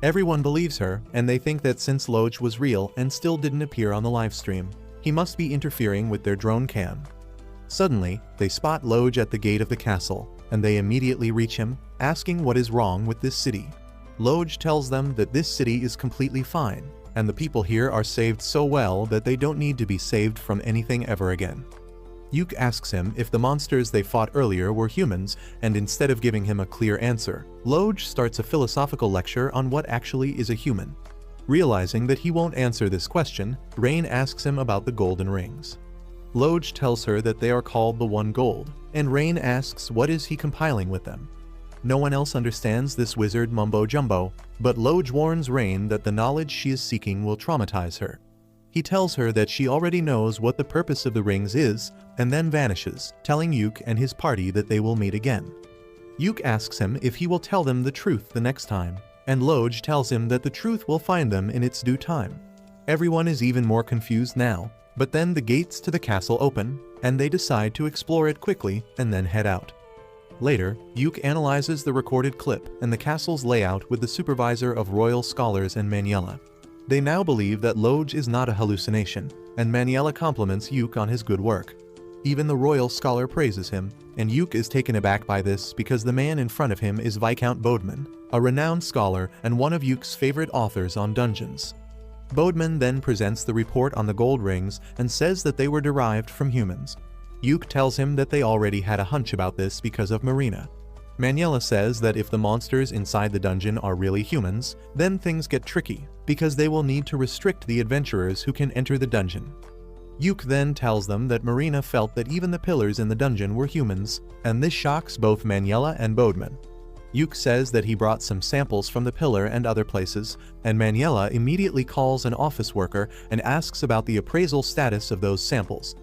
Everyone believes her, and they think that since Loj was real and still didn't appear on the livestream, he must be interfering with their drone cam. Suddenly, they spot Loj at the gate of the castle, and they immediately reach him, asking what is wrong with this city. Loj tells them that this city is completely fine, and the people here are saved so well that they don't need to be saved from anything ever again. Yuke asks him if the monsters they fought earlier were humans, and instead of giving him a clear answer, Loj starts a philosophical lecture on what actually is a human. Realizing that he won't answer this question, Rain asks him about the golden rings. Loj tells her that they are called the One Gold, and Rain asks what is he compiling with them. No one else understands this wizard mumbo-jumbo, but Loj warns Rain that the knowledge she is seeking will traumatize her. He tells her that she already knows what the purpose of the rings is, and then vanishes, telling Yuke and his party that they will meet again. Yuke asks him if he will tell them the truth the next time, and Loj tells him that the truth will find them in its due time. Everyone is even more confused now, but then the gates to the castle open, and they decide to explore it quickly and then head out. Later, Yuke analyzes the recorded clip and the castle's layout with the supervisor of royal scholars and Maniela. They now believe that Loj is not a hallucination, and Maniela compliments Yuke on his good work. Even the royal scholar praises him, and Yuke is taken aback by this because the man in front of him is Viscount Bodeman, a renowned scholar and one of Yuke's favorite authors on dungeons. Bodeman then presents the report on the gold rings and says that they were derived from humans. Yuke tells him that they already had a hunch about this because of Marina. Maniela says that if the monsters inside the dungeon are really humans, then things get tricky, because they will need to restrict the adventurers who can enter the dungeon. Yuke then tells them that Marina felt that even the pillars in the dungeon were humans, and this shocks both Maniela and Bodeman. Yuke says that he brought some samples from the pillar and other places, and Maniela immediately calls an office worker and asks about the appraisal status of those samples.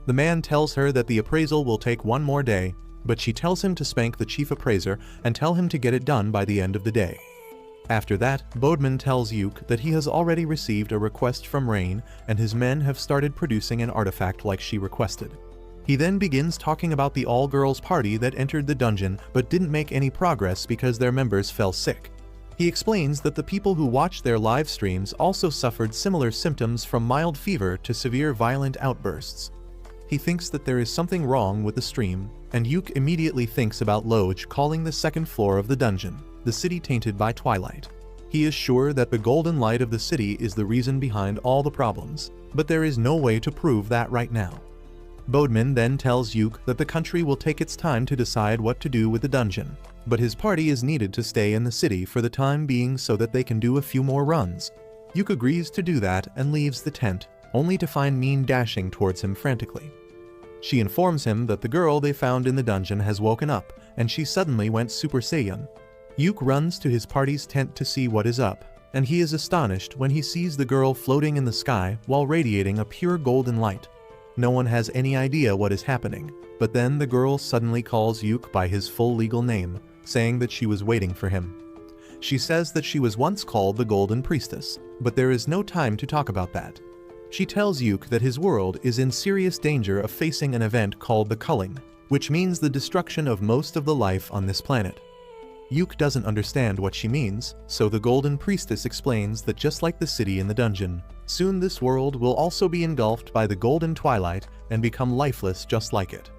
The man tells her that the appraisal will take one more day, but she tells him to spank the chief appraiser and tell him to get it done by the end of the day. After that, Bodeman tells Yuke that he has already received a request from Rain and his men have started producing an artifact like she requested. He then begins talking about the all-girls party that entered the dungeon but didn't make any progress because their members fell sick. He explains that the people who watched their live streams also suffered similar symptoms from mild fever to severe violent outbursts. He thinks that there is something wrong with the stream, and Yuke immediately thinks about Loge calling the second floor of the dungeon, the city tainted by twilight. He is sure that the golden light of the city is the reason behind all the problems, but there is no way to prove that right now. Bodeman then tells Yuke that the country will take its time to decide what to do with the dungeon, but his party is needed to stay in the city for the time being so that they can do a few more runs. Yuke agrees to do that and leaves the tent, only to find Min dashing towards him frantically. She informs him that the girl they found in the dungeon has woken up, and she suddenly went Super Saiyan. Yuke runs to his party's tent to see what is up, and he is astonished when he sees the girl floating in the sky while radiating a pure golden light. No one has any idea what is happening, but then the girl suddenly calls Yuke by his full legal name, saying that she was waiting for him. She says that she was once called the Golden Priestess, but there is no time to talk about that. She tells Yuke that his world is in serious danger of facing an event called the culling, which means the destruction of most of the life on this planet. Yuke doesn't understand what she means, so the Golden Priestess explains that just like the city in the dungeon, soon this world will also be engulfed by the golden twilight and become lifeless just like it.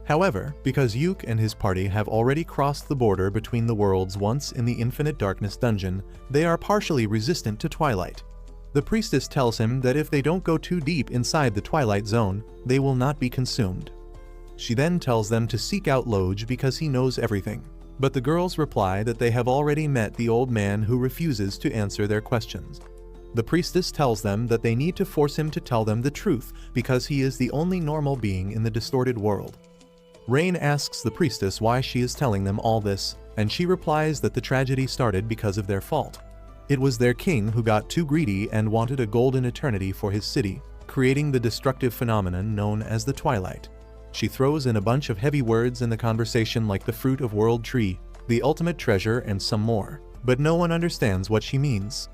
However, because Yuke and his party have already crossed the border between the worlds once in the Infinite Darkness dungeon, they are partially resistant to twilight. The priestess tells him that if they don't go too deep inside the Twilight Zone, they will not be consumed. She then tells them to seek out Loge because he knows everything, but the girls reply that they have already met the old man who refuses to answer their questions. The priestess tells them that they need to force him to tell them the truth because he is the only normal being in the distorted world. Rain asks the priestess why she is telling them all this, and she replies that the tragedy started because of their fault. It was their king who got too greedy and wanted a golden eternity for his city, creating the destructive phenomenon known as the Twilight. She throws in a bunch of heavy words in the conversation like the fruit of world tree, the ultimate treasure, and some more, but no one understands what she means.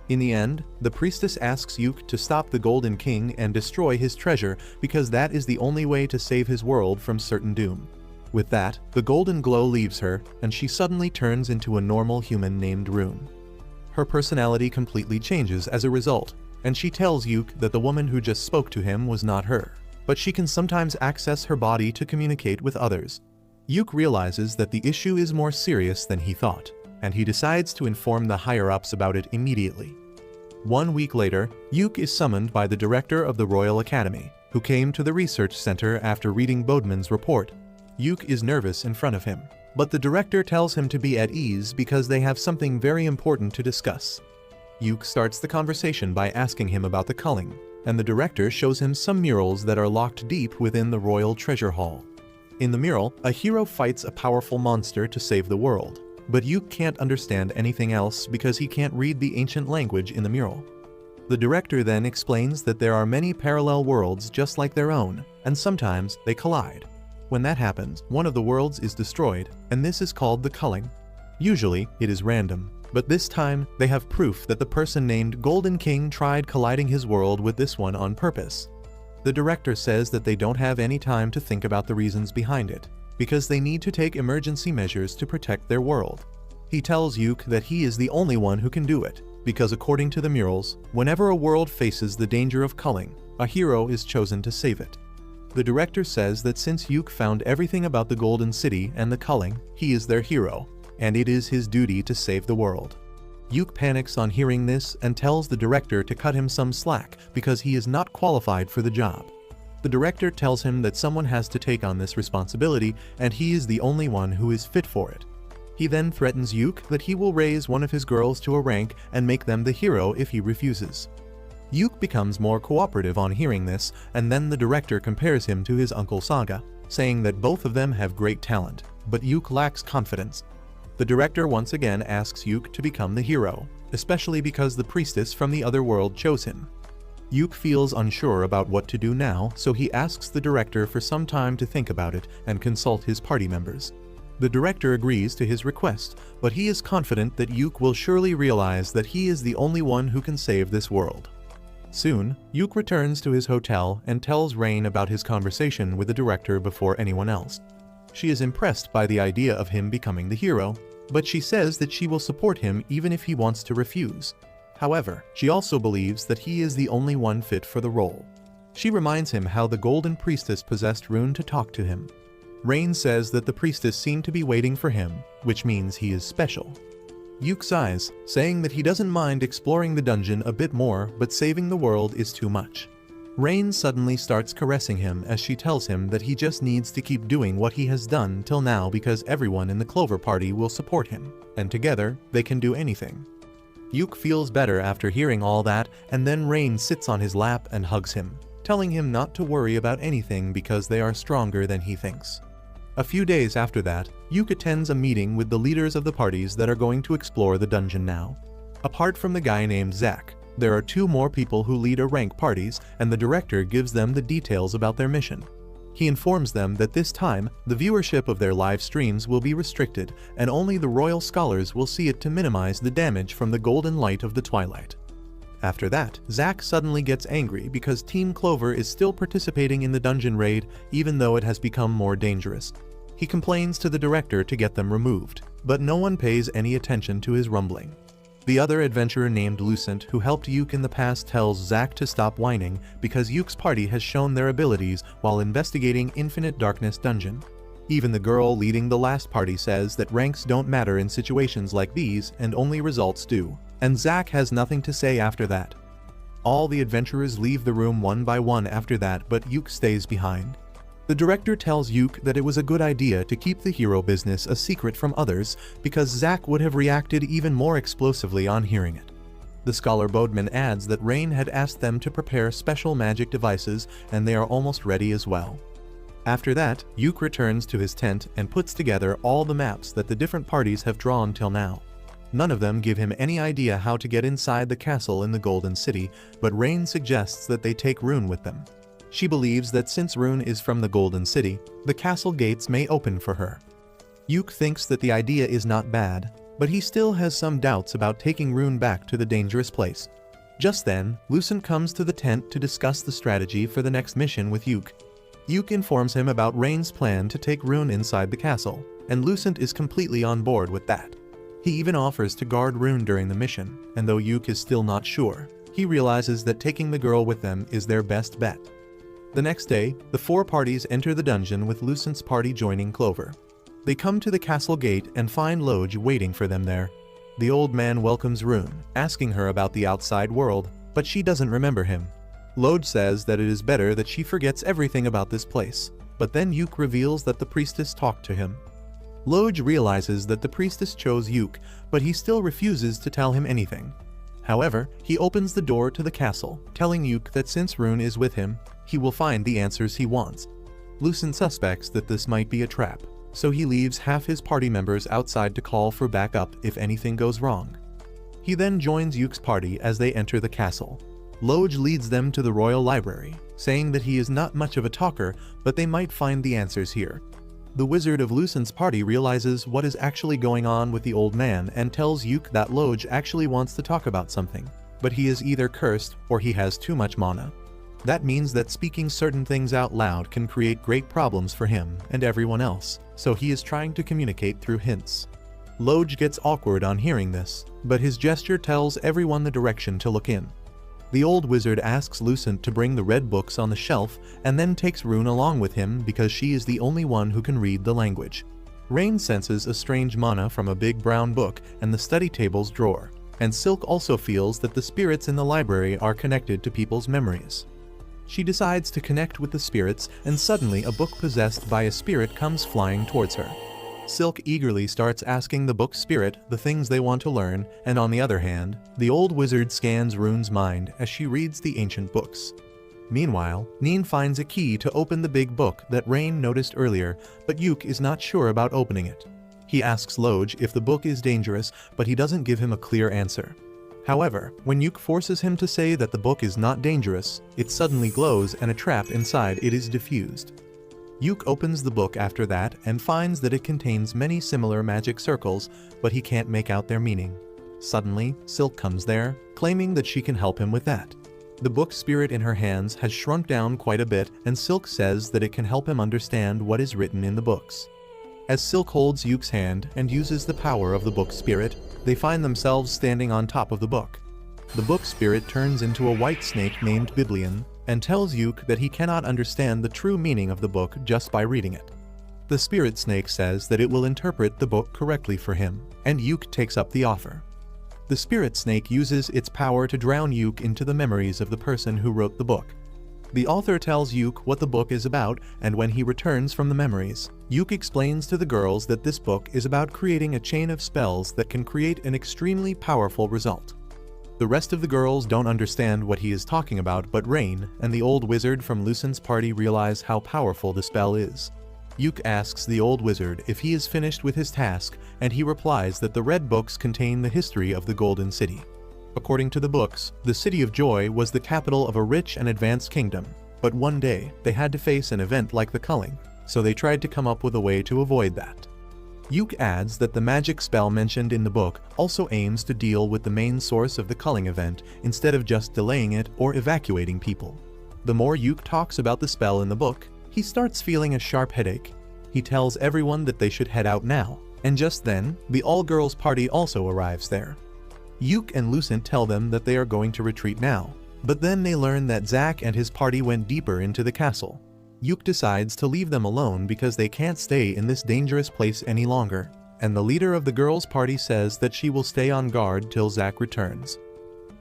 In the end, the priestess asks Yuke to stop the Golden King and destroy his treasure because that is the only way to save his world from certain doom. With that, the golden glow leaves her, and she suddenly turns into a normal human named Rune. Her personality completely changes as a result, and she tells Yuke that the woman who just spoke to him was not her, but she can sometimes access her body to communicate with others. Yuke realizes that the issue is more serious than he thought, and he decides to inform the higher-ups about it immediately. 1 week later, Yuke is summoned by the director of the Royal Academy, who came to the research center after reading Bodeman's report. Yuke is nervous in front of him, but the director tells him to be at ease because they have something very important to discuss. Yuke starts the conversation by asking him about the culling, and the director shows him some murals that are locked deep within the Royal Treasure Hall. In the mural, a hero fights a powerful monster to save the world, but Yuke can't understand anything else because he can't read the ancient language in the mural. The director then explains that there are many parallel worlds just like their own, and sometimes they collide. When that happens, one of the worlds is destroyed, and this is called the culling. Usually, it is random, but this time, they have proof that the person named Golden King tried colliding his world with this one on purpose. The director says that they don't have any time to think about the reasons behind it, because they need to take emergency measures to protect their world. He tells Yuke that he is the only one who can do it, because according to the murals, whenever a world faces the danger of culling, a hero is chosen to save it. The director says that since Yuke found everything about the Golden City and the culling, he is their hero, and it is his duty to save the world. Yuke panics on hearing this and tells the director to cut him some slack because he is not qualified for the job. The director tells him that someone has to take on this responsibility and he is the only one who is fit for it. He then threatens Yuke that he will raise one of his girls to a rank and make them the hero if he refuses. Yuke becomes more cooperative on hearing this, and then the director compares him to his uncle Saga, saying that both of them have great talent, but Yuke lacks confidence. The director once again asks Yuke to become the hero, especially because the priestess from the other world chose him. Yuke feels unsure about what to do now, so he asks the director for some time to think about it and consult his party members. The director agrees to his request, but he is confident that Yuke will surely realize that he is the only one who can save this world. Soon, Yuke returns to his hotel and tells Rain about his conversation with the director before anyone else. She is impressed by the idea of him becoming the hero, but she says that she will support him even if he wants to refuse. However, she also believes that he is the only one fit for the role. She reminds him how the Golden Priestess possessed Rune to talk to him. Rain says that the priestess seemed to be waiting for him, which means he is special. Yuke sighs, saying that he doesn't mind exploring the dungeon a bit more, but saving the world is too much. Rain suddenly starts caressing him as she tells him that he just needs to keep doing what he has done till now because everyone in the Clover Party will support him, and together they can do anything. Yuke feels better after hearing all that, and then Rain sits on his lap and hugs him, telling him not to worry about anything because they are stronger than he thinks. A few days after that, Yuke attends a meeting with the leaders of the parties that are going to explore the dungeon now. Apart from the guy named Zack, there are 2 more people who lead a rank parties, and the director gives them the details about their mission. He informs them that this time, the viewership of their live streams will be restricted, and only the royal scholars will see it to minimize the damage from the golden light of the twilight. After that, Zack suddenly gets angry because Team Clover is still participating in the dungeon raid even though it has become more dangerous. He complains to the director to get them removed, but no one pays any attention to his rumbling. The other adventurer named Lucent who helped Yuke in the past tells Zack to stop whining because Yuke's party has shown their abilities while investigating Infinite Darkness Dungeon. Even the girl leading the last party says that ranks don't matter in situations like these and only results do, and Zack has nothing to say after that. All the adventurers leave the room one by one after that, but Yuke stays behind. The director tells Yuke that it was a good idea to keep the hero business a secret from others because Zack would have reacted even more explosively on hearing it. The scholar Bodman adds that Rain had asked them to prepare special magic devices and they are almost ready as well. After that, Yuke returns to his tent and puts together all the maps that the different parties have drawn till now. None of them give him any idea how to get inside the castle in the Golden City, but Rain suggests that they take Rune with them. She believes that since Rune is from the Golden City, the castle gates may open for her. Yuke thinks that the idea is not bad, but he still has some doubts about taking Rune back to the dangerous place. Just then, Lucent comes to the tent to discuss the strategy for the next mission with Yuke. Yuke informs him about Rain's plan to take Rune inside the castle, and Lucent is completely on board with that. He even offers to guard Rune during the mission, and though Yuke is still not sure, he realizes that taking the girl with them is their best bet. The next day, the 4 parties enter the dungeon with Lucent's party joining Clover. They come to the castle gate and find Loge waiting for them there. The old man welcomes Rune, asking her about the outside world, but she doesn't remember him. Loge says that it is better that she forgets everything about this place, but then Yuke reveals that the priestess talked to him. Loge realizes that the priestess chose Yuke, but he still refuses to tell him anything. However, he opens the door to the castle, telling Yuke that since Rune is with him, he will find the answers he wants. Lucent suspects that this might be a trap, so he leaves half his party members outside to call for backup if anything goes wrong. He then joins Yuke's party as they enter the castle. Loge leads them to the royal library, saying that he is not much of a talker, but they might find the answers here. The wizard of Lucent's party realizes what is actually going on with the old man and tells Yuke that Loge actually wants to talk about something, but he is either cursed or he has too much mana. That means that speaking certain things out loud can create great problems for him and everyone else, so he is trying to communicate through hints. Loge gets awkward on hearing this, but his gesture tells everyone the direction to look in. The old wizard asks Lucent to bring the red books on the shelf and then takes Rune along with him because she is the only one who can read the language. Rain senses a strange mana from a big brown book and the study table's drawer, and Silk also feels that the spirits in the library are connected to people's memories. She decides to connect with the spirits, and suddenly a book possessed by a spirit comes flying towards her. Silk eagerly starts asking the book spirit the things they want to learn, and on the other hand, the old wizard scans Rune's mind as she reads the ancient books. Meanwhile, Neen finds a key to open the big book that Rain noticed earlier, but Yuk is not sure about opening it. He asks Loj if the book is dangerous, but he doesn't give him a clear answer. However, when Yuk forces him to say that the book is not dangerous, it suddenly glows and a trap inside it is diffused. Yuk opens the book after that and finds that it contains many similar magic circles, but he can't make out their meaning. Suddenly, Silk comes there, claiming that she can help him with that. The book spirit in her hands has shrunk down quite a bit, and Silk says that it can help him understand what is written in the books. As Silk holds Yuk's hand and uses the power of the book spirit, they find themselves standing on top of the book. The book spirit turns into a white snake named Biblion, and tells Yuk that he cannot understand the true meaning of the book just by reading it. The spirit snake says that it will interpret the book correctly for him, and Yuk takes up the offer. The spirit snake uses its power to drown Yuk into the memories of the person who wrote the book. The author tells Yuk what the book is about, and when he returns from the memories, Yuk explains to the girls that this book is about creating a chain of spells that can create an extremely powerful result. The rest of the girls don't understand what he is talking about, but Rain and the old wizard from Lucent's party realize how powerful the spell is. Yuk asks the old wizard if he is finished with his task, and he replies that the red books contain the history of the Golden City. According to the books, the City of Joy was the capital of a rich and advanced kingdom, but one day they had to face an event like the culling, so they tried to come up with a way to avoid that. Yuk adds that the magic spell mentioned in the book also aims to deal with the main source of the culling event instead of just delaying it or evacuating people. The more Yuk talks about the spell in the book, he starts feeling a sharp headache. He tells everyone that they should head out now, and just then, the all-girls party also arrives there. Yuk and Lucent tell them that they are going to retreat now, but then they learn that Zack and his party went deeper into the castle. Yuk decides to leave them alone because they can't stay in this dangerous place any longer, and the leader of the girls' party says that she will stay on guard till Zack returns.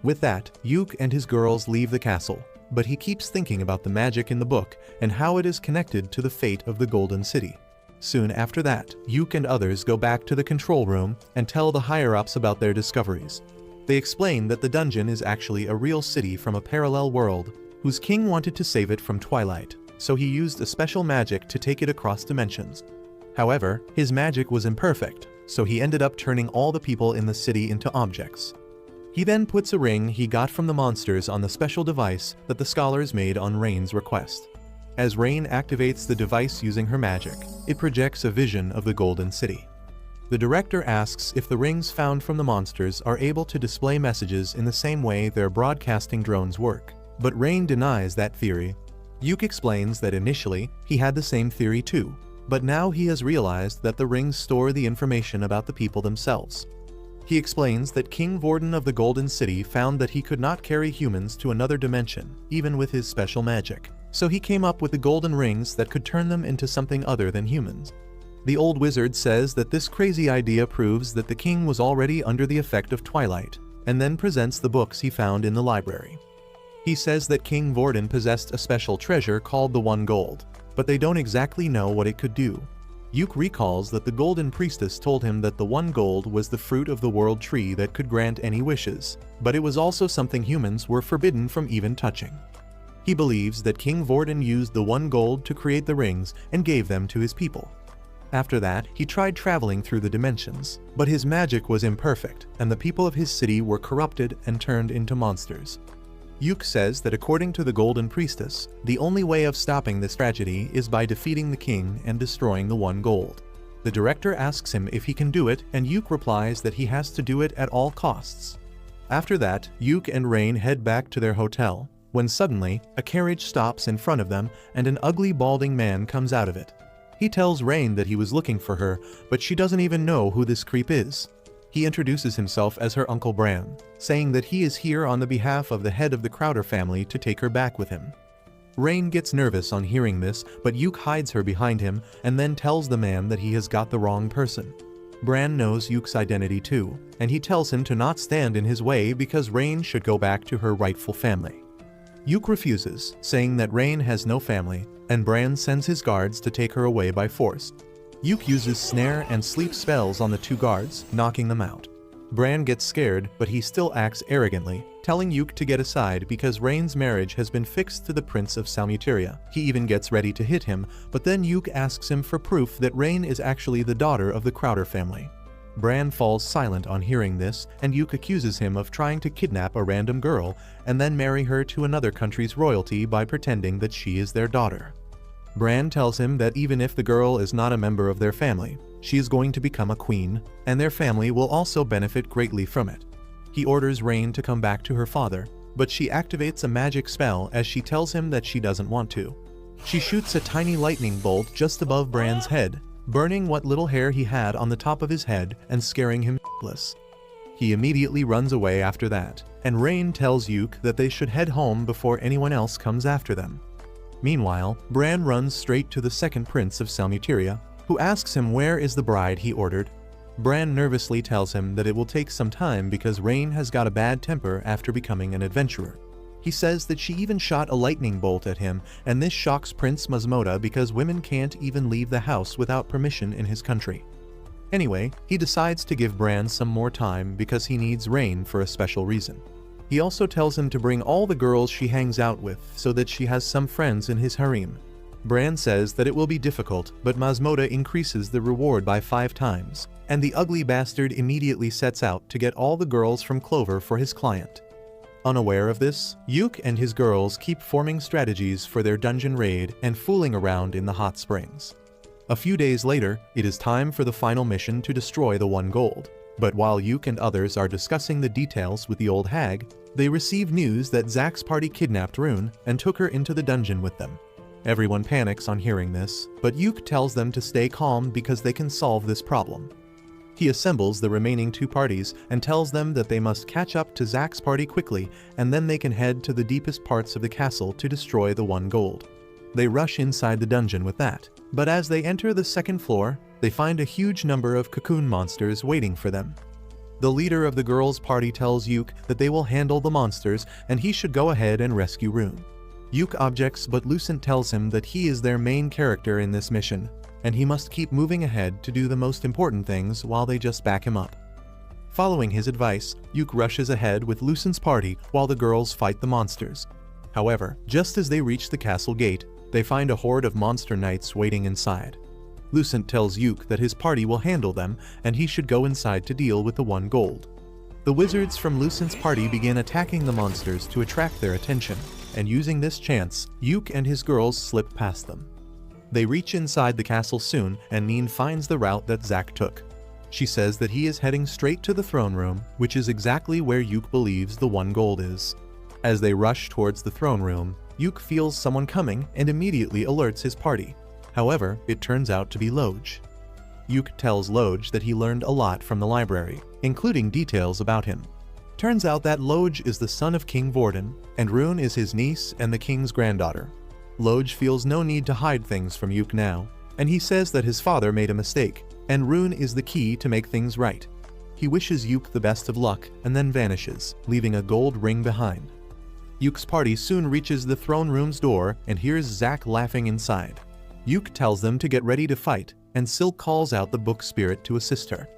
With that, Yuk and his girls leave the castle, but he keeps thinking about the magic in the book and how it is connected to the fate of the Golden City. Soon after that, Yuk and others go back to the control room and tell the higher-ups about their discoveries. They explain that the dungeon is actually a real city from a parallel world, whose king wanted to save it from Twilight, so he used a special magic to take it across dimensions. However, his magic was imperfect, so he ended up turning all the people in the city into objects. He then puts a ring he got from the monsters on the special device that the scholars made on Rain's request. As Rain activates the device using her magic, it projects a vision of the Golden City. The director asks if the rings found from the monsters are able to display messages in the same way their broadcasting drones work, but Rain denies that theory. Yuk explains that initially, he had the same theory too, but now he has realized that the rings store the information about the people themselves. He explains that King Vorden of the Golden City found that he could not carry humans to another dimension, even with his special magic, so he came up with the golden rings that could turn them into something other than humans. The old wizard says that this crazy idea proves that the king was already under the effect of Twilight, and then presents the books he found in the library. He says that King Vorden possessed a special treasure called the One Gold, but they don't exactly know what it could do. Yuk recalls that the Golden Priestess told him that the One Gold was the fruit of the World Tree that could grant any wishes, but it was also something humans were forbidden from even touching. He believes that King Vorden used the One Gold to create the rings and gave them to his people. After that, he tried traveling through the dimensions, but his magic was imperfect, and the people of his city were corrupted and turned into monsters. Yuk says that according to the Golden Priestess, the only way of stopping this tragedy is by defeating the king and destroying the One Gold. The director asks him if he can do it, and Yuk replies that he has to do it at all costs. After that, Yuk and Rain head back to their hotel, when suddenly, a carriage stops in front of them and an ugly balding man comes out of it. He tells Rain that he was looking for her, but she doesn't even know who this creep is. He introduces himself as her Uncle Bran, saying that he is here on the behalf of the head of the Crowder family to take her back with him. Rain gets nervous on hearing this, but Yuk hides her behind him and then tells the man that he has got the wrong person. Bran knows Yuke's identity too, and he tells him to not stand in his way because Rain should go back to her rightful family. Yuke refuses, saying that Rain has no family, and Bran sends his guards to take her away by force. Yuke uses snare and sleep spells on the two guards, knocking them out. Bran gets scared, but he still acts arrogantly, telling Yuke to get aside because Rain's marriage has been fixed to the Prince of Salmuteria. He even gets ready to hit him, but then Yuke asks him for proof that Rain is actually the daughter of the Crowder family. Bran falls silent on hearing this, and Yuke accuses him of trying to kidnap a random girl and then marry her to another country's royalty by pretending that she is their daughter. Bran tells him that even if the girl is not a member of their family, she is going to become a queen, and their family will also benefit greatly from it. He orders Rain to come back to her father, but she activates a magic spell as she tells him that she doesn't want to. She shoots a tiny lightning bolt just above Bran's head, burning what little hair he had on the top of his head and scaring him shitless. He immediately runs away after that, and Rain tells Yuke that they should head home before anyone else comes after them. Meanwhile, Bran runs straight to the second prince of Salmuteria, who asks him where is the bride he ordered. Bran nervously tells him that it will take some time because Rain has got a bad temper after becoming an adventurer. He says that she even shot a lightning bolt at him, and this shocks Prince Masmoda because women can't even leave the house without permission in his country. Anyway, he decides to give Bran some more time because he needs Rain for a special reason. He also tells him to bring all the girls she hangs out with so that she has some friends in his harem. Bran says that it will be difficult, but Masmoda increases the reward by 5 times, and the ugly bastard immediately sets out to get all the girls from Clover for his client. Unaware of this, Yuke and his girls keep forming strategies for their dungeon raid and fooling around in the hot springs. A few days later, it is time for the final mission to destroy the One Gold. But while Yuke and others are discussing the details with the old hag, they receive news that Zack's party kidnapped Rune and took her into the dungeon with them. Everyone panics on hearing this, but Yuke tells them to stay calm because they can solve this problem. He assembles the remaining 2 parties and tells them that they must catch up to Zack's party quickly, and then they can head to the deepest parts of the castle to destroy the One Gold. They rush inside the dungeon with that, but as they enter the second floor, they find a huge number of cocoon monsters waiting for them. The leader of the girls' party tells Yuke that they will handle the monsters and he should go ahead and rescue Rune. Yuke objects, but Lucent tells him that he is their main character in this mission, and he must keep moving ahead to do the most important things while they just back him up. Following his advice, Yuke rushes ahead with Lucent's party while the girls fight the monsters. However, just as they reach the castle gate, they find a horde of monster knights waiting inside. Lucent tells Yuke that his party will handle them and he should go inside to deal with the One Gold. The wizards from Lucent's party begin attacking the monsters to attract their attention, and using this chance, Yuke and his girls slip past them. They reach inside the castle soon, and Neen finds the route that Zack took. She says that he is heading straight to the throne room, which is exactly where Yuke believes the One Gold is. As they rush towards the throne room, Yuke feels someone coming and immediately alerts his party. However, it turns out to be Loj. Yuke tells Loj that he learned a lot from the library, including details about him. Turns out that Loj is the son of King Vorden, and Rune is his niece and the king's granddaughter. Loj feels no need to hide things from Yuke now, and he says that his father made a mistake, and Rune is the key to make things right. He wishes Yuke the best of luck and then vanishes, leaving a gold ring behind. Yuke's party soon reaches the throne room's door and hears Zack laughing inside. Yuke tells them to get ready to fight, and Silk calls out the book spirit to assist her.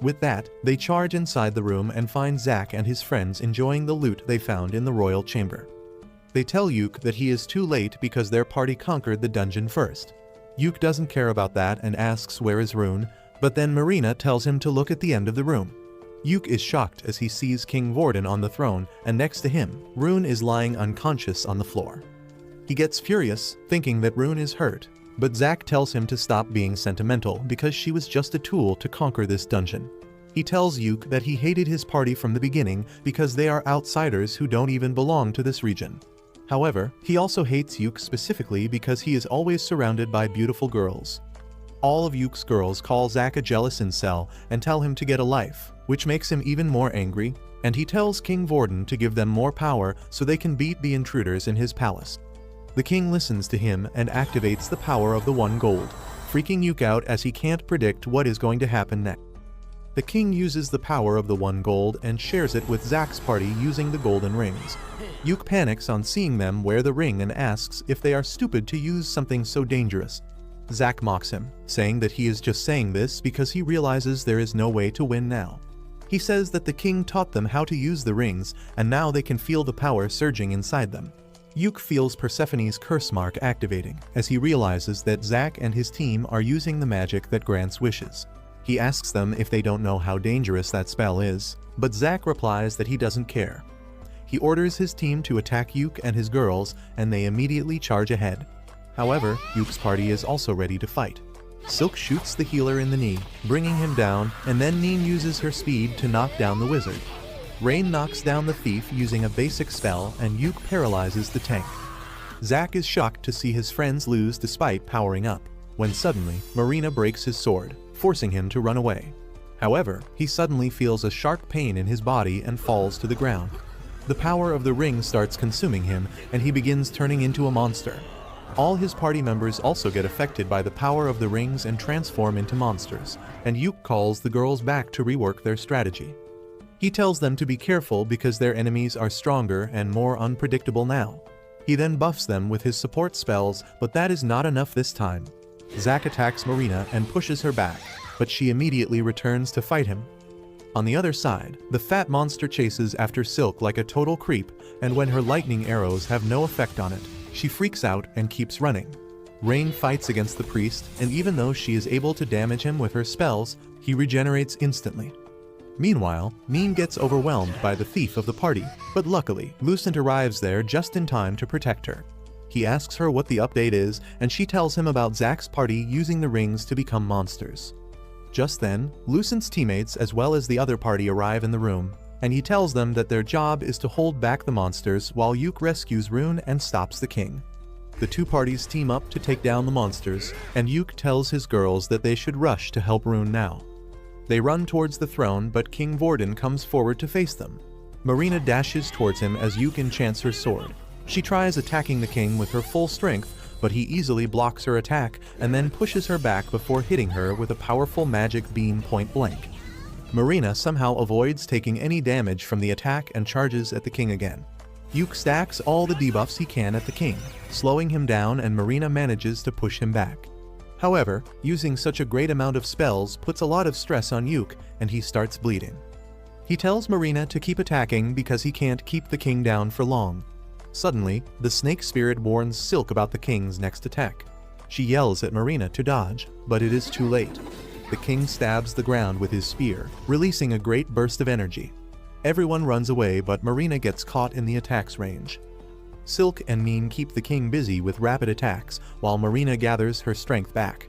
With that, they charge inside the room and find Zack and his friends enjoying the loot they found in the royal chamber. They tell Yuke that he is too late because their party conquered the dungeon first. Yuke doesn't care about that and asks where is Rune, but then Marina tells him to look at the end of the room. Yuke is shocked as he sees King Vorden on the throne, and next to him, Rune is lying unconscious on the floor. He gets furious, thinking that Rune is hurt, but Zack tells him to stop being sentimental because she was just a tool to conquer this dungeon. He tells Yuke that he hated his party from the beginning because they are outsiders who don't even belong to this region. However, he also hates Yuke specifically because he is always surrounded by beautiful girls. All of Yuke's girls call Zack a jealous incel and tell him to get a life, which makes him even more angry, and he tells King Vorden to give them more power so they can beat the intruders in his palace. The king listens to him and activates the power of the One Gold, freaking Yuke out as he can't predict what is going to happen next. The king uses the power of the one gold and shares it with Zack's party using the golden rings. Yuk panics on seeing them wear the ring and asks if they are stupid to use something so dangerous. Zack mocks him, saying that he is just saying this because he realizes there is no way to win now. He says that the king taught them how to use the rings, and now they can feel the power surging inside them. Yuk feels Persephone's curse mark activating, as he realizes that Zack and his team are using the magic that grants wishes. He asks them if they don't know how dangerous that spell is, but Zack replies that he doesn't care. He orders his team to attack Yuk and his girls, and they immediately charge ahead. However, Yuk's party is also ready to fight. Silk shoots the healer in the knee, bringing him down, and then Neen uses her speed to knock down the wizard. Rain knocks down the thief using a basic spell, and Yuk paralyzes the tank. Zack is shocked to see his friends lose despite powering up, when suddenly Marina breaks his sword, forcing him to run away. However, he suddenly feels a sharp pain in his body and falls to the ground. The power of the ring starts consuming him, and he begins turning into a monster. All his party members also get affected by the power of the rings and transform into monsters, and Yuk calls the girls back to rework their strategy. He tells them to be careful because their enemies are stronger and more unpredictable now. He then buffs them with his support spells, but that is not enough this time. Zack attacks Marina and pushes her back, but she immediately returns to fight him. On the other side, the fat monster chases after Silk like a total creep, and when her lightning arrows have no effect on it, she freaks out and keeps running. Rain fights against the priest, and even though she is able to damage him with her spells, he regenerates instantly. Meanwhile, Neen gets overwhelmed by the thief of the party, but luckily, Lucent arrives there just in time to protect her. He asks her what the update is, and she tells him about Zack's party using the rings to become monsters. Just then, Lucent's teammates as well as the other party arrive in the room, and he tells them that their job is to hold back the monsters while Yuk rescues Rune and stops the king. The two parties team up to take down the monsters, and Yuk tells his girls that they should rush to help Rune now. They run towards the throne, but King Vorden comes forward to face them. Marina dashes towards him as Yuk enchants her sword. She tries attacking the king with her full strength, but he easily blocks her attack and then pushes her back before hitting her with a powerful magic beam point blank. Marina somehow avoids taking any damage from the attack and charges at the king again. Yuk stacks all the debuffs he can at the king, slowing him down, and Marina manages to push him back. However, using such a great amount of spells puts a lot of stress on Yuk, and he starts bleeding. He tells Marina to keep attacking because he can't keep the king down for long. Suddenly, the snake spirit warns Silk about the king's next attack. She yells at Marina to dodge, but it is too late. The king stabs the ground with his spear, releasing a great burst of energy. Everyone runs away, but Marina gets caught in the attack's range. Silk and Neen keep the king busy with rapid attacks, while Marina gathers her strength back.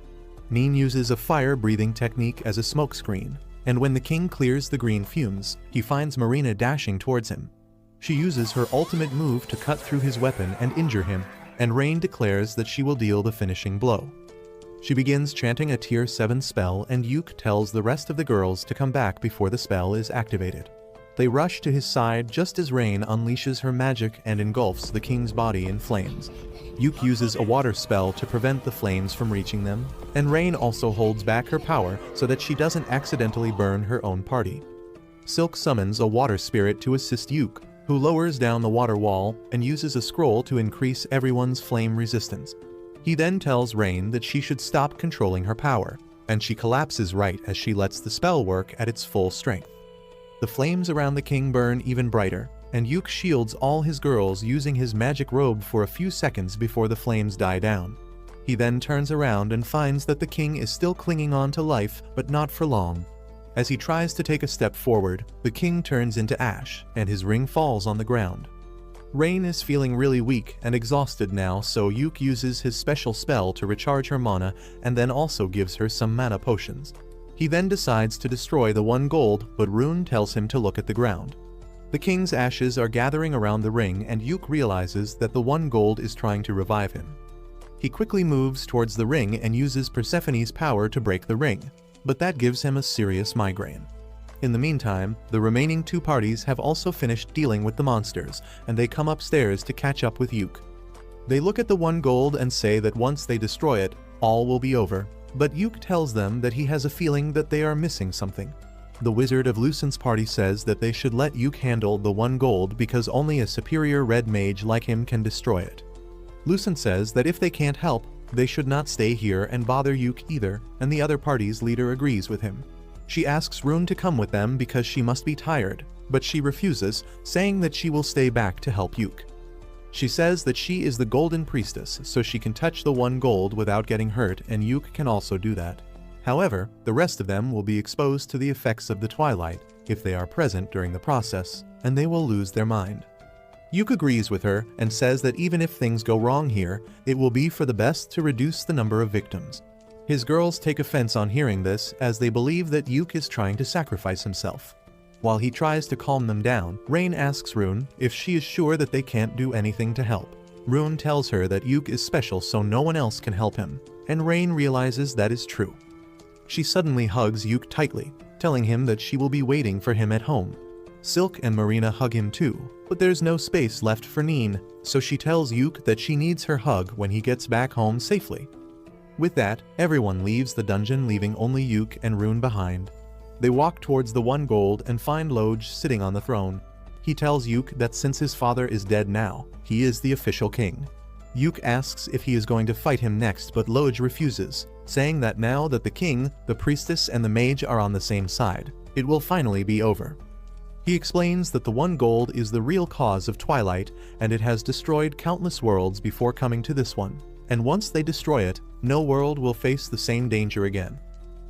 Neen uses a fire-breathing technique as a smokescreen, and when the king clears the green fumes, he finds Marina dashing towards him. She uses her ultimate move to cut through his weapon and injure him, and Rain declares that she will deal the finishing blow. She begins chanting a tier 7 spell, and Yuk tells the rest of the girls to come back before the spell is activated. They rush to his side just as Rain unleashes her magic and engulfs the king's body in flames. Yuk uses a water spell to prevent the flames from reaching them, and Rain also holds back her power so that she doesn't accidentally burn her own party. Silk summons a water spirit to assist Yuk, who lowers down the water wall and uses a scroll to increase everyone's flame resistance. He then tells Rain that she should stop controlling her power, and she collapses right as she lets the spell work at its full strength. The flames around the king burn even brighter, and Yuk shields all his girls using his magic robe for a few seconds before the flames die down. He then turns around and finds that the king is still clinging on to life, but not for long. As he tries to take a step forward, the king turns into ash, and his ring falls on the ground. Rain is feeling really weak and exhausted now, so Yuk uses his special spell to recharge her mana and then also gives her some mana potions. He then decides to destroy the 1 gold, but Rune tells him to look at the ground. The king's ashes are gathering around the ring, and Yuk realizes that the 1 gold is trying to revive him. He quickly moves towards the ring and uses Persephone's power to break the ring, but that gives him a serious migraine. In the meantime, the remaining 2 parties have also finished dealing with the monsters, and they come upstairs to catch up with Yuk. They look at the 1 gold and say that once they destroy it, all will be over, but Yuk tells them that he has a feeling that they are missing something. the wizard of Lucent's party says that they should let Yuke handle the 1 gold because only a superior red mage like him can destroy it. Lucent says that if they can't help, they should not stay here and bother Yuke either, and the other party's leader agrees with him. She asks Rune to come with them because she must be tired, but she refuses, saying that she will stay back to help Yuke. She says that she is the Golden Priestess, so she can touch the 1 gold without getting hurt, and Yuke can also do that. However, the rest of them will be exposed to the effects of the twilight if they are present during the process, and they will lose their mind. Yuke agrees with her and says that even if things go wrong here, it will be for the best to reduce the number of victims. His girls take offense on hearing this, as they believe that Yuke is trying to sacrifice himself. While he tries to calm them down, Rain asks Rune if she is sure that they can't do anything to help. Rune tells her that Yuke is special so no one else can help him, and Rain realizes that is true. She suddenly hugs Yuke tightly, telling him that she will be waiting for him at home. Silk and Marina hug him too, but there's no space left for Neen, so she tells Yuke that she needs her hug when he gets back home safely. With that, everyone leaves the dungeon, leaving only Yuke and Rune behind. They walk towards the 1 gold and find Loj sitting on the throne. He tells Yuke that since his father is dead now, he is the official king. Yuke asks if he is going to fight him next, but Loj refuses, saying that now that the king, the priestess, and the mage are on the same side, it will finally be over. He explains that the 1 gold is the real cause of Twilight, and it has destroyed countless worlds before coming to this one, and once they destroy it, no world will face the same danger again.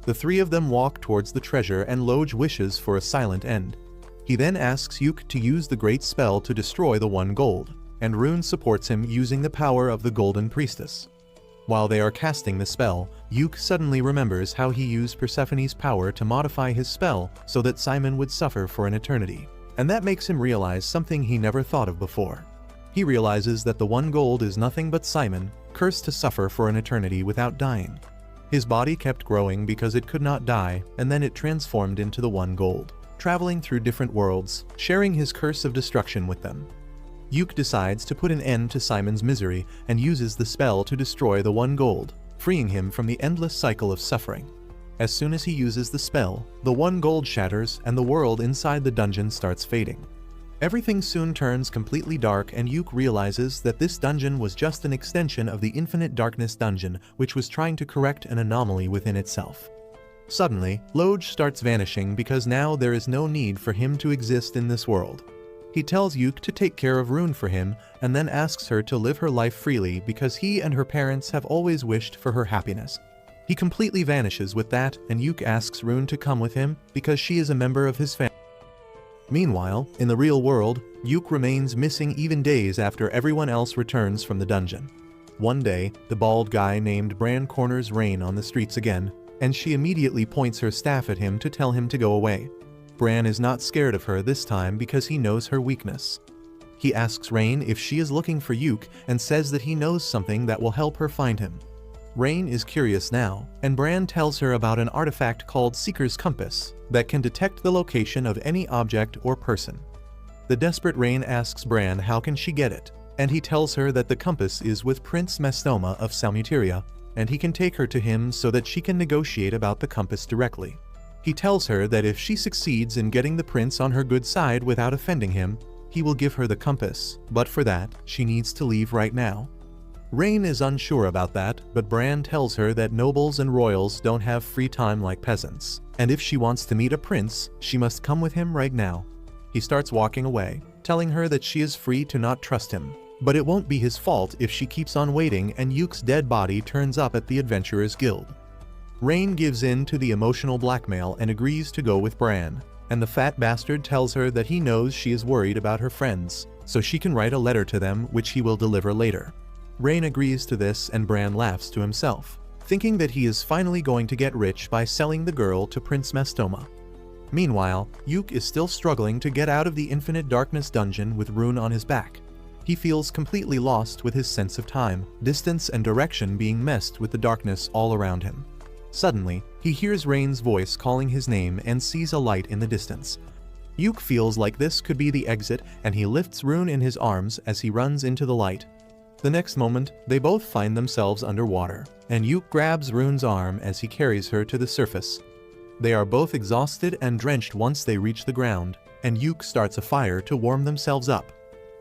The 3 of them walk towards the treasure, and Loj wishes for a silent end. He then asks Yuke to use the great spell to destroy the 1 gold, and Rune supports him using the power of the Golden Priestess. While they are casting the spell, Yuke suddenly remembers how he used Persephone's power to modify his spell so that Simon would suffer for an eternity, and that makes him realize something he never thought of before. He realizes that the 1 gold is nothing but Simon, cursed to suffer for an eternity without dying. His body kept growing because it could not die, and then it transformed into the 1 gold, traveling through different worlds, sharing his curse of destruction with them. Yuke decides to put an end to Simon's misery and uses the spell to destroy the 1 gold, freeing him from the endless cycle of suffering. As soon as he uses the spell, the 1 gold shatters and the world inside the dungeon starts fading. Everything soon turns completely dark, and Yuke realizes that this dungeon was just an extension of the Infinite Darkness dungeon, which was trying to correct an anomaly within itself. Suddenly, Loj starts vanishing because now there is no need for him to exist in this world. He tells Yuke to take care of Rune for him, and then asks her to live her life freely because he and her parents have always wished for her happiness. He completely vanishes with that, and Yuke asks Rune to come with him because she is a member of his family. Meanwhile, in the real world, Yuke remains missing even days after everyone else returns from the dungeon. One day, the bald guy named Bran corners Rain on the streets again, and she immediately points her staff at him to tell him to go away. Bran is not scared of her this time because he knows her weakness. He asks Rain if she is looking for Yuke and says that he knows something that will help her find him. Rain is curious now, and Bran tells her about an artifact called Seeker's Compass that can detect the location of any object or person. The desperate Rain asks Bran how can she get it, and he tells her that the compass is with Prince Mastoma of Salmuteria, and he can take her to him so that she can negotiate about the compass directly. He tells her that if she succeeds in getting the prince on her good side without offending him, he will give her the compass, but for that, she needs to leave right now. Rain is unsure about that, but Bran tells her that nobles and royals don't have free time like peasants, and if she wants to meet a prince, she must come with him right now. He starts walking away, telling her that she is free to not trust him, but it won't be his fault if she keeps on waiting and Yuke's dead body turns up at the Adventurers Guild. Rain gives in to the emotional blackmail and agrees to go with Bran, and the fat bastard tells her that he knows she is worried about her friends, so she can write a letter to them which he will deliver later. Rain agrees to this, and Bran laughs to himself, thinking that he is finally going to get rich by selling the girl to Prince Mastoma. Meanwhile, Yuke is still struggling to get out of the Infinite Darkness dungeon with Rune on his back. He feels completely lost with his sense of time, distance, and direction being messed with the darkness all around him. Suddenly, he hears Rain's voice calling his name and sees a light in the distance. Yuke feels like this could be the exit, and he lifts Rune in his arms as he runs into the light. The next moment, they both find themselves underwater, and Yuke grabs Rune's arm as he carries her to the surface. They are both exhausted and drenched once they reach the ground, and Yuk starts a fire to warm themselves up.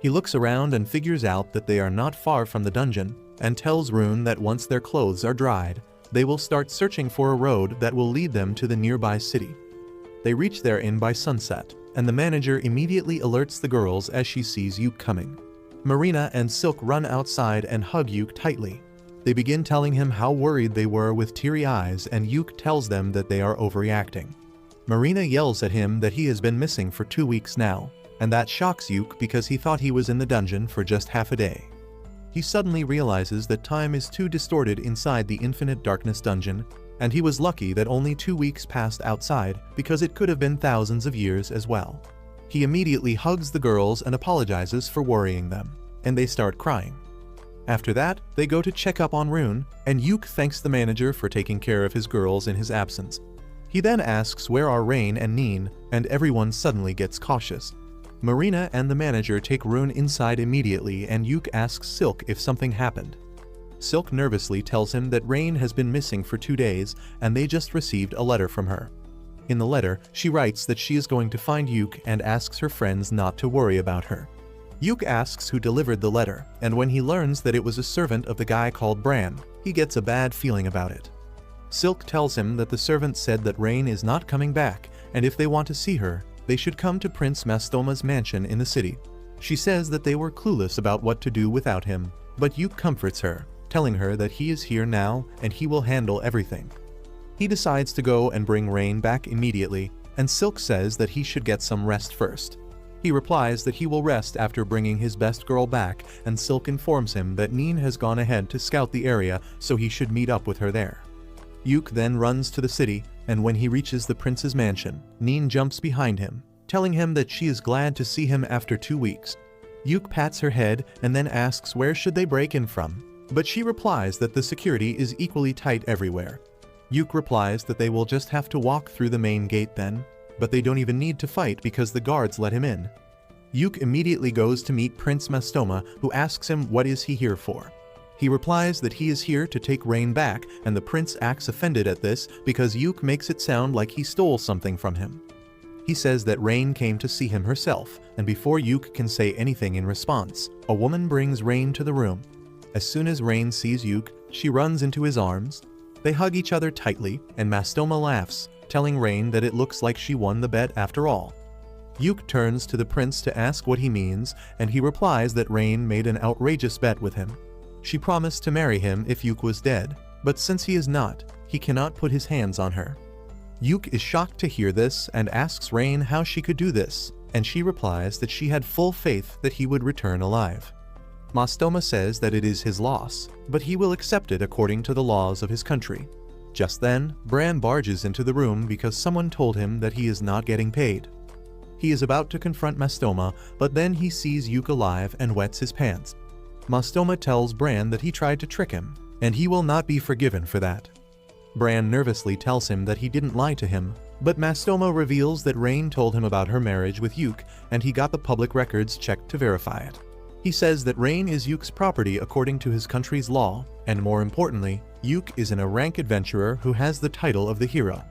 He looks around and figures out that they are not far from the dungeon, and tells Rune that once their clothes are dried, they will start searching for a road that will lead them to the nearby city. They reach their inn by sunset, and the manager immediately alerts the girls as she sees Yuk coming. Marina and Silk run outside and hug Yuk tightly. They begin telling him how worried they were with teary eyes, and Yuk tells them that they are overreacting. Marina yells at him that he has been missing for 2 weeks now, and that shocks Yuk because he thought he was in the dungeon for just half a day. He suddenly realizes that time is too distorted inside the Infinite Darkness dungeon, and he was lucky that only 2 weeks passed outside because it could have been thousands of years as well. He immediately hugs the girls and apologizes for worrying them, and they start crying. After that, they go to check up on Rune, and Yuk thanks the manager for taking care of his girls in his absence. He then asks where are Rain and Neen, and everyone suddenly gets cautious. Marina and the manager take Rune inside immediately, and Yuk asks Silk if something happened. Silk nervously tells him that Rain has been missing for 2 days, and they just received a letter from her. In the letter, she writes that she is going to find Yuk and asks her friends not to worry about her. Yuk asks who delivered the letter, and when he learns that it was a servant of the guy called Bran, he gets a bad feeling about it. Silk tells him that the servant said that Rain is not coming back, and if they want to see her, they should come to Prince Mastoma's mansion in the city. She says that they were clueless about what to do without him, but Yuk comforts her, telling her that he is here now and he will handle everything. He decides to go and bring Rain back immediately, and Silk says that he should get some rest first. He replies that he will rest after bringing his best girl back, and Silk informs him that Neen has gone ahead to scout the area, so he should meet up with her there. Yuk then runs to the city, and when he reaches the prince's mansion, Neen jumps behind him, telling him that she is glad to see him after 2 weeks. Yuk pats her head and then asks where should they break in from, but she replies that the security is equally tight everywhere. Yuk replies that they will just have to walk through the main gate then, but they don't even need to fight because the guards let him in. Yuk immediately goes to meet Prince Mastoma, who asks him what is he here for. He replies that he is here to take Rain back, and the prince acts offended at this because Yuk makes it sound like he stole something from him. He says that Rain came to see him herself, and before Yuk can say anything in response, a woman brings Rain to the room. As soon as Rain sees Yuk, she runs into his arms. They hug each other tightly, and Mastoma laughs, telling Rain that it looks like she won the bet after all. Yuk turns to the prince to ask what he means, and he replies that Rain made an outrageous bet with him. She promised to marry him if Yuk was dead, but since he is not, he cannot put his hands on her. Yuk is shocked to hear this and asks Rain how she could do this, and she replies that she had full faith that he would return alive. Mastoma says that it is his loss, but he will accept it according to the laws of his country. Just then, Bran barges into the room because someone told him that he is not getting paid. He is about to confront Mastoma, but then he sees Yuk alive and wets his pants. Mastoma tells Bran that he tried to trick him, and he will not be forgiven for that. Bran nervously tells him that he didn't lie to him, but Mastoma reveals that Rain told him about her marriage with Yuk, and he got the public records checked to verify it. He says that Rain is Yuk's property according to his country's law, and more importantly, Yuk is a rank adventurer who has the title of the hero.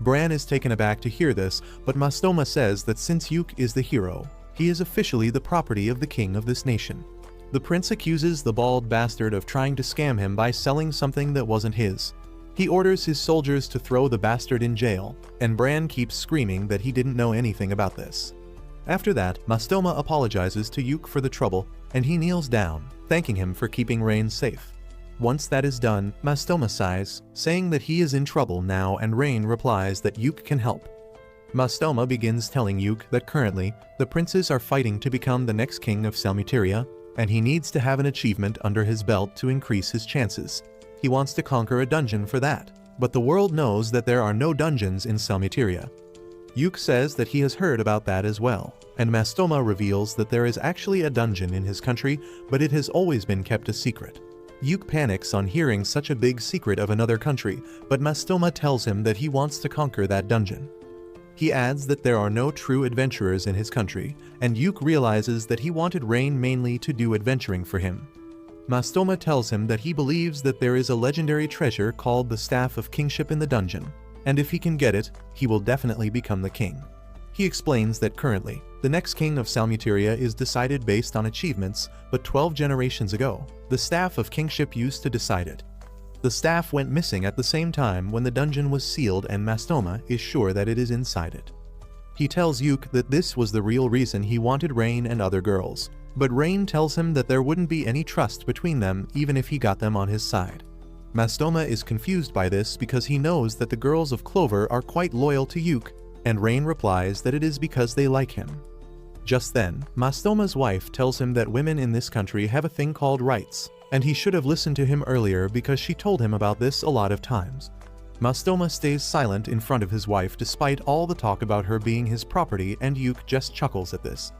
Bran is taken aback to hear this, but Mastoma says that since Yuk is the hero, he is officially the property of the king of this nation. The prince accuses the bald bastard of trying to scam him by selling something that wasn't his. He orders his soldiers to throw the bastard in jail, and Bran keeps screaming that he didn't know anything about this. After that, Mastoma apologizes to Yuk for the trouble, and he kneels down, thanking him for keeping Rain safe. Once that is done, Mastoma sighs, saying that he is in trouble now, and Rain replies that Yuk can help. Mastoma begins telling Yuk that currently, the princes are fighting to become the next king of Selmuteria, and he needs to have an achievement under his belt to increase his chances. He wants to conquer a dungeon for that, but the world knows that there are no dungeons in Selmuteria. Yuk says that he has heard about that as well, and Mastoma reveals that there is actually a dungeon in his country, but it has always been kept a secret. Yuk panics on hearing such a big secret of another country, but Mastoma tells him that he wants to conquer that dungeon. He adds that there are no true adventurers in his country, and Yuk realizes that he wanted Rain mainly to do adventuring for him. Mastoma tells him that he believes that there is a legendary treasure called the Staff of Kingship in the dungeon, and if he can get it, he will definitely become the king. He explains that currently, the next king of Salmuteria is decided based on achievements, but 12 generations ago, the staff of kingship used to decide it. The staff went missing at the same time when the dungeon was sealed, and Mastoma is sure that it is inside it. He tells Yuke that this was the real reason he wanted Rain and other girls, but Rain tells him that there wouldn't be any trust between them even if he got them on his side. Mastoma is confused by this because he knows that the girls of Clover are quite loyal to Yuke, and Rain replies that it is because they like him. Just then, Mastoma's wife tells him that women in this country have a thing called rights, and he should have listened to him earlier because she told him about this a lot of times. Mastoma stays silent in front of his wife despite all the talk about her being his property, and Yuke just chuckles at this.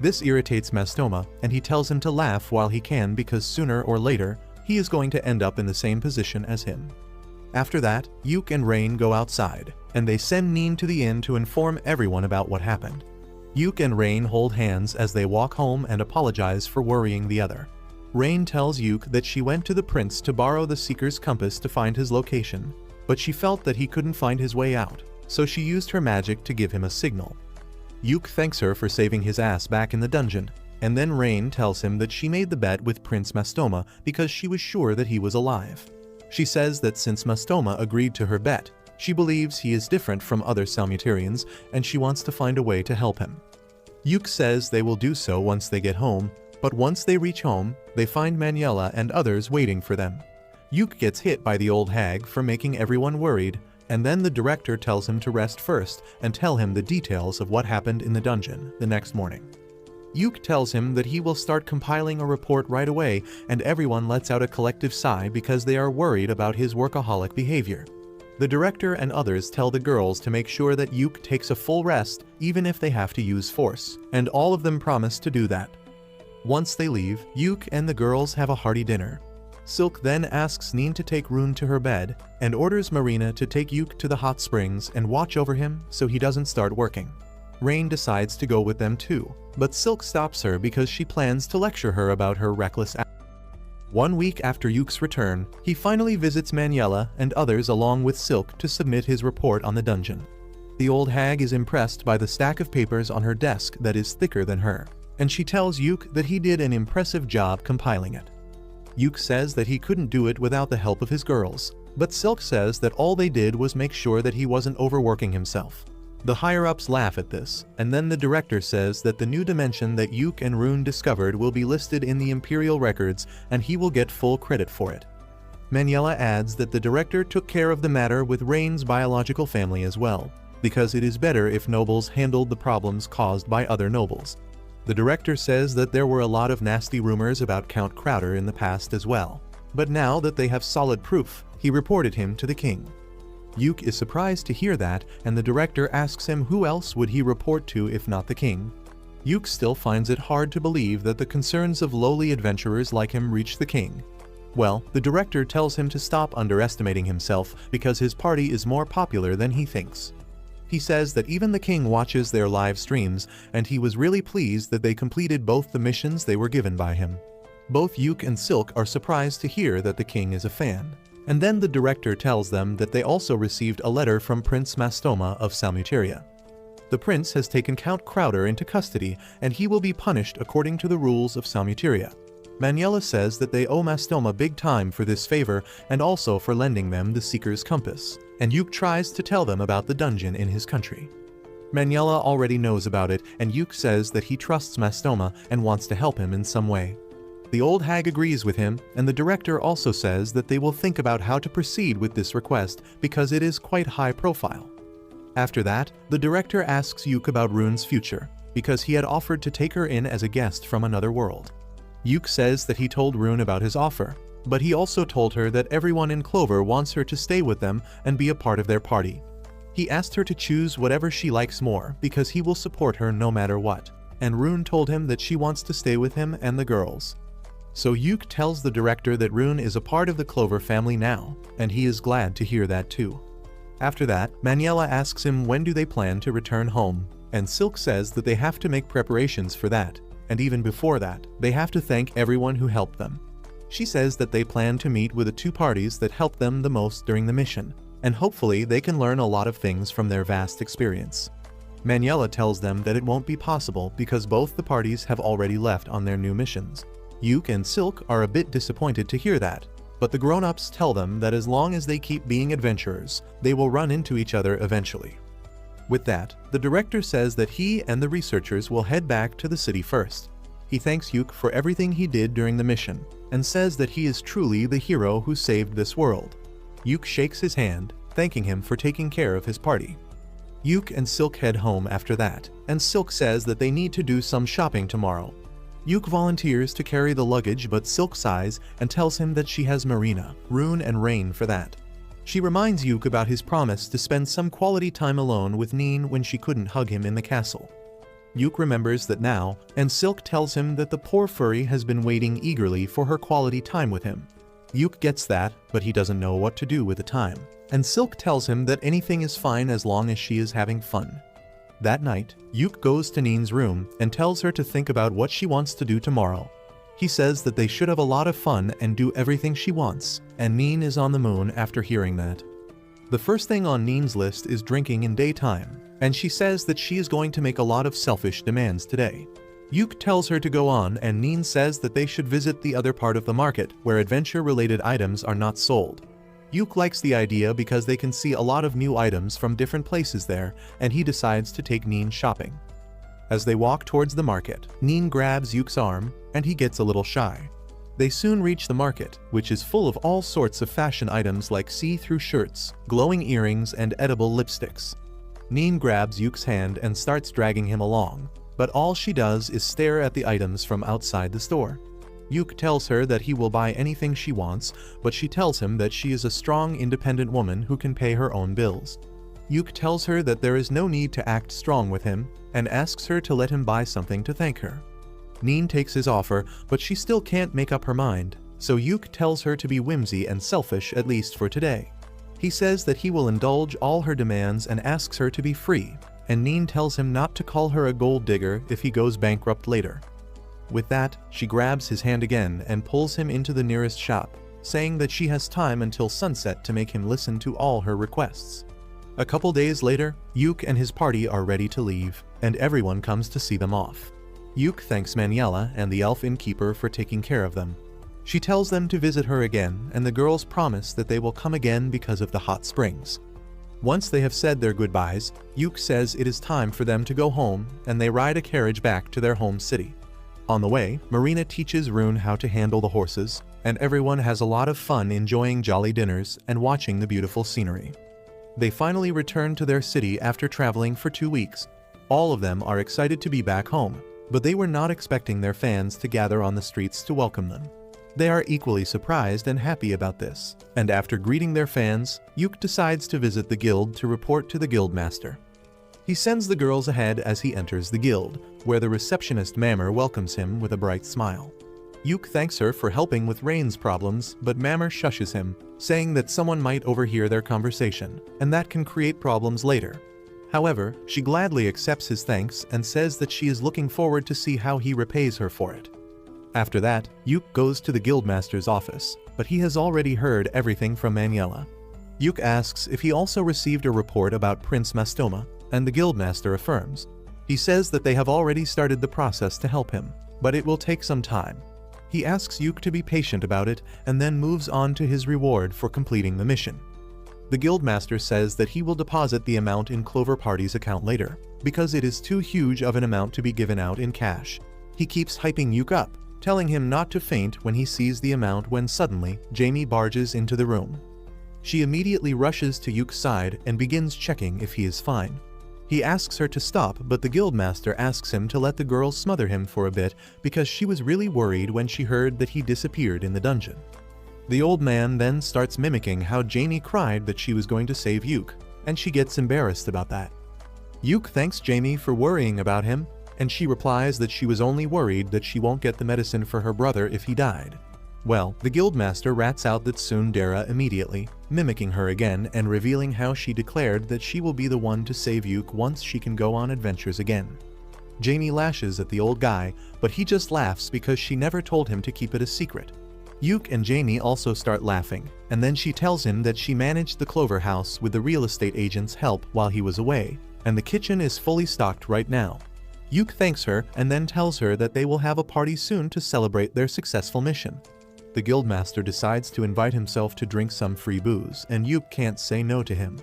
This irritates Mastoma, and he tells him to laugh while he can because sooner or later, he is going to end up in the same position as him. After that, Yuke and Rain go outside, and they send Neen to the inn to inform everyone about what happened. Yuke and Rain hold hands as they walk home and apologize for worrying the other. Rain tells Yuke that she went to the prince to borrow the Seeker's compass to find his location, but she felt that he couldn't find his way out, so she used her magic to give him a signal. Yuke thanks her for saving his ass back in the dungeon, and then Rain tells him that she made the bet with Prince Mastoma because she was sure that he was alive. She says that since Mastoma agreed to her bet, she believes he is different from other Salmutarians, and she wants to find a way to help him. Yuke says they will do so once they get home, but once they reach home, they find Maniela and others waiting for them. Yuke gets hit by the old hag for making everyone worried, and then the director tells him to rest first and tell him the details of what happened in the dungeon the next morning. Yuke tells him that he will start compiling a report right away, and everyone lets out a collective sigh because they are worried about his workaholic behavior. The director and others tell the girls to make sure that Yuke takes a full rest even if they have to use force, and all of them promise to do that. Once they leave, Yuke and the girls have a hearty dinner. Silk then asks Neen to take Rune to her bed and orders Marina to take Yuke to the hot springs and watch over him so he doesn't start working. Rain decides to go with them too, but Silk stops her because she plans to lecture her about her reckless actions. 1 week after Yuke's return, he finally visits Maniela and others along with Silk to submit his report on the dungeon. The old hag is impressed by the stack of papers on her desk that is thicker than her, and she tells Yuke that he did an impressive job compiling it. Yuke says that he couldn't do it without the help of his girls, but Silk says that all they did was make sure that he wasn't overworking himself. The higher-ups laugh at this, and then the director says that the new dimension that Yuke and Rune discovered will be listed in the Imperial records and he will get full credit for it. Maniela adds that the director took care of the matter with Rain's biological family as well, because it is better if nobles handled the problems caused by other nobles. The director says that there were a lot of nasty rumors about Count Crowder in the past as well, but now that they have solid proof, he reported him to the king. Yuke is surprised to hear that, and the director asks him who else would he report to if not the king. Yuke still finds it hard to believe that the concerns of lowly adventurers like him reach the king. Well, the director tells him to stop underestimating himself because his party is more popular than he thinks. He says that even the king watches their live streams, and he was really pleased that they completed both the missions they were given by him. Both Yuke and Silk are surprised to hear that the king is a fan. And then the director tells them that they also received a letter from Prince Mastoma of Salmuteria. The prince has taken Count Crowder into custody, and he will be punished according to the rules of Salmuteria. Maniela says that they owe Mastoma big time for this favor and also for lending them the Seeker's compass, and Yuke tries to tell them about the dungeon in his country. Maniela already knows about it, and Yuke says that he trusts Mastoma and wants to help him in some way. The old hag agrees with him, and the director also says that they will think about how to proceed with this request because it is quite high profile. After that, the director asks Yuke about Rune's future, because he had offered to take her in as a guest from another world. Yuke says that he told Rune about his offer, but he also told her that everyone in Clover wants her to stay with them and be a part of their party. He asked her to choose whatever she likes more because he will support her no matter what, and Rune told him that she wants to stay with him and the girls. So Yuke tells the director that Rune is a part of the Clover family now, and he is glad to hear that too. After that, Maniela asks him when do they plan to return home, and Silk says that they have to make preparations for that, and even before that, they have to thank everyone who helped them. She says that they plan to meet with the two parties that helped them the most during the mission, and hopefully they can learn a lot of things from their vast experience. Manuela tells them that it won't be possible because both the parties have already left on their new missions. Yuke and Silk are a bit disappointed to hear that, but the grown-ups tell them that as long as they keep being adventurers, they will run into each other eventually. With that, the director says that he and the researchers will head back to the city first. He thanks Yuke for everything he did during the mission, and says that he is truly the hero who saved this world. Yuke shakes his hand, thanking him for taking care of his party. Yuke and Silk head home after that, and Silk says that they need to do some shopping tomorrow. Yuke volunteers to carry the luggage, but Silk sighs and tells him that she has Marina, Rune and Rain for that. She reminds Yuke about his promise to spend some quality time alone with Neen when she couldn't hug him in the castle. Yuke remembers that now, and Silk tells him that the poor furry has been waiting eagerly for her quality time with him. Yuke gets that, but he doesn't know what to do with the time, and Silk tells him that anything is fine as long as she is having fun. That night, Yuke goes to Neen's room and tells her to think about what she wants to do tomorrow. He says that they should have a lot of fun and do everything she wants, and Neen is on the moon after hearing that. The first thing on Neen's list is drinking in daytime, and she says that she is going to make a lot of selfish demands today. Yuke tells her to go on, and Neen says that they should visit the other part of the market where adventure-related items are not sold. Yuke likes the idea because they can see a lot of new items from different places there, and he decides to take Neen shopping. As they walk towards the market, Neen grabs Yuke's arm, and he gets a little shy. They soon reach the market, which is full of all sorts of fashion items like see-through shirts, glowing earrings, and edible lipsticks. Neen grabs Yuke's hand and starts dragging him along, but all she does is stare at the items from outside the store. Yuke tells her that he will buy anything she wants, but she tells him that she is a strong, independent woman who can pay her own bills. Yuke tells her that there is no need to act strong with him, and asks her to let him buy something to thank her. Neen takes his offer, but she still can't make up her mind, so Yuke tells her to be whimsy and selfish at least for today. He says that he will indulge all her demands and asks her to be free, and Neen tells him not to call her a gold digger if he goes bankrupt later. With that, she grabs his hand again and pulls him into the nearest shop, saying that she has time until sunset to make him listen to all her requests. A couple days later, Yuke and his party are ready to leave, and everyone comes to see them off. Yuke thanks Manuela and the elf innkeeper for taking care of them. She tells them to visit her again, and the girls promise that they will come again because of the hot springs. Once they have said their goodbyes, Yuke says it is time for them to go home, and they ride a carriage back to their home city. On the way, Marina teaches Rune how to handle the horses, and everyone has a lot of fun enjoying jolly dinners and watching the beautiful scenery. They finally return to their city after traveling for 2 weeks. All of them are excited to be back home, but they were not expecting their fans to gather on the streets to welcome them. They are equally surprised and happy about this, and after greeting their fans, Yuke decides to visit the guild to report to the guildmaster. He sends the girls ahead as he enters the guild, where the receptionist Mammer welcomes him with a bright smile. Yuke thanks her for helping with Rain's problems, but Mammer shushes him, saying that someone might overhear their conversation, and that can create problems later. However, she gladly accepts his thanks and says that she is looking forward to see how he repays her for it. After that, Yuke goes to the guildmaster's office, but he has already heard everything from Manuela. Yuke asks if he also received a report about Prince Mastoma, and the guildmaster affirms. He says that they have already started the process to help him, but it will take some time. He asks Yuke to be patient about it and then moves on to his reward for completing the mission. The guildmaster says that he will deposit the amount in Clover Party's account later, because it is too huge of an amount to be given out in cash. He keeps hyping Yuke up, telling him not to faint when he sees the amount when suddenly Jamie barges into the room. She immediately rushes to Yuke's side and begins checking if he is fine. He asks her to stop, but the guildmaster asks him to let the girl smother him for a bit because she was really worried when she heard that he disappeared in the dungeon. The old man then starts mimicking how Jamie cried that she was going to save Yuke, and she gets embarrassed about that. Yuke thanks Jamie for worrying about him, and she replies that she was only worried that she won't get the medicine for her brother if he died. Well, the guildmaster rats out that tsundere immediately, mimicking her again and revealing how she declared that she will be the one to save Yuke once she can go on adventures again. Jamie lashes at the old guy, but he just laughs because she never told him to keep it a secret. Yuke and Jamie also start laughing, and then she tells him that she managed the Clover House with the real estate agent's help while he was away, and the kitchen is fully stocked right now. Yuke thanks her and then tells her that they will have a party soon to celebrate their successful mission. The guildmaster decides to invite himself to drink some free booze, and Yuke can't say no to him.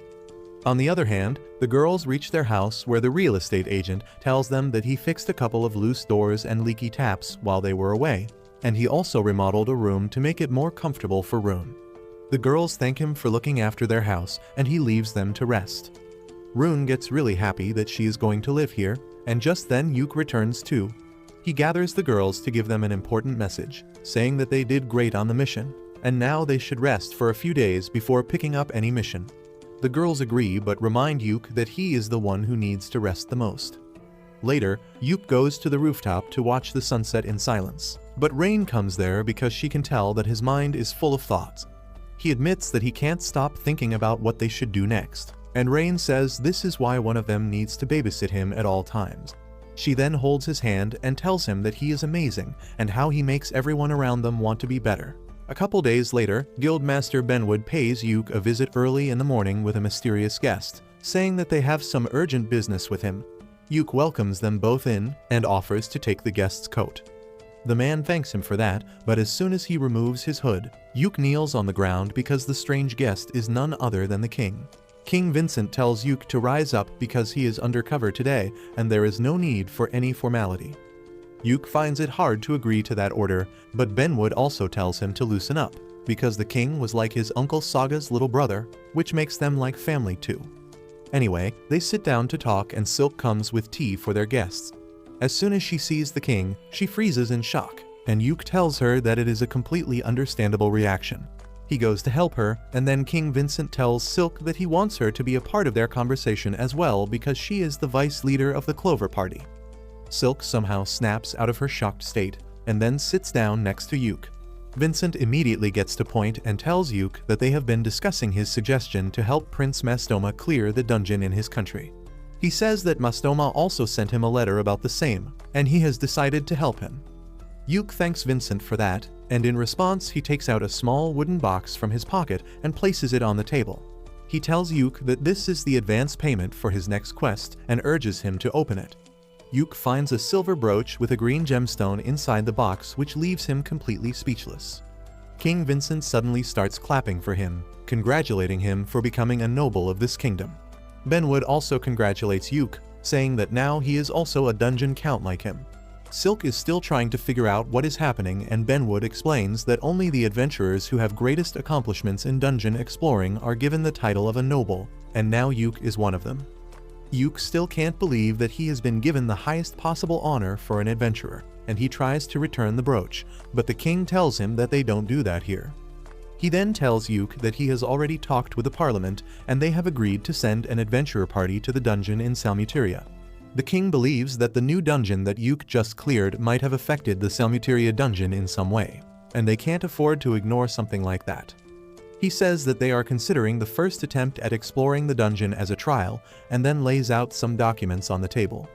On the other hand, the girls reach their house where the real estate agent tells them that he fixed a couple of loose doors and leaky taps while they were away, and he also remodeled a room to make it more comfortable for Rune. The girls thank him for looking after their house, and he leaves them to rest. Rune gets really happy that she is going to live here, and just then Yuke returns too. He gathers the girls to give them an important message, saying that they did great on the mission, and now they should rest for a few days before picking up any mission. The girls agree but remind Yuke that he is the one who needs to rest the most. Later, Yuke goes to the rooftop to watch the sunset in silence, but Rain comes there because she can tell that his mind is full of thoughts. He admits that he can't stop thinking about what they should do next, and Rain says this is why one of them needs to babysit him at all times. She then holds his hand and tells him that he is amazing and how he makes everyone around them want to be better. A couple days later, Guildmaster Benwood pays Yuke a visit early in the morning with a mysterious guest, saying that they have some urgent business with him. Yuke welcomes them both in and offers to take the guest's coat. The man thanks him for that, but as soon as he removes his hood, Yuke kneels on the ground because the strange guest is none other than the king. King Vincent tells Yuke to rise up because he is undercover today and there is no need for any formality. Yuke finds it hard to agree to that order, but Benwood also tells him to loosen up, because the king was like his uncle Saga's little brother, which makes them like family too. Anyway, they sit down to talk and Silk comes with tea for their guests. As soon as she sees the king, she freezes in shock, and Yuke tells her that it is a completely understandable reaction. He goes to help her, and then King Vincent tells Silk that he wants her to be a part of their conversation as well because she is the vice leader of the Clover Party. Silk somehow snaps out of her shocked state, and then sits down next to Yuke. Vincent immediately gets to point and tells Yuke that they have been discussing his suggestion to help Prince Mastoma clear the dungeon in his country. He says that Mastoma also sent him a letter about the same, and he has decided to help him. Yuke thanks Vincent for that, and in response he takes out a small wooden box from his pocket and places it on the table. He tells Yuke that this is the advance payment for his next quest and urges him to open it. Yuke finds a silver brooch with a green gemstone inside the box, which leaves him completely speechless. King Vincent suddenly starts clapping for him, congratulating him for becoming a noble of this kingdom. Benwood also congratulates Yuke, saying that now he is also a dungeon count like him. Silk is still trying to figure out what is happening, and Benwood explains that only the adventurers who have greatest accomplishments in dungeon exploring are given the title of a noble, and now Yuke is one of them. Yuke still can't believe that he has been given the highest possible honor for an adventurer, and he tries to return the brooch, but the king tells him that they don't do that here. He then tells Yuke that he has already talked with the parliament and they have agreed to send an adventurer party to the dungeon in Salmuteria. The king believes that the new dungeon that Yuke just cleared might have affected the Salmuteria dungeon in some way, and they can't afford to ignore something like that. He says that they are considering the first attempt at exploring the dungeon as a trial, and then lays out some documents on the table.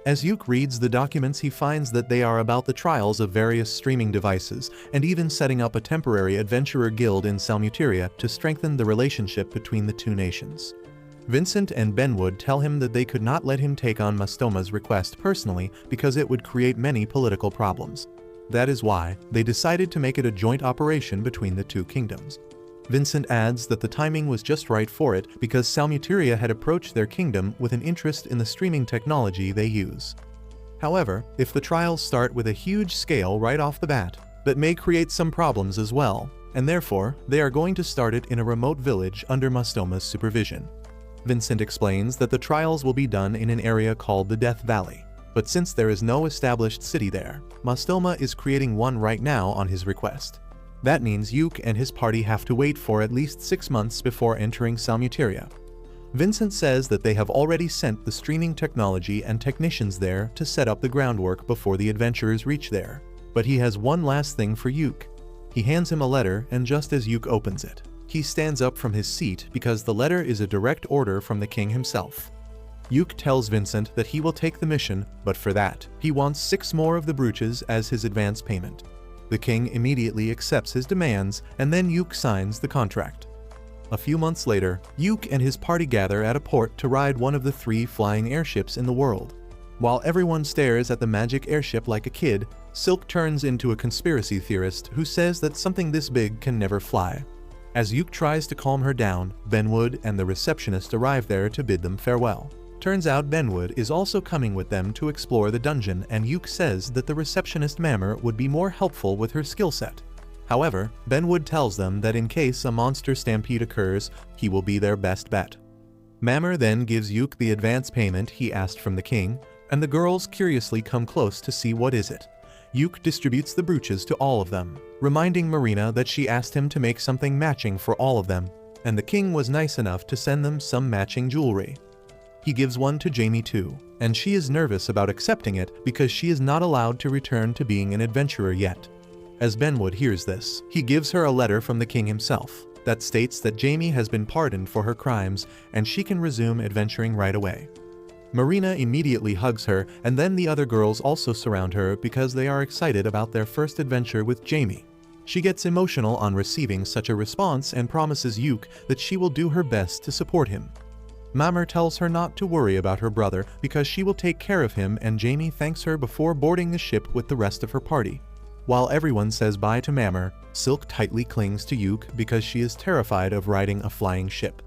As Yuke reads the documents, he finds that they are about the trials of various streaming devices, and even setting up a temporary adventurer guild in Salmuteria to strengthen the relationship between the two nations. Vincent and Benwood tell him that they could not let him take on Mastoma's request personally because it would create many political problems. That is why they decided to make it a joint operation between the two kingdoms. Vincent adds that the timing was just right for it because Salmuteria had approached their kingdom with an interest in the streaming technology they use. However, if the trials start with a huge scale right off the bat, that may create some problems as well, and therefore they are going to start it in a remote village under Mastoma's supervision. Vincent explains that the trials will be done in an area called the Death Valley, but since there is no established city there, Mastoma is creating one right now on his request. That means Yuke and his party have to wait for at least 6 months before entering Salmuteria. Vincent says that they have already sent the streaming technology and technicians there to set up the groundwork before the adventurers reach there, but he has one last thing for Yuke. He hands him a letter, and just as Yuke opens it, he stands up from his seat because the letter is a direct order from the king himself. Yuke tells Vincent that he will take the mission, but for that, he wants 6 more of the brooches as his advance payment. The king immediately accepts his demands, and then Yuke signs the contract. A few months later, Yuke and his party gather at a port to ride one of the 3 flying airships in the world. While everyone stares at the magic airship like a kid, Silk turns into a conspiracy theorist who says that something this big can never fly. As Yuke tries to calm her down, Benwood and the receptionist arrive there to bid them farewell. Turns out Benwood is also coming with them to explore the dungeon, and Yuke says that the receptionist Mammer would be more helpful with her skill set. However, Benwood tells them that in case a monster stampede occurs, he will be their best bet. Mammer then gives Yuke the advance payment he asked from the king, and the girls curiously come close to see what is it. Yuke distributes the brooches to all of them, reminding Marina that she asked him to make something matching for all of them, and the king was nice enough to send them some matching jewelry. He gives one to Jamie too, and she is nervous about accepting it because she is not allowed to return to being an adventurer yet. As Benwood hears this, he gives her a letter from the king himself that states that Jamie has been pardoned for her crimes and she can resume adventuring right away. Marina immediately hugs her, and then the other girls also surround her because they are excited about their first adventure with Jamie. She gets emotional on receiving such a response and promises Yuke that she will do her best to support him. Mammer tells her not to worry about her brother because she will take care of him, and Jamie thanks her before boarding the ship with the rest of her party. While everyone says bye to Mammer, Silk tightly clings to Yuke because she is terrified of riding a flying ship.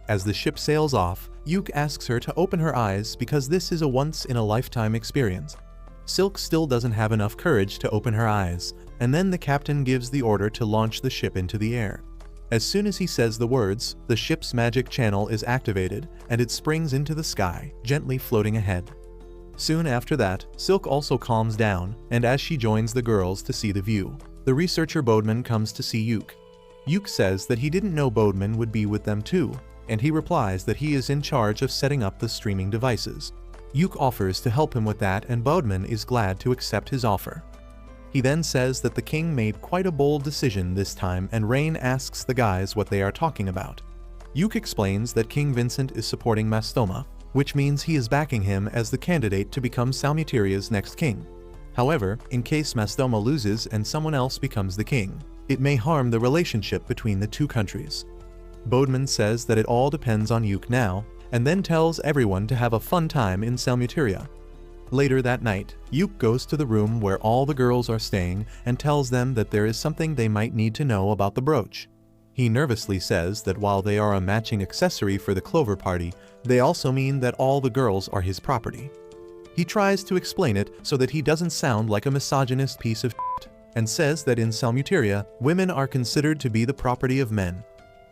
As the ship sails off, Yuke asks her to open her eyes because this is a once-in-a-lifetime experience. Silk still doesn't have enough courage to open her eyes, and then the captain gives the order to launch the ship into the air. As soon as he says the words, the ship's magic channel is activated and it springs into the sky, gently floating ahead. Soon after that, Silk also calms down, and as she joins the girls to see the view, the researcher Bodeman comes to see Yuke. Yuke says that he didn't know Bodeman would be with them too, and he replies that he is in charge of setting up the streaming devices. Yuke offers to help him with that, and Bodeman is glad to accept his offer. He then says that the king made quite a bold decision this time, and Rain asks the guys what they are talking about. Yuke explains that King Vincent is supporting Mastoma, which means he is backing him as the candidate to become Salmuteria's next king. However, in case Mastoma loses and someone else becomes the king, it may harm the relationship between the 2 countries. Bodeman says that it all depends on Yuke now, and then tells everyone to have a fun time in Salmuteria. Later that night, Yuke goes to the room where all the girls are staying and tells them that there is something they might need to know about the brooch. He nervously says that while they are a matching accessory for the Clover Party, they also mean that all the girls are his property. He tries to explain it so that he doesn't sound like a misogynist piece of shit, and says that in Salmuteria, women are considered to be the property of men.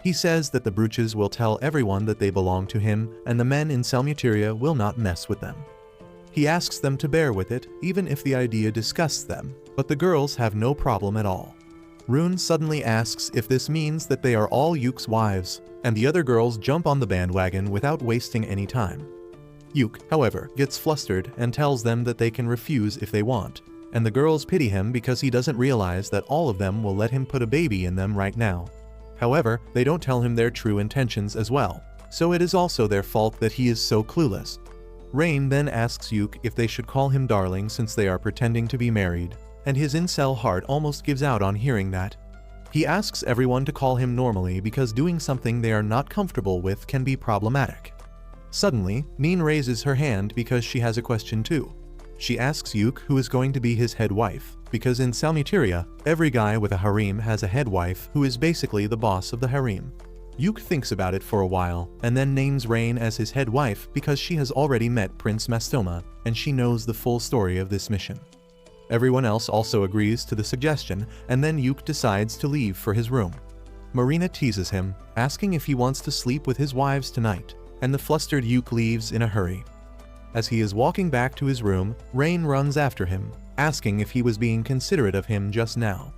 He says that the brooches will tell everyone that they belong to him, and the men in Salmuteria will not mess with them. He asks them to bear with it, even if the idea disgusts them, but the girls have no problem at all. Rune suddenly asks if this means that they are all Yuke's wives, and the other girls jump on the bandwagon without wasting any time. Yuke, however, gets flustered and tells them that they can refuse if they want, and the girls pity him because he doesn't realize that all of them will let him put a baby in them right now. However, they don't tell him their true intentions as well, so it is also their fault that he is so clueless. Rain then asks Yuke if they should call him darling since they are pretending to be married, and his incel heart almost gives out on hearing that. He asks everyone to call him normally because doing something they are not comfortable with can be problematic. Suddenly, Min raises her hand because she has a question too. She asks Yuke who is going to be his head wife, because in Salmuteria, every guy with a harem has a head wife who is basically the boss of the harem. Yuke thinks about it for a while, and then names Rain as his head wife because she has already met Prince Mastoma, and she knows the full story of this mission. Everyone else also agrees to the suggestion, and then Yuke decides to leave for his room. Marina teases him, asking if he wants to sleep with his wives tonight, and the flustered Yuke leaves in a hurry. As he is walking back to his room, Rain runs after him, asking if he was being considerate of him just now.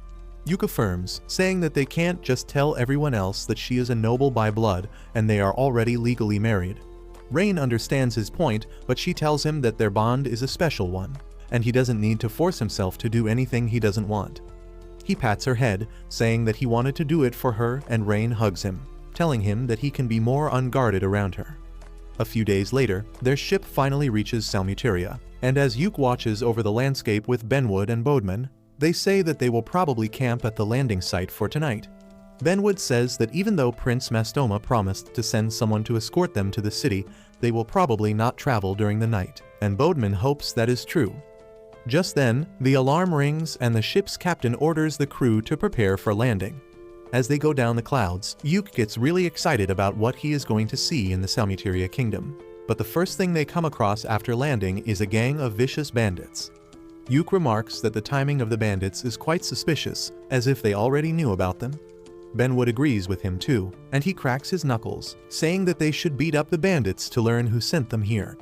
Yuke affirms, saying that they can't just tell everyone else that she is a noble by blood and they are already legally married. Rain understands his point, but she tells him that their bond is a special one, and he doesn't need to force himself to do anything he doesn't want. He pats her head, saying that he wanted to do it for her, and Rain hugs him, telling him that he can be more unguarded around her. A few days later, their ship finally reaches Salmuteria, and as Yuke watches over the landscape with Benwood and Bodeman, They say that they will probably camp at the landing site for tonight. Benwood says that even though Prince Mastoma promised to send someone to escort them to the city, they will probably not travel during the night, and Bodeman hopes that is true. Just then, the alarm rings and the ship's captain orders the crew to prepare for landing. As they go down the clouds, Uke gets really excited about what he is going to see in the Salmuteria kingdom. But the first thing they come across after landing is a gang of vicious bandits. Uke remarks that the timing of the bandits is quite suspicious, as if they already knew about them. Benwood agrees with him too, and he cracks his knuckles, saying that they should beat up the bandits to learn who sent them here.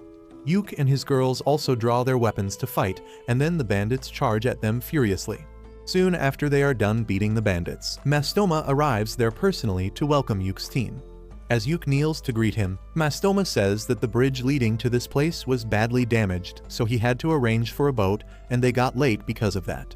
Uke and his girls also draw their weapons to fight, and then the bandits charge at them furiously. Soon after they are done beating the bandits, Mastoma arrives there personally to welcome Uke's team. As Uke kneels to greet him, Mastoma says that the bridge leading to this place was badly damaged, so he had to arrange for a boat, and they got late because of that.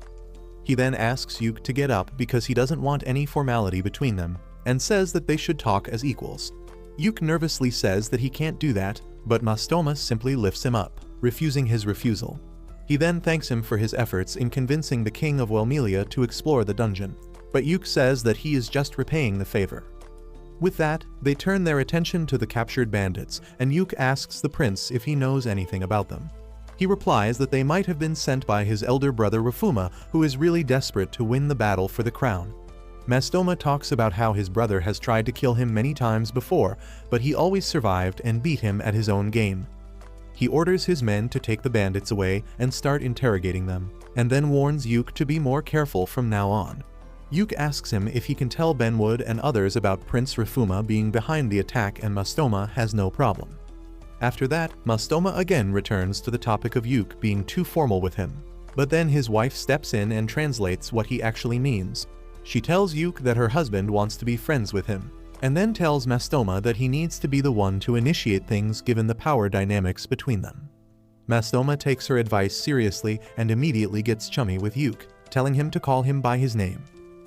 He then asks Uke to get up because he doesn't want any formality between them, and says that they should talk as equals. Uke nervously says that he can't do that, but Mastoma simply lifts him up, refusing his refusal. He then thanks him for his efforts in convincing the king of Welmelia to explore the dungeon, but Uke says that he is just repaying the favor. With that, they turn their attention to the captured bandits, and Uke asks the prince if he knows anything about them. He replies that they might have been sent by his elder brother Rafuma, who is really desperate to win the battle for the crown. Mastoma talks about how his brother has tried to kill him many times before, but he always survived and beat him at his own game. He orders his men to take the bandits away and start interrogating them, and then warns Uke to be more careful from now on. Uke asks him if he can tell Benwood and others about Prince Rafuma being behind the attack, and Mastoma has no problem. After that, Mastoma again returns to the topic of Uke being too formal with him. But then his wife steps in and translates what he actually means. She tells Uke that her husband wants to be friends with him, and then tells Mastoma that he needs to be the one to initiate things given the power dynamics between them. Mastoma takes her advice seriously and immediately gets chummy with Uke, telling him to call him by his name.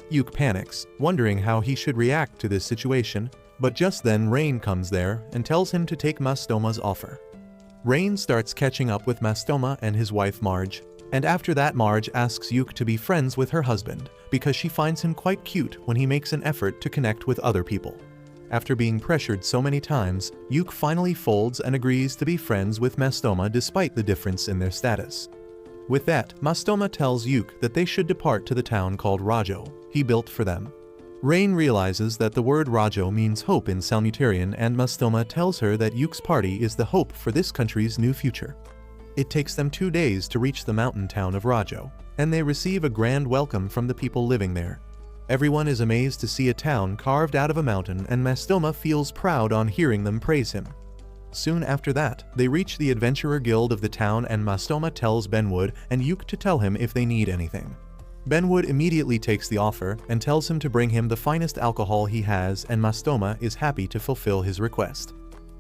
Uke panics, wondering how he should react to this situation, but just then Rain comes there and tells him to take Mastoma's offer. Rain starts catching up with Mastoma and his wife Marge, and after that Marge asks Uke to be friends with her husband because she finds him quite cute when he makes an effort to connect with other people. After being pressured so many times, Uke finally folds and agrees to be friends with Mastoma despite the difference in their status. With that, Mastoma tells Uke that they should depart to the town called Rajo he built for them. Rain realizes that the word Rajo means hope in Salmutarian, and Mastoma tells her that Uke's party is the hope for this country's new future. It takes them 2 days to reach the mountain town of Rajo, and they receive a grand welcome from the people living there. Everyone is amazed to see a town carved out of a mountain, and Mastoma feels proud on hearing them praise him. Soon after that, they reach the Adventurer Guild of the town, and Mastoma tells Benwood and Uke to tell him if they need anything. Benwood immediately takes the offer and tells him to bring him the finest alcohol he has, and Mastoma is happy to fulfill his request.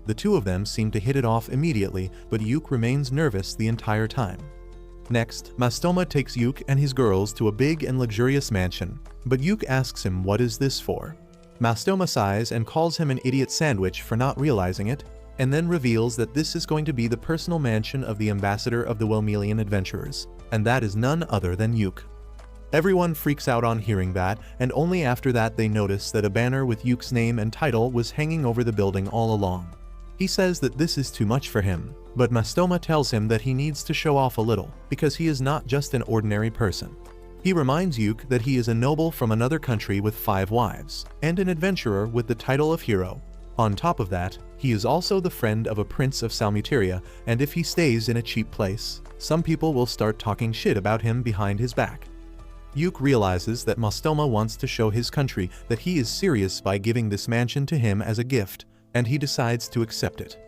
The two of them seem to hit it off immediately, but Uke remains nervous the entire time. Next, Mastoma takes Uke and his girls to a big and luxurious mansion, but Uke asks him what is this for. Mastoma sighs and calls him an idiot sandwich for not realizing it, and then reveals that this is going to be the personal mansion of the ambassador of the Welmelian adventurers, and that is none other than Uke. Everyone freaks out on hearing that, and only after that they notice that a banner with Uke's name and title was hanging over the building all along. He says that this is too much for him, but Mastoma tells him that he needs to show off a little, because he is not just an ordinary person. He reminds Uke that he is a noble from another country with 5 wives, and an adventurer with the title of hero. On top of that, he is also the friend of a prince of Salmuteria, and if he stays in a cheap place, some people will start talking shit about him behind his back. Uke realizes that Mastoma wants to show his country that he is serious by giving this mansion to him as a gift, and he decides to accept it.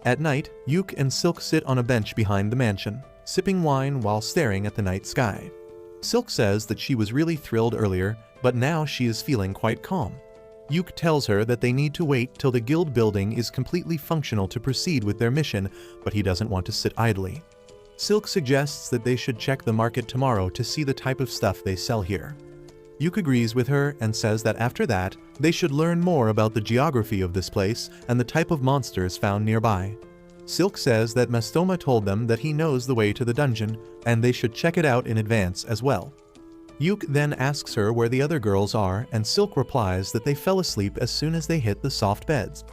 At night, Uke and Silk sit on a bench behind the mansion, sipping wine while staring at the night sky. Silk says that she was really thrilled earlier, but now she is feeling quite calm. Uke tells her that they need to wait till the guild building is completely functional to proceed with their mission, but he doesn't want to sit idly. Silk suggests that they should check the market tomorrow to see the type of stuff they sell here. Uke agrees with her and says that after that, they should learn more about the geography of this place and the type of monsters found nearby. Silk says that Mastoma told them that he knows the way to the dungeon, and they should check it out in advance as well. Yuk then asks her where the other girls are, and Silk replies that they fell asleep as soon as they hit the soft beds.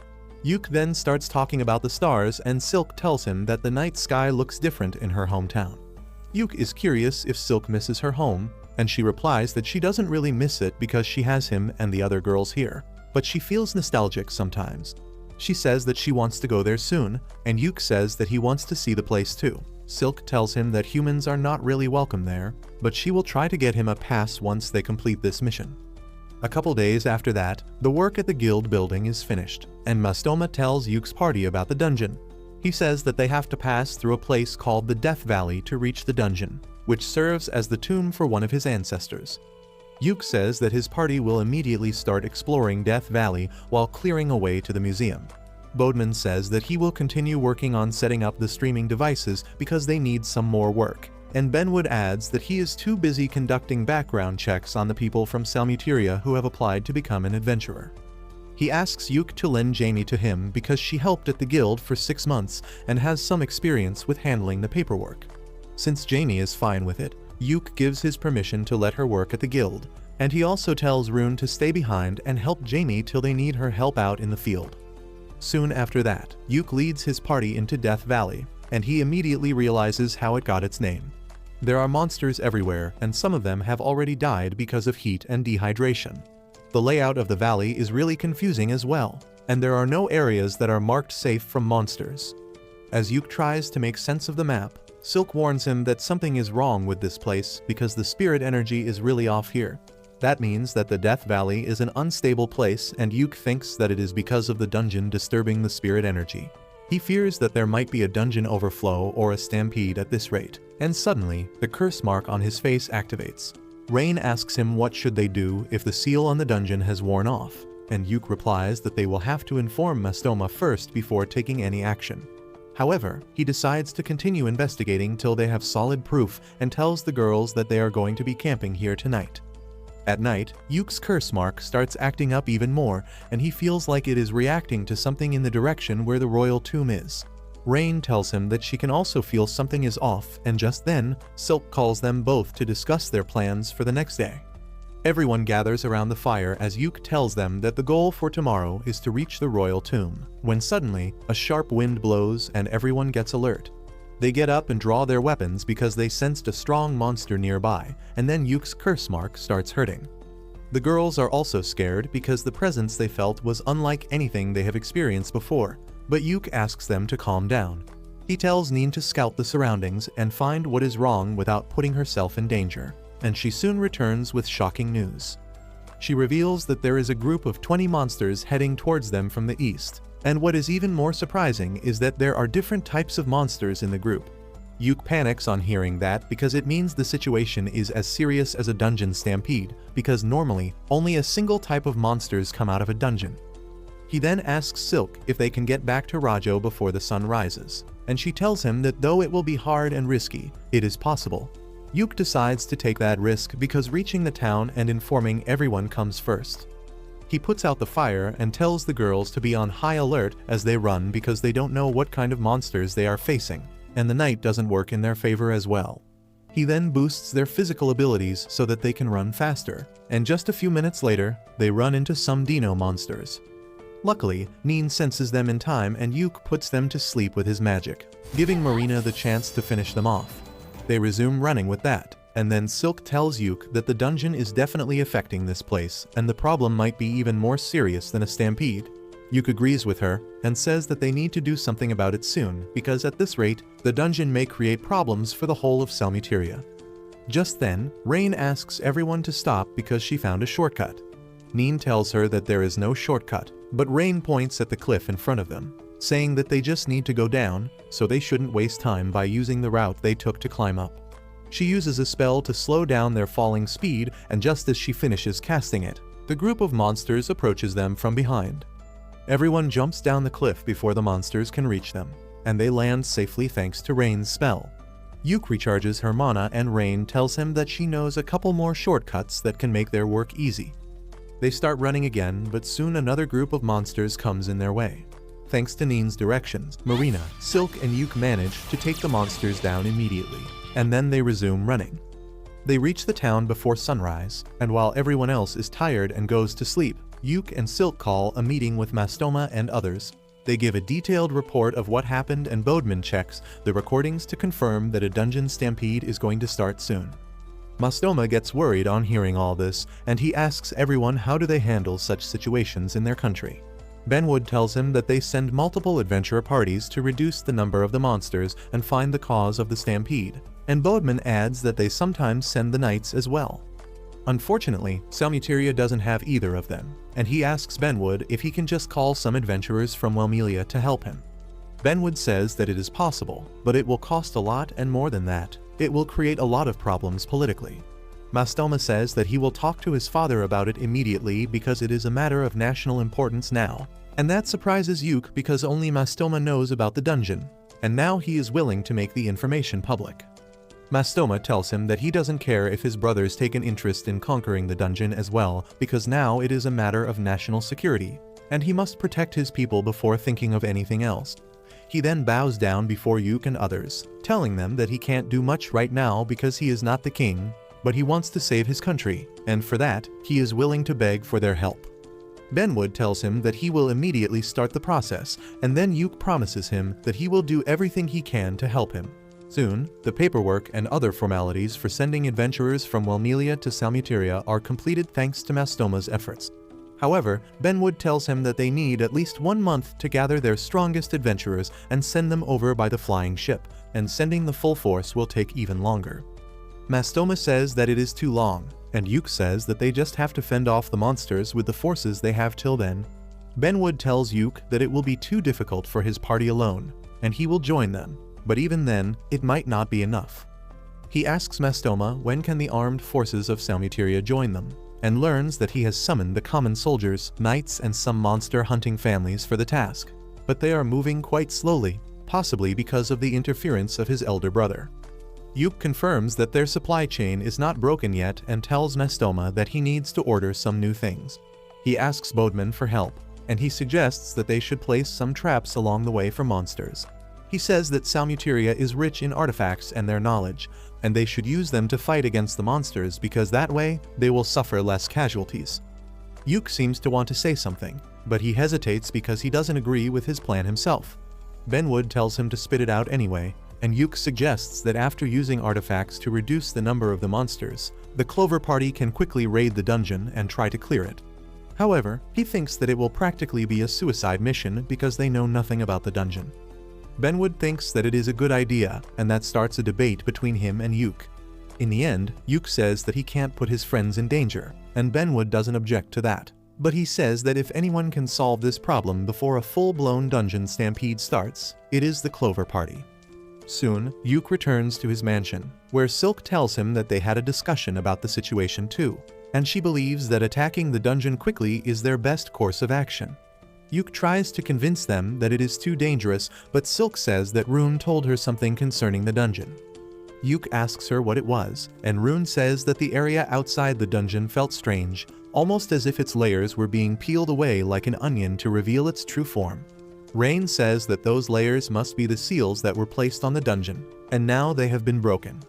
Yuk then starts talking about the stars, and Silk tells him that the night sky looks different in her hometown. Yuk is curious if Silk misses her home, and she replies that she doesn't really miss it because she has him and the other girls here, but she feels nostalgic sometimes. She says that she wants to go there soon, and Yuk says that he wants to see the place too. Silk tells him that humans are not really welcome there, but she will try to get him a pass once they complete this mission. A couple days after that, the work at the guild building is finished, and Mastoma tells Yuk's party about the dungeon. He says that they have to pass through a place called the Death Valley to reach the dungeon, which serves as the tomb for one of his ancestors. Yuk says that his party will immediately start exploring Death Valley while clearing a way to the museum. Bodeman says that he will continue working on setting up the streaming devices because they need some more work, and Benwood adds that he is too busy conducting background checks on the people from Salmuteria who have applied to become an adventurer. He asks Yuk to lend Jamie to him because she helped at the guild for 6 months and has some experience with handling the paperwork. Since Jamie is fine with it, Yuk gives his permission to let her work at the guild, and he also tells Rune to stay behind and help Jamie till they need her help out in the field. Soon after that, Yuk leads his party into Death Valley, and he immediately realizes how it got its name. There are monsters everywhere, and some of them have already died because of heat and dehydration. The layout of the valley is really confusing as well, and there are no areas that are marked safe from monsters. As Yuk tries to make sense of the map, Silk warns him that something is wrong with this place because the spirit energy is really off here. That means that the Death Valley is an unstable place, and Yuk thinks that it is because of the dungeon disturbing the spirit energy. He fears that there might be a dungeon overflow or a stampede at this rate, and suddenly, the curse mark on his face activates. Rain asks him what should they do if the seal on the dungeon has worn off, and Yuk replies that they will have to inform Mastoma first before taking any action. However, he decides to continue investigating till they have solid proof and tells the girls that they are going to be camping here tonight. At night, Yuk's curse mark starts acting up even more, and he feels like it is reacting to something in the direction where the royal tomb is. Rain tells him that she can also feel something is off, and just then, Silk calls them both to discuss their plans for the next day. Everyone gathers around the fire as Yuk tells them that the goal for tomorrow is to reach the royal tomb, when suddenly, a sharp wind blows and everyone gets alert. They get up and draw their weapons because they sensed a strong monster nearby, and then Yuk's curse mark starts hurting. The girls are also scared because the presence they felt was unlike anything they have experienced before, but Yuk asks them to calm down. He tells Neen to scout the surroundings and find what is wrong without putting herself in danger, and she soon returns with shocking news. She reveals that there is a group of 20 monsters heading towards them from the east. And what is even more surprising is that there are different types of monsters in the group. Yuk panics on hearing that because it means the situation is as serious as a dungeon stampede, because normally only a single type of monsters come out of a dungeon. He then asks Silk if they can get back to Rajo before the sun rises, and she tells him that though it will be hard and risky, it is possible. Yuk decides to take that risk because reaching the town and informing everyone comes first. He puts out the fire and tells the girls to be on high alert as they run because they don't know what kind of monsters they are facing, and the night doesn't work in their favor as well. He then boosts their physical abilities so that they can run faster, and just a few minutes later, they run into some dino monsters. Luckily, Neen senses them in time and Yuk puts them to sleep with his magic, giving Marina the chance to finish them off. They resume running with that. And then Silk tells Yuk that the dungeon is definitely affecting this place, and the problem might be even more serious than a stampede. Yuk agrees with her, and says that they need to do something about it soon, because at this rate, the dungeon may create problems for the whole of Salmuteria. Just then, Rain asks everyone to stop because she found a shortcut. Neen tells her that there is no shortcut, but Rain points at the cliff in front of them, saying that they just need to go down, so they shouldn't waste time by using the route they took to climb up. She uses a spell to slow down their falling speed, and just as she finishes casting it, the group of monsters approaches them from behind. Everyone jumps down the cliff before the monsters can reach them, and they land safely thanks to Rain's spell. Yuk recharges her mana, and Rain tells him that she knows a couple more shortcuts that can make their work easy. They start running again, but soon another group of monsters comes in their way. Thanks to Neen's directions, Marina, Silk, and Yuk manage to take the monsters down immediately, and then they resume running. They reach the town before sunrise, and while everyone else is tired and goes to sleep, Yuk and Silk call a meeting with Mastoma and others. They give a detailed report of what happened, and Bodman checks the recordings to confirm that a dungeon stampede is going to start soon. Mastoma gets worried on hearing all this, and he asks everyone how do they handle such situations in their country. Benwood tells him that they send multiple adventurer parties to reduce the number of the monsters and find the cause of the stampede, and Bodman adds that they sometimes send the knights as well. Unfortunately, Salmuteria doesn't have either of them, and he asks Benwood if he can just call some adventurers from Welmelia to help him. Benwood says that it is possible, but it will cost a lot, and more than that, it will create a lot of problems politically. Mastoma says that he will talk to his father about it immediately because it is a matter of national importance now, and that surprises Yuk because only Mastoma knows about the dungeon, and now he is willing to make the information public. Mastoma tells him that he doesn't care if his brothers take an interest in conquering the dungeon as well, because now it is a matter of national security, and he must protect his people before thinking of anything else. He then bows down before Yuk and others, telling them that he can't do much right now because he is not the king, but he wants to save his country, and for that, he is willing to beg for their help. Benwood tells him that he will immediately start the process, and then Yuk promises him that he will do everything he can to help him. Soon, the paperwork and other formalities for sending adventurers from Welmelia to Salmuteria are completed thanks to Mastoma's efforts. However, Benwood tells him that they need at least 1 month to gather their strongest adventurers and send them over by the flying ship, and sending the full force will take even longer. Mastoma says that it is too long, and Yuk says that they just have to fend off the monsters with the forces they have till then. Benwood tells Yuk that it will be too difficult for his party alone, and he will join them, but even then, it might not be enough. He asks Mastoma when can the armed forces of Salmuteria join them, and learns that he has summoned the common soldiers, knights, and some monster-hunting families for the task, but they are moving quite slowly, possibly because of the interference of his elder brother. Yuk confirms that their supply chain is not broken yet and tells Mastoma that he needs to order some new things. He asks Bodman for help, and he suggests that they should place some traps along the way for monsters. He says that Salmuteria is rich in artifacts and their knowledge, and they should use them to fight against the monsters because that way they will suffer less casualties. Yuk seems to want to say something, but he hesitates because he doesn't agree with his plan himself. Benwood tells him to spit it out anyway, and Yuk suggests that after using artifacts to reduce the number of the monsters, the Clover Party can quickly raid the dungeon and try to clear it. However, he thinks that it will practically be a suicide mission because they know nothing about the dungeon. Benwood thinks that it is a good idea, and that starts a debate between him and Yuk. In the end, Yuk says that he can't put his friends in danger, and Benwood doesn't object to that. But he says that if anyone can solve this problem before a full-blown dungeon stampede starts, it is the Clover Party. Soon, Yuk returns to his mansion, where Silk tells him that they had a discussion about the situation too, and she believes that attacking the dungeon quickly is their best course of action. Yuk tries to convince them that it is too dangerous, but Silk says that Rune told her something concerning the dungeon. Yuk asks her what it was, and Rune says that the area outside the dungeon felt strange, almost as if its layers were being peeled away like an onion to reveal its true form. Rain says that those layers must be the seals that were placed on the dungeon, and now they have been broken.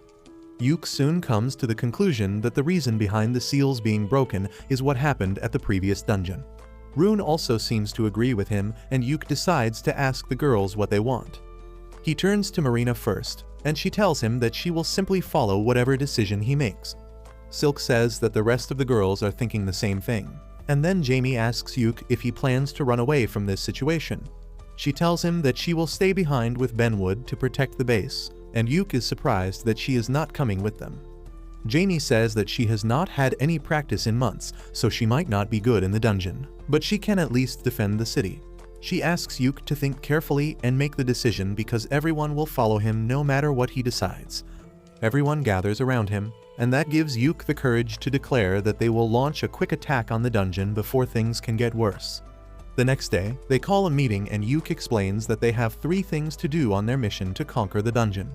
Yuk soon comes to the conclusion that the reason behind the seals being broken is what happened at the previous dungeon. Rune also seems to agree with him, and Yuk decides to ask the girls what they want. He turns to Marina first, and she tells him that she will simply follow whatever decision he makes. Silk says that the rest of the girls are thinking the same thing, and then Jamie asks Yuk if he plans to run away from this situation. She tells him that she will stay behind with Benwood to protect the base, and Yuk is surprised that she is not coming with them. Jamie says that she has not had any practice in months, so she might not be good in the dungeon, but she can at least defend the city. She asks Yuk to think carefully and make the decision because everyone will follow him no matter what he decides. Everyone gathers around him, and that gives Yuk the courage to declare that they will launch a quick attack on the dungeon before things can get worse. The next day, they call a meeting and Yuk explains that they have 3 things to do on their mission to conquer the dungeon.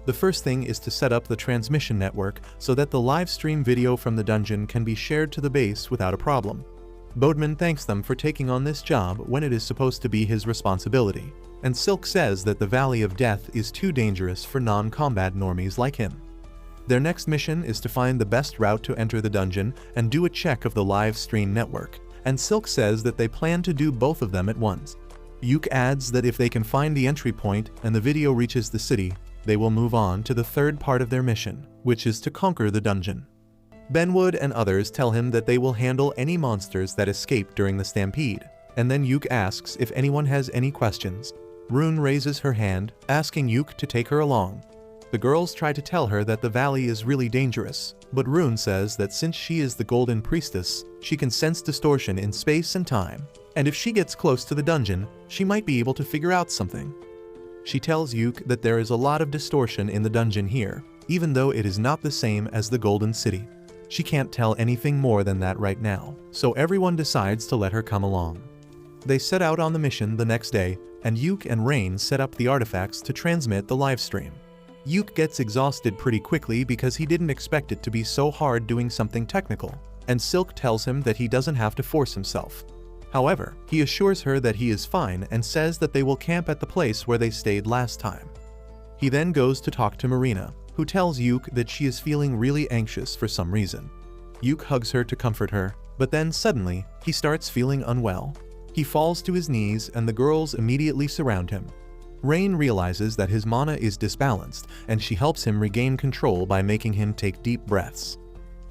The first thing is to set up the transmission network so that the live stream video from the dungeon can be shared to the base without a problem. Bodman thanks them for taking on this job when it is supposed to be his responsibility, and Silk says that the Valley of Death is too dangerous for non-combat normies like him. Their next mission is to find the best route to enter the dungeon and do a check of the live stream network, and Silk says that they plan to do both of them at once. Yuk adds that if they can find the entry point and the video reaches the city, they will move on to the third part of their mission, which is to conquer the dungeon. Benwood and others tell him that they will handle any monsters that escape during the stampede, and then Yuk asks if anyone has any questions. Rune raises her hand, asking Yuk to take her along. The girls try to tell her that the valley is really dangerous, but Rune says that since she is the Golden Priestess, she can sense distortion in space and time, and if she gets close to the dungeon, she might be able to figure out something. She tells Yuk that there is a lot of distortion in the dungeon here, even though it is not the same as the Golden City. She can't tell anything more than that right now, so everyone decides to let her come along. They set out on the mission the next day, and Yuk and Rain set up the artifacts to transmit the livestream. Yuk gets exhausted pretty quickly because he didn't expect it to be so hard doing something technical, and Silk tells him that he doesn't have to force himself. However, he assures her that he is fine and says that they will camp at the place where they stayed last time. He then goes to talk to Marina, who tells Yuk that she is feeling really anxious for some reason. Yuk hugs her to comfort her, but then suddenly, he starts feeling unwell. He falls to his knees and the girls immediately surround him. Rain realizes that his mana is disbalanced, and she helps him regain control by making him take deep breaths.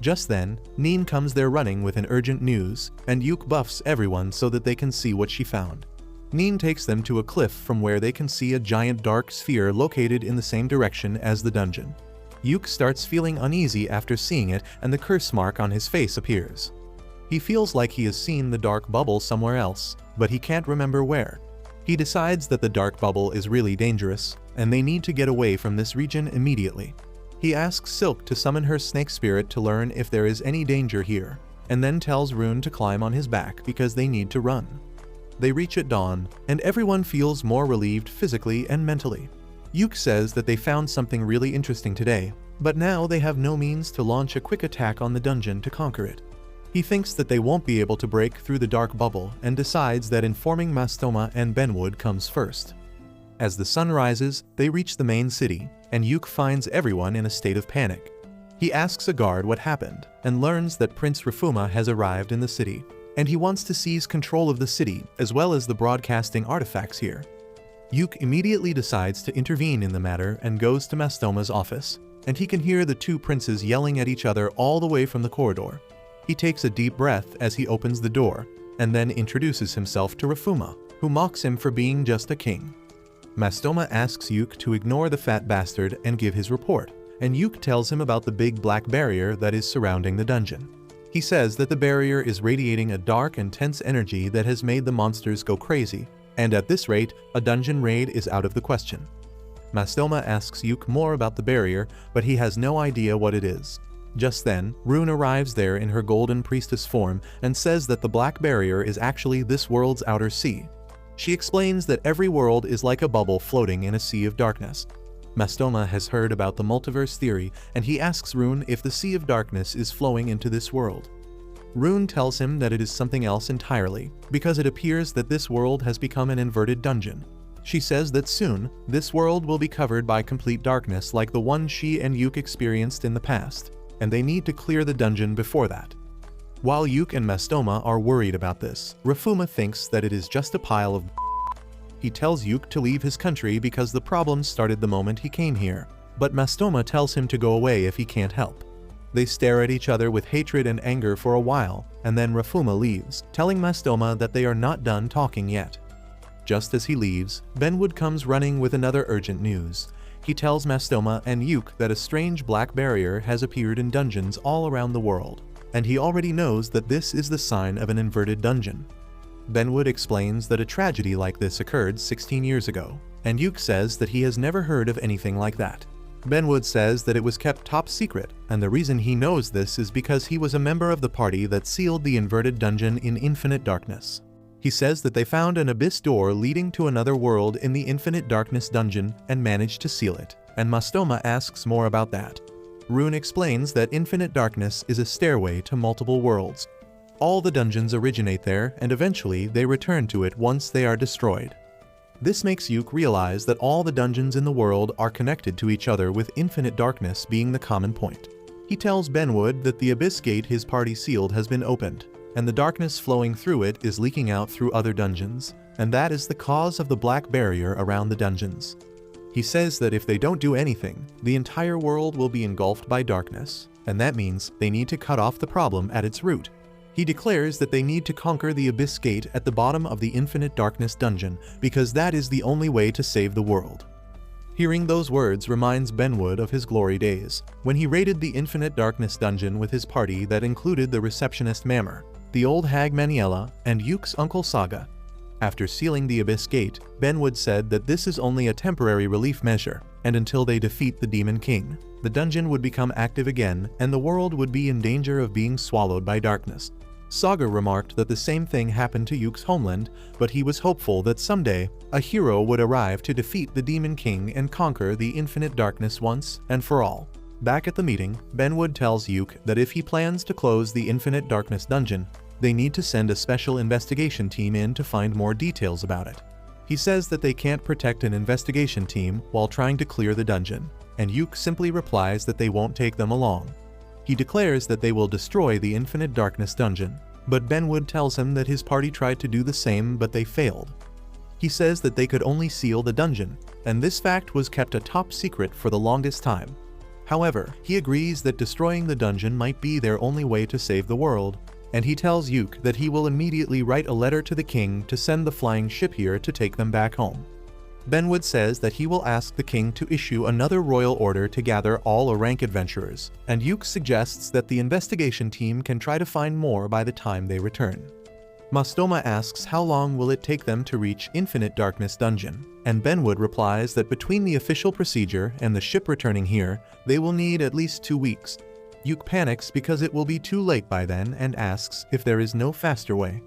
Just then, Neen comes there running with an urgent news, and Yuk buffs everyone so that they can see what she found. Neen takes them to a cliff from where they can see a giant dark sphere located in the same direction as the dungeon. Yuk starts feeling uneasy after seeing it, and the curse mark on his face appears. He feels like he has seen the dark bubble somewhere else, but he can't remember where. He decides that the dark bubble is really dangerous, and they need to get away from this region immediately. He asks Silk to summon her snake spirit to learn if there is any danger here, and then tells Rune to climb on his back because they need to run. They reach at dawn, and everyone feels more relieved physically and mentally. Yuk says that they found something really interesting today, but now they have no means to launch a quick attack on the dungeon to conquer it. He thinks that they won't be able to break through the dark bubble and decides that informing Mastoma and Benwood comes first. As the sun rises, they reach the main city, and Yuk finds everyone in a state of panic. He asks a guard what happened and learns that Prince Rafuma has arrived in the city, and he wants to seize control of the city as well as the broadcasting artifacts here. Yuk immediately decides to intervene in the matter and goes to Mastoma's office, and he can hear the two princes yelling at each other all the way from the corridor. He takes a deep breath as he opens the door, and then introduces himself to Rafuma, who mocks him for being just a king. Mastoma asks Yuk to ignore the fat bastard and give his report, and Yuk tells him about the big black barrier that is surrounding the dungeon. He says that the barrier is radiating a dark and tense energy that has made the monsters go crazy, and at this rate, a dungeon raid is out of the question. Mastoma asks Yuk more about the barrier, but he has no idea what it is. Just then, Rune arrives there in her Golden Priestess form and says that the Black Barrier is actually this world's outer sea. She explains that every world is like a bubble floating in a sea of darkness. Mastoma has heard about the multiverse theory, and he asks Rune if the Sea of Darkness is flowing into this world. Rune tells him that it is something else entirely, because it appears that this world has become an inverted dungeon. She says that soon, this world will be covered by complete darkness like the one she and Yuk experienced in the past, and they need to clear the dungeon before that. While Yuk and Mastoma are worried about this, Rafuma thinks that it is just a pile of He tells Yuk to leave his country because the problems started the moment he came here, but Mastoma tells him to go away if he can't help. They stare at each other with hatred and anger for a while, and then Rafuma leaves, telling Mastoma that they are not done talking yet. Just as he leaves, Benwood comes running with another urgent news. He tells Mastoma and Yuk that a strange black barrier has appeared in dungeons all around the world, and he already knows that this is the sign of an inverted dungeon. Benwood explains that a tragedy like this occurred 16 years ago, and Yuk says that he has never heard of anything like that. Benwood says that it was kept top secret, and the reason he knows this is because he was a member of the party that sealed the inverted dungeon in infinite darkness. He says that they found an abyss door leading to another world in the Infinite Darkness dungeon and managed to seal it, and Mastoma asks more about that. Rune explains that Infinite Darkness is a stairway to multiple worlds. All the dungeons originate there, and eventually they return to it once they are destroyed. This makes Yuke realize that all the dungeons in the world are connected to each other, with infinite darkness being the common point. He tells Benwood that the abyss gate his party sealed has been opened, and the darkness flowing through it is leaking out through other dungeons, and that is the cause of the black barrier around the dungeons. He says that if they don't do anything, the entire world will be engulfed by darkness, and that means they need to cut off the problem at its root. He declares that they need to conquer the abyss gate at the bottom of the infinite darkness dungeon, because that is the only way to save the world. Hearing those words reminds Benwood of his glory days, when he raided the infinite darkness dungeon with his party that included the receptionist Mammer, the old hag Maniela, and Yuke's uncle Saga. After sealing the abyss gate, Benwood said that this is only a temporary relief measure, and until they defeat the Demon King, the dungeon would become active again and the world would be in danger of being swallowed by darkness. Saga remarked that the same thing happened to Yuke's homeland, but he was hopeful that someday, a hero would arrive to defeat the Demon King and conquer the infinite darkness once and for all. Back at the meeting, Benwood tells Yuke that if he plans to close the infinite darkness dungeon, they need to send a special investigation team in to find more details about it. He says that they can't protect an investigation team while trying to clear the dungeon, and Yuke simply replies that they won't take them along. He declares that they will destroy the infinite darkness dungeon, but Benwood tells him that his party tried to do the same but they failed. He says that they could only seal the dungeon, and this fact was kept a top secret for the longest time. However, he agrees that destroying the dungeon might be their only way to save the world, and he tells Yuke that he will immediately write a letter to the king to send the flying ship here to take them back home. Benwood says that he will ask the king to issue another royal order to gather all rank adventurers, and Yuke suggests that the investigation team can try to find more by the time they return. Mastoma asks how long will it take them to reach Infinite Darkness Dungeon, and Benwood replies that between the official procedure and the ship returning here, they will need at least 2 weeks. Yuke panics because it will be too late by then and asks if there is no faster way.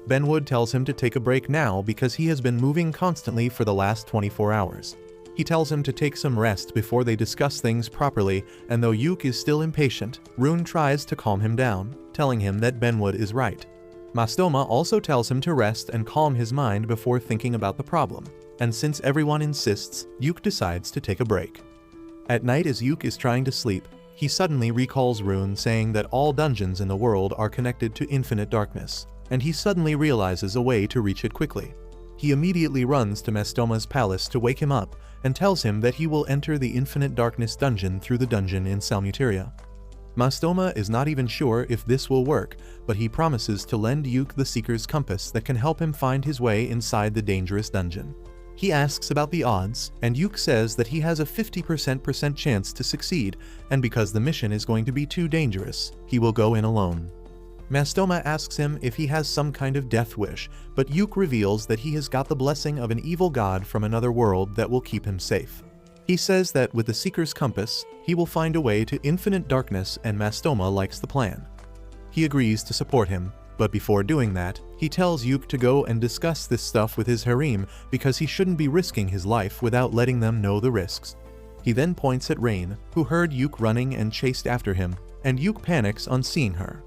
Benwood tells him to take a break now because he has been moving constantly for the last 24 hours. He tells him to take some rest before they discuss things properly, and though Yuke is still impatient, Rune tries to calm him down, telling him that Benwood is right. Mastoma also tells him to rest and calm his mind before thinking about the problem, and since everyone insists, Yuke decides to take a break. At night, as Yuke is trying to sleep, he suddenly recalls Rune saying that all dungeons in the world are connected to infinite darkness, and he suddenly realizes a way to reach it quickly. He immediately runs to Mastoma's palace to wake him up and tells him that he will enter the infinite darkness dungeon through the dungeon in Salmuteria. Mastoma is not even sure if this will work, but he promises to lend Yuke the Seeker's Compass that can help him find his way inside the dangerous dungeon. He asks about the odds, and Yuke says that he has a 50% chance to succeed, and because the mission is going to be too dangerous, he will go in alone. Mastoma asks him if he has some kind of death wish, but Yuke reveals that he has got the blessing of an evil god from another world that will keep him safe. He says that with the Seeker's Compass, he will find a way to infinite darkness, and Mastoma likes the plan. He agrees to support him, but before doing that, he tells Yuke to go and discuss this stuff with his harem because he shouldn't be risking his life without letting them know the risks. He then points at Rain, who heard Yuke running and chased after him, and Yuke panics on seeing her.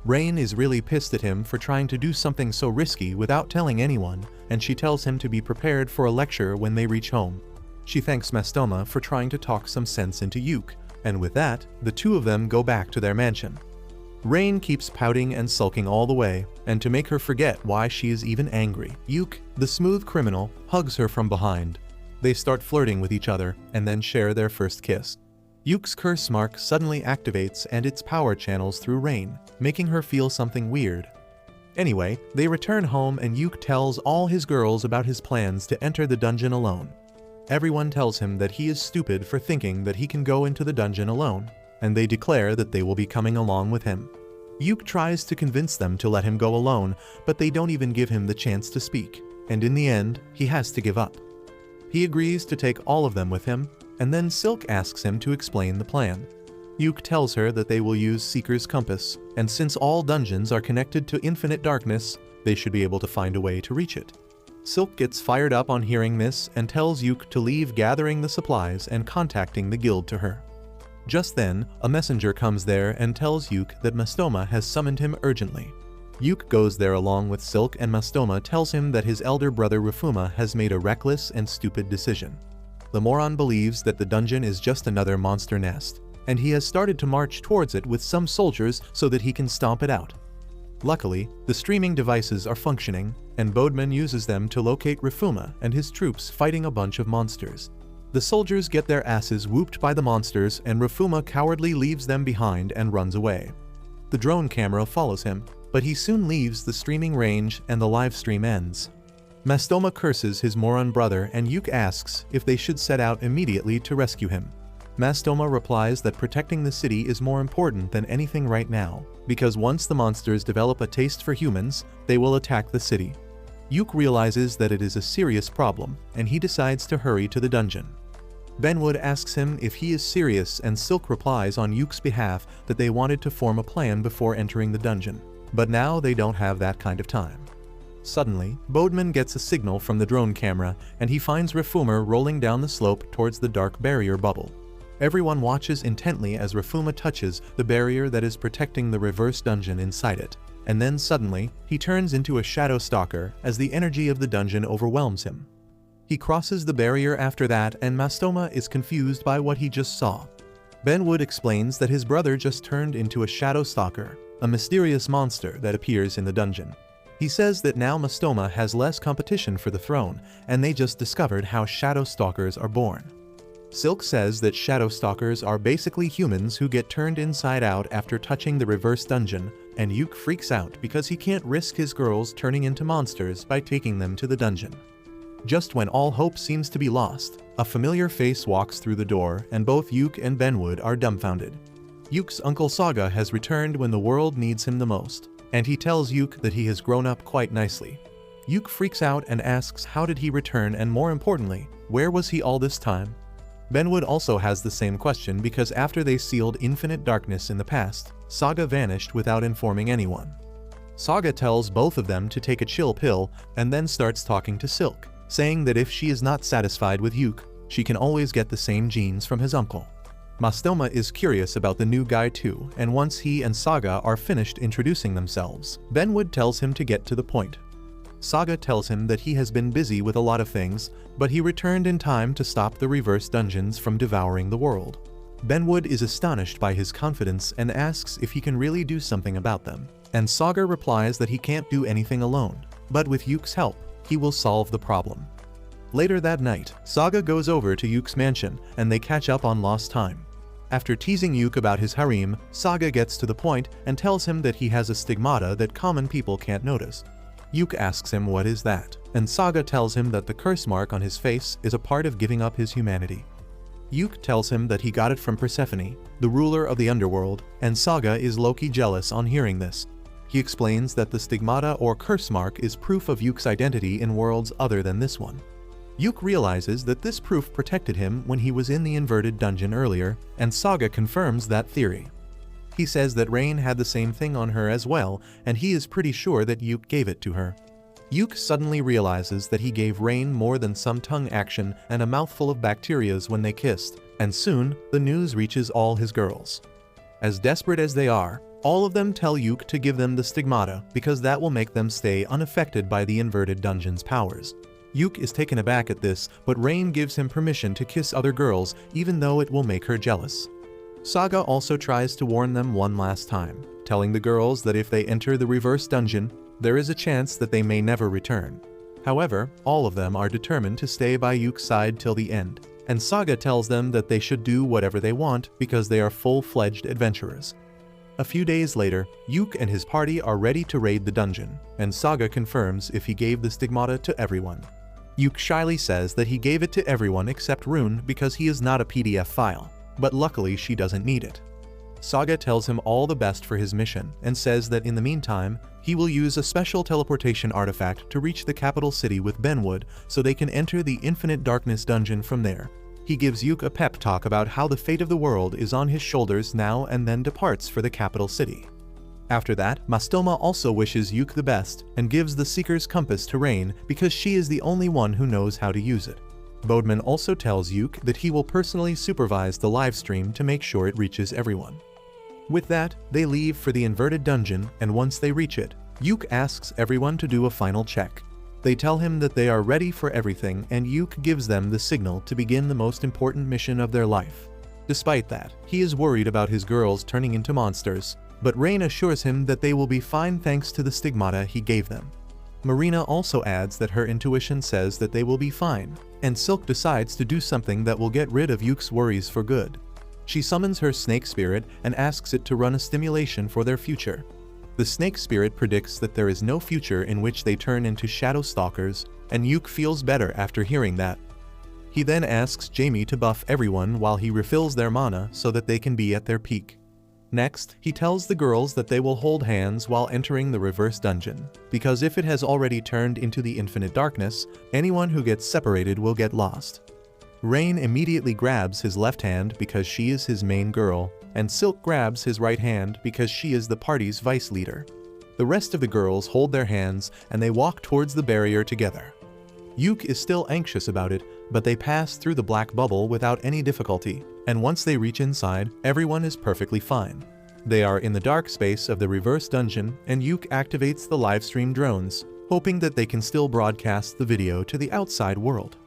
Rain is really pissed at him for trying to do something so risky without telling anyone, and she tells him to be prepared for a lecture when they reach home. She thanks Mastoma for trying to talk some sense into Yuke, and with that, the two of them go back to their mansion. Rain keeps pouting and sulking all the way, and to make her forget why she is even angry, Yuke, the smooth criminal, hugs her from behind. They start flirting with each other, and then share their first kiss. Yuke's curse mark suddenly activates and its power channels through Rain, making her feel something weird. Anyway, they return home and Yuke tells all his girls about his plans to enter the dungeon alone. Everyone tells him that he is stupid for thinking that he can go into the dungeon alone, and they declare that they will be coming along with him. Yuke tries to convince them to let him go alone, but they don't even give him the chance to speak, and in the end, he has to give up. He agrees to take all of them with him, and then Silk asks him to explain the plan. Yuke tells her that they will use Seeker's Compass, and since all dungeons are connected to infinite darkness, they should be able to find a way to reach it. Silk gets fired up on hearing this and tells Yuke to leave gathering the supplies and contacting the guild to her. Just then, a messenger comes there and tells Yuke that Mastoma has summoned him urgently. Yuke goes there along with Silk, and Mastoma tells him that his elder brother Rifuma has made a reckless and stupid decision. The moron believes that the dungeon is just another monster nest, and he has started to march towards it with some soldiers so that he can stomp it out. Luckily, the streaming devices are functioning, and Bodeman uses them to locate Rifuma and his troops fighting a bunch of monsters. The soldiers get their asses whooped by the monsters, and Rifuma cowardly leaves them behind and runs away. The drone camera follows him, but he soon leaves the streaming range and the live stream ends. Mastoma curses his moron brother, and Yuke asks if they should set out immediately to rescue him. Mastoma replies that protecting the city is more important than anything right now, because once the monsters develop a taste for humans, they will attack the city. Yuke realizes that it is a serious problem, and he decides to hurry to the dungeon. Benwood asks him if he is serious, and Silk replies on Yuke's behalf that they wanted to form a plan before entering the dungeon, but now they don't have that kind of time. Suddenly, Bodeman gets a signal from the drone camera, and he finds Rifuma rolling down the slope towards the dark barrier bubble. Everyone watches intently as Rifuma touches the barrier that is protecting the reverse dungeon inside it, and then suddenly, he turns into a shadow stalker as the energy of the dungeon overwhelms him. He crosses the barrier after that, and Mastoma is confused by what he just saw. Benwood explains that his brother just turned into a shadow stalker, a mysterious monster that appears in the dungeon. He says that now Mastoma has less competition for the throne, and they just discovered how shadow stalkers are born. Silk says that shadow stalkers are basically humans who get turned inside out after touching the reverse dungeon, and Yuke freaks out because he can't risk his girls turning into monsters by taking them to the dungeon. Just when all hope seems to be lost, a familiar face walks through the door, and both Yuke and Benwood are dumbfounded. Yuke's uncle Saga has returned when the world needs him the most, and he tells Yuke that he has grown up quite nicely. Yuke freaks out and asks how did he return, and more importantly, where was he all this time? Benwood also has the same question because after they sealed infinite darkness in the past, Saga vanished without informing anyone. Saga tells both of them to take a chill pill and then starts talking to Silk, saying that if she is not satisfied with Yuke, she can always get the same genes from his uncle. Mastoma is curious about the new guy too, and once he and Saga are finished introducing themselves, Benwood tells him to get to the point. Saga tells him that he has been busy with a lot of things, but he returned in time to stop the reverse dungeons from devouring the world. Benwood is astonished by his confidence and asks if he can really do something about them, and Saga replies that he can't do anything alone, but with Yuke's help, he will solve the problem. Later that night, Saga goes over to Yuke's mansion, and they catch up on lost time. After teasing Yuke about his harem, Saga gets to the point and tells him that he has a stigmata that common people can't notice. Yuke asks him what is that, and Saga tells him that the curse mark on his face is a part of giving up his humanity. Yuke tells him that he got it from Persephone, the ruler of the underworld, and Saga is low-key jealous on hearing this. He explains that the stigmata or curse mark is proof of Yuke's identity in worlds other than this one. Yuke realizes that this proof protected him when he was in the inverted dungeon earlier, and Saga confirms that theory. He says that Rain had the same thing on her as well, and he is pretty sure that Yuke gave it to her. Yuke suddenly realizes that he gave Rain more than some tongue action and a mouthful of bacterias when they kissed, and soon, the news reaches all his girls. As desperate as they are, all of them tell Yuke to give them the stigmata because that will make them stay unaffected by the inverted dungeon's powers. Yuke is taken aback at this, but Rain gives him permission to kiss other girls even though it will make her jealous. Saga also tries to warn them one last time, telling the girls that if they enter the reverse dungeon, there is a chance that they may never return. However, all of them are determined to stay by Yuke's side till the end, and Saga tells them that they should do whatever they want because they are full-fledged adventurers. A few days later, Yuke and his party are ready to raid the dungeon, and Saga confirms if he gave the stigmata to everyone. Yuke shyly says that he gave it to everyone except Rune because he is not a PDF file, but luckily she doesn't need it. Saga tells him all the best for his mission and says that in the meantime, he will use a special teleportation artifact to reach the capital city with Benwood so they can enter the Infinite Darkness dungeon from there. He gives Yuke a pep talk about how the fate of the world is on his shoulders now and then departs for the capital city. After that, Mastoma also wishes Yuke the best and gives the Seeker's Compass to Rain because she is the only one who knows how to use it. Bodeman also tells Yuke that he will personally supervise the livestream to make sure it reaches everyone. With that, they leave for the inverted dungeon, and once they reach it, Yuke asks everyone to do a final check. They tell him that they are ready for everything, and Yuke gives them the signal to begin the most important mission of their life. Despite that, he is worried about his girls turning into monsters, but Rain assures him that they will be fine thanks to the stigmata he gave them. Marina also adds that her intuition says that they will be fine, and Silk decides to do something that will get rid of Yuke's worries for good. She summons her snake spirit and asks it to run a stimulation for their future. The snake spirit predicts that there is no future in which they turn into shadow stalkers, and Yuke feels better after hearing that. He then asks Jamie to buff everyone while he refills their mana so that they can be at their peak. Next, he tells the girls that they will hold hands while entering the reverse dungeon, because if it has already turned into the infinite darkness, anyone who gets separated will get lost. Rain immediately grabs his left hand because she is his main girl, and Silk grabs his right hand because she is the party's vice leader. The rest of the girls hold their hands and they walk towards the barrier together. Yuke is still anxious about it, but they pass through the black bubble without any difficulty, and once they reach inside, everyone is perfectly fine. They are in the dark space of the reverse dungeon, and Yuke activates the livestream drones, hoping that they can still broadcast the video to the outside world.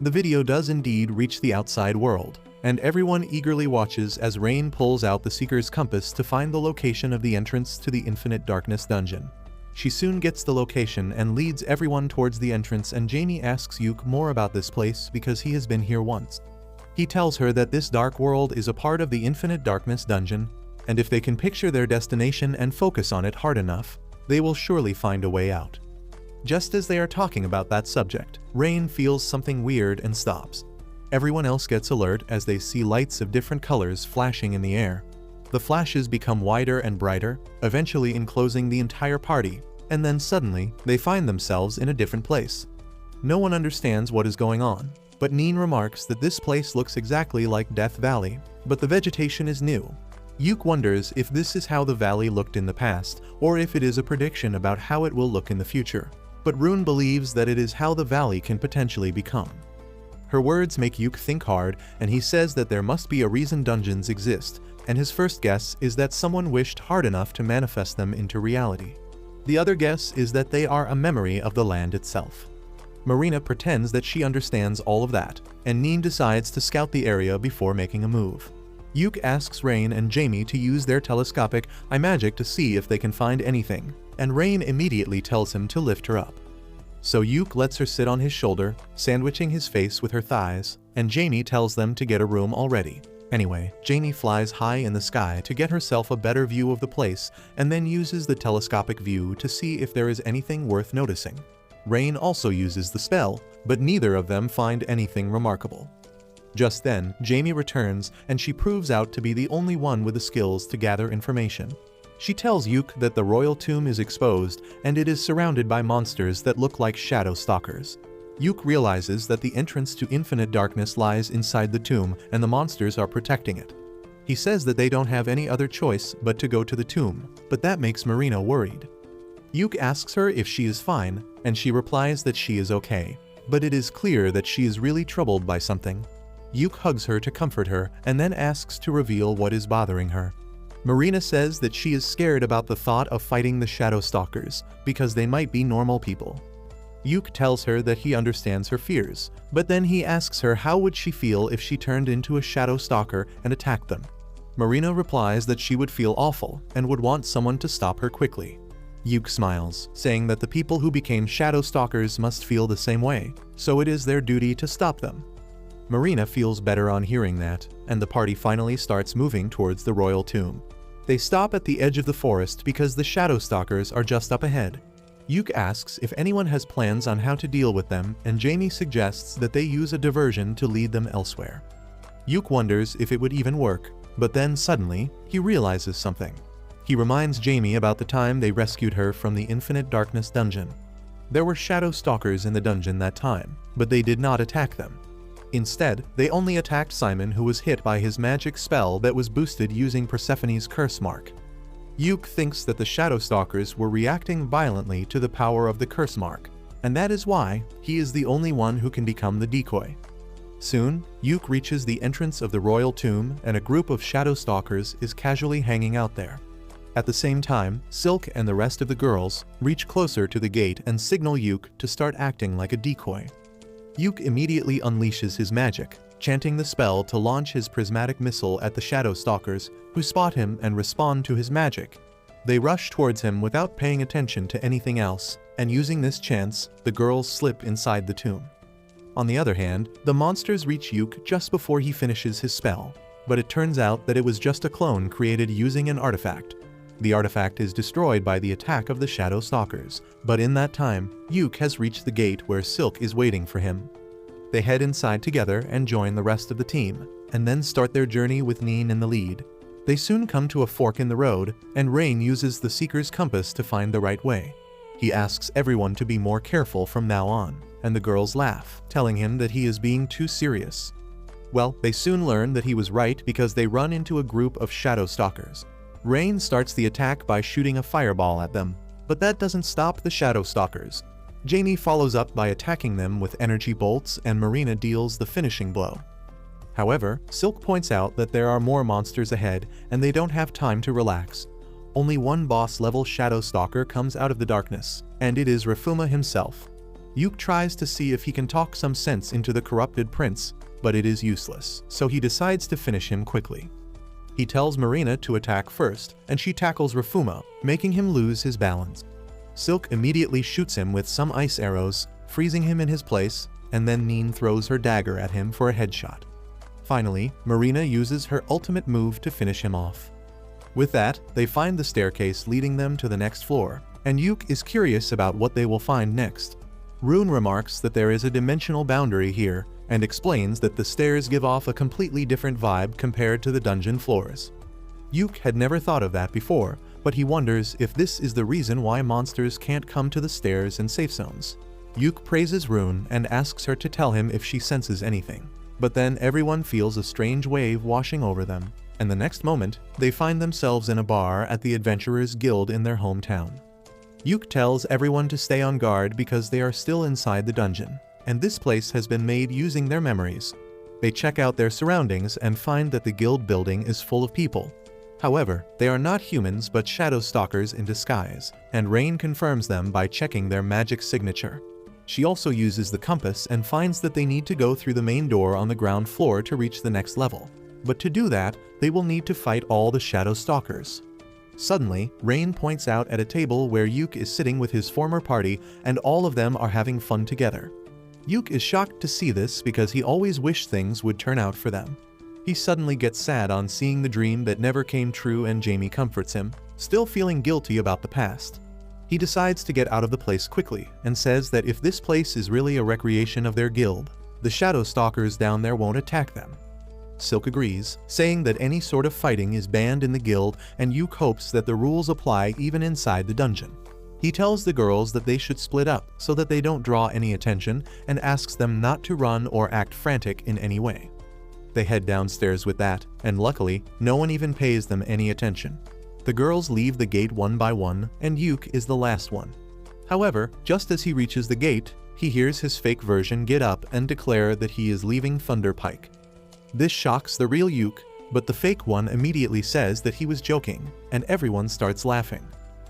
The video does indeed reach the outside world, and everyone eagerly watches as Rain pulls out the Seeker's compass to find the location of the entrance to the Infinite Darkness dungeon. She soon gets the location and leads everyone towards the entrance, and Jamie asks Yuke more about this place because he has been here once. He tells her that this dark world is a part of the Infinite Darkness dungeon, and if they can picture their destination and focus on it hard enough, they will surely find a way out. Just as they are talking about that subject, Rain feels something weird and stops. Everyone else gets alert as they see lights of different colors flashing in the air. The flashes become wider and brighter, eventually enclosing the entire party, and then suddenly, they find themselves in a different place. No one understands what is going on, but Neen remarks that this place looks exactly like Death Valley, but the vegetation is new. Yuke wonders if this is how the valley looked in the past, or if it is a prediction about how it will look in the future. But Rune believes that it is how the valley can potentially become. Her words make Yuke think hard, and he says that there must be a reason dungeons exist, and his first guess is that someone wished hard enough to manifest them into reality. The other guess is that they are a memory of the land itself. Marina pretends that she understands all of that, and Neen decides to scout the area before making a move. Yuke asks Rain and Jamie to use their telescopic eye magic to see if they can find anything, and Rain immediately tells him to lift her up. So Yuke lets her sit on his shoulder, sandwiching his face with her thighs, and Jamie tells them to get a room already. Anyway, Jamie flies high in the sky to get herself a better view of the place, and then uses the telescopic view to see if there is anything worth noticing. Rain also uses the spell, but neither of them find anything remarkable. Just then, Jamie returns, and she proves out to be the only one with the skills to gather information. She tells Yuke that the royal tomb is exposed, and it is surrounded by monsters that look like shadow stalkers. Yuke realizes that the entrance to infinite darkness lies inside the tomb, and the monsters are protecting it. He says that they don't have any other choice but to go to the tomb, but that makes Marina worried. Yuke asks her if she is fine, and she replies that she is okay, but it is clear that she is really troubled by something. Yuke hugs her to comfort her, and then asks to reveal what is bothering her. Marina says that she is scared about the thought of fighting the shadow stalkers, because they might be normal people. Yuke tells her that he understands her fears, but then he asks her how would she feel if she turned into a shadow stalker and attacked them. Marina replies that she would feel awful and would want someone to stop her quickly. Yuke smiles, saying that the people who became shadow stalkers must feel the same way, so it is their duty to stop them. Marina feels better on hearing that, and the party finally starts moving towards the royal tomb. They stop at the edge of the forest because the shadow stalkers are just up ahead. Yuke asks if anyone has plans on how to deal with them, and Jamie suggests that they use a diversion to lead them elsewhere. Yuke wonders if it would even work, but then suddenly, he realizes something. He reminds Jamie about the time they rescued her from the Infinite Darkness dungeon. There were shadow stalkers in the dungeon that time, but they did not attack them. Instead, they only attacked Simon, who was hit by his magic spell that was boosted using Persephone's curse mark. Yuke thinks that the shadow stalkers were reacting violently to the power of the curse mark, and that is why he is the only one who can become the decoy. Soon, Yuke reaches the entrance of the royal tomb, and a group of shadow stalkers is casually hanging out there. At the same time, Silk and the rest of the girls reach closer to the gate and signal Yuke to start acting like a decoy. Yuke immediately unleashes his magic, chanting the spell to launch his prismatic missile at the Shadow Stalkers, who spot him and respond to his magic. They rush towards him without paying attention to anything else, and using this chance, the girls slip inside the tomb. On the other hand, the monsters reach Yuke just before he finishes his spell, but it turns out that it was just a clone created using an artifact. The artifact is destroyed by the attack of the Shadow Stalkers, but in that time, Yuke has reached the gate where Silk is waiting for him. They head inside together and join the rest of the team, and then start their journey with Neen in the lead. They soon come to a fork in the road, and Rain uses the Seeker's compass to find the right way. He asks everyone to be more careful from now on, and the girls laugh, telling him that he is being too serious. Well, they soon learn that he was right because they run into a group of Shadow Stalkers. Rain starts the attack by shooting a fireball at them, but that doesn't stop the Shadow Stalkers. Jamie follows up by attacking them with energy bolts, and Marina deals the finishing blow. However, Silk points out that there are more monsters ahead and they don't have time to relax. Only one boss-level Shadow Stalker comes out of the darkness, and it is Rafuma himself. Yuke tries to see if he can talk some sense into the corrupted prince, but it is useless, so he decides to finish him quickly. He tells Marina to attack first, and she tackles Rafuma, making him lose his balance. Silk immediately shoots him with some ice arrows, freezing him in his place, and then Neen throws her dagger at him for a headshot. Finally, Marina uses her ultimate move to finish him off. With that, they find the staircase leading them to the next floor, and Yuke is curious about what they will find next. Rune remarks that there is a dimensional boundary here, and explains that the stairs give off a completely different vibe compared to the dungeon floors. Yuke had never thought of that before, but he wonders if this is the reason why monsters can't come to the stairs and safe zones. Yuke praises Rune and asks her to tell him if she senses anything. But then everyone feels a strange wave washing over them, and the next moment, they find themselves in a bar at the Adventurers Guild in their hometown. Yuke tells everyone to stay on guard because they are still inside the dungeon, and this place has been made using their memories. They check out their surroundings and find that the guild building is full of people. However, they are not humans but Shadow Stalkers in disguise, and Rain confirms them by checking their magic signature. She also uses the compass and finds that they need to go through the main door on the ground floor to reach the next level. But to do that, they will need to fight all the Shadow Stalkers. Suddenly, Rain points out at a table where Yuke is sitting with his former party and all of them are having fun together. Yuke is shocked to see this because he always wished things would turn out for them. He suddenly gets sad on seeing the dream that never came true, and Jamie comforts him, still feeling guilty about the past. He decides to get out of the place quickly and says that if this place is really a recreation of their guild, the Shadow Stalkers down there won't attack them. Silk agrees, saying that any sort of fighting is banned in the guild, and Yuke hopes that the rules apply even inside the dungeon. He tells the girls that they should split up so that they don't draw any attention, and asks them not to run or act frantic in any way. They head downstairs with that, and luckily, no one even pays them any attention. The girls leave the gate one by one, and Yuke is the last one. However, just as he reaches the gate, he hears his fake version get up and declare that he is leaving Thunder Pike. This shocks the real Yuke, but the fake one immediately says that he was joking, and everyone starts laughing.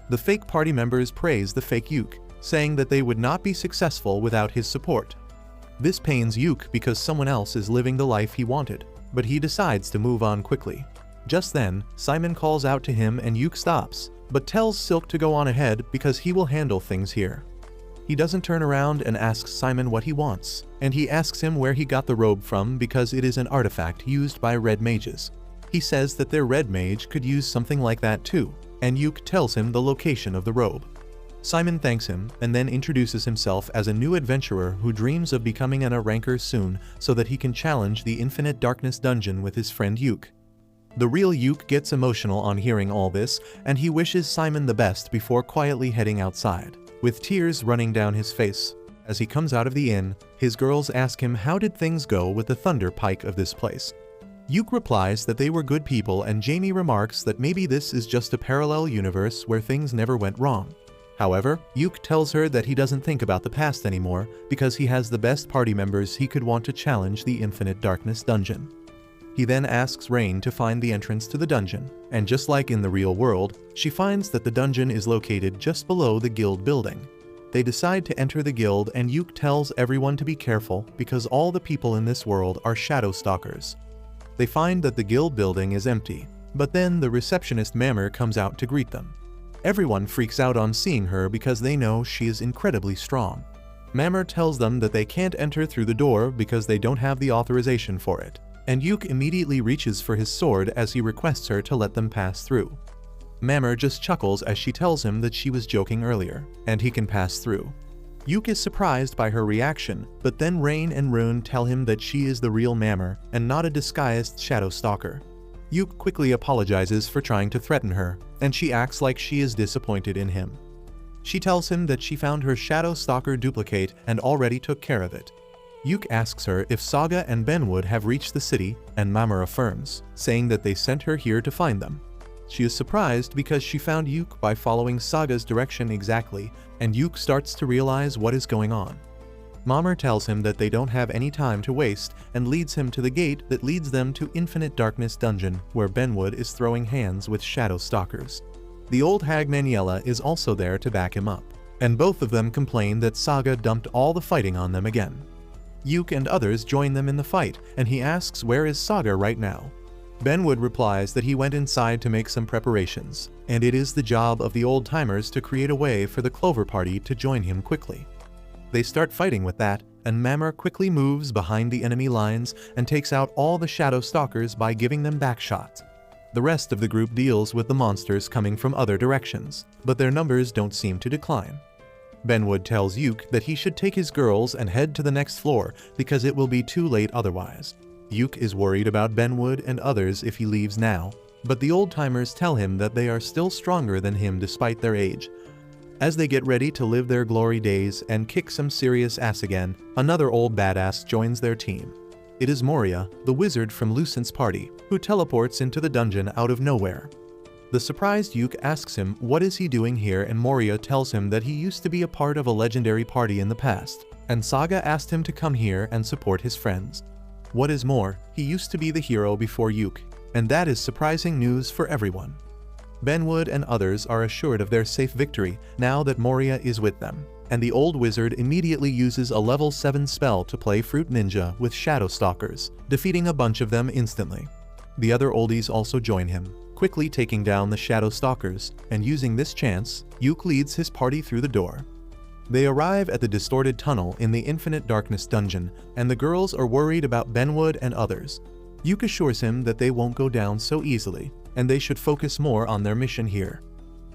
The fake party members praise the fake Yuke, saying that they would not be successful without his support. This pains Yuke because someone else is living the life he wanted, but he decides to move on quickly. Just then, Simon calls out to him and Yuke stops, but tells Silk to go on ahead because he will handle things here. He doesn't turn around and asks Simon what he wants, and he asks him where he got the robe from because it is an artifact used by red mages. He says that their red mage could use something like that too, and Yuke tells him the location of the robe. Simon thanks him and then introduces himself as a new adventurer who dreams of becoming an ranker soon so that he can challenge the Infinite Darkness dungeon with his friend Yuke. The real Yuke gets emotional on hearing all this, and he wishes Simon the best before quietly heading outside, with tears running down his face. As he comes out of the inn, his girls ask him how did things go with the Thunder Pike of this place. Yuke replies that they were good people, and Jamie remarks that maybe this is just a parallel universe where things never went wrong. However, Yuke tells her that he doesn't think about the past anymore because he has the best party members he could want to challenge the Infinite Darkness dungeon. He then asks Rain to find the entrance to the dungeon, and just like in the real world, she finds that the dungeon is located just below the guild building. They decide to enter the guild, and Yuke tells everyone to be careful because all the people in this world are shadow stalkers. They find that the guild building is empty, but then the receptionist Mammer comes out to greet them. Everyone freaks out on seeing her because they know she is incredibly strong. Mammer tells them that they can't enter through the door because they don't have the authorization for it, and Yuke immediately reaches for his sword as he requests her to let them pass through. Mammer just chuckles as she tells him that she was joking earlier, and he can pass through. Yuke is surprised by her reaction, but then Rain and Rune tell him that she is the real Mammer and not a disguised shadow stalker. Yuke quickly apologizes for trying to threaten her, and she acts like she is disappointed in him. She tells him that she found her shadow stalker duplicate and already took care of it. Yuke asks her if Saga and Benwood have reached the city, and Mammer affirms, saying that they sent her here to find them. She is surprised because she found Yuke by following Saga's direction exactly, and Yuke starts to realize what is going on. Mammer tells him that they don't have any time to waste and leads him to the gate that leads them to Infinite Darkness Dungeon, where Benwood is throwing hands with shadow stalkers. The old hag Maniela is also there to back him up, and both of them complain that Saga dumped all the fighting on them again. Yuke and others join them in the fight, and he asks where is Saga right now. Benwood replies that he went inside to make some preparations, and it is the job of the old-timers to create a way for the Clover Party to join him quickly. They start fighting with that, and Mammer quickly moves behind the enemy lines and takes out all the shadow stalkers by giving them backshots. The rest of the group deals with the monsters coming from other directions, but their numbers don't seem to decline. Benwood tells Yuke that he should take his girls and head to the next floor because it will be too late otherwise. Yuke is worried about Benwood and others if he leaves now, but the old-timers tell him that they are still stronger than him despite their age. As they get ready to live their glory days and kick some serious ass again, another old badass joins their team. It is Moria, the wizard from Lucent's party, who teleports into the dungeon out of nowhere. The surprised Yuke asks him what is he doing here, and Moria tells him that he used to be a part of a legendary party in the past, and Saga asked him to come here and support his friends. What is more, he used to be the hero before Yuke, and that is surprising news for everyone. Benwood and others are assured of their safe victory now that Moria is with them, and the old wizard immediately uses a level 7 spell to play Fruit Ninja with Shadow Stalkers, defeating a bunch of them instantly. The other oldies also join him, quickly taking down the Shadow Stalkers, and using this chance, Yuke leads his party through the door. They arrive at the distorted tunnel in the Infinite Darkness dungeon, and the girls are worried about Benwood and others. Yuke assures him that they won't go down so easily, and they should focus more on their mission here.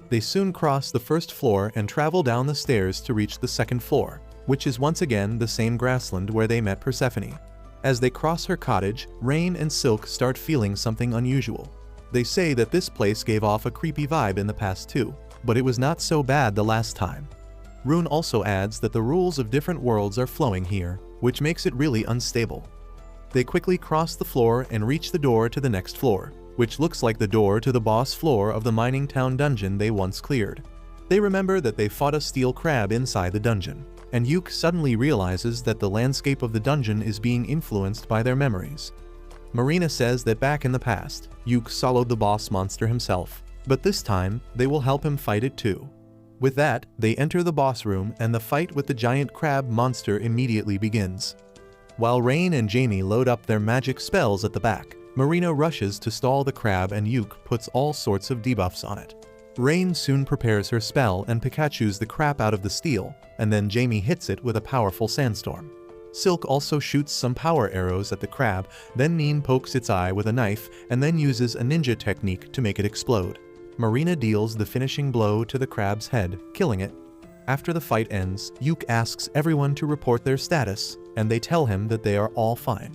They soon cross the first floor and travel down the stairs to reach the second floor, which is once again the same grassland where they met Persephone. As they cross her cottage, Rain and Silk start feeling something unusual. They say that this place gave off a creepy vibe in the past too, but it was not so bad the last time. Rune also adds that the rules of different worlds are flowing here, which makes it really unstable. They quickly cross the floor and reach the door to the next floor, which looks like the door to the boss floor of the mining town dungeon they once cleared. They remember that they fought a steel crab inside the dungeon, and Yuke suddenly realizes that the landscape of the dungeon is being influenced by their memories. Marina says that back in the past, Yuke soloed the boss monster himself, but this time they will help him fight it too. With that, they enter the boss room and the fight with the giant crab monster immediately begins. While Rain and Jamie load up their magic spells at the back, Marina rushes to stall the crab and Yuke puts all sorts of debuffs on it. Rain soon prepares her spell and Pikachu's the crap out of the steel, and then Jamie hits it with a powerful sandstorm. Silk also shoots some power arrows at the crab, then Neen pokes its eye with a knife and then uses a ninja technique to make it explode. Marina deals the finishing blow to the crab's head, killing it. After the fight ends, Yuke asks everyone to report their status, and they tell him that they are all fine.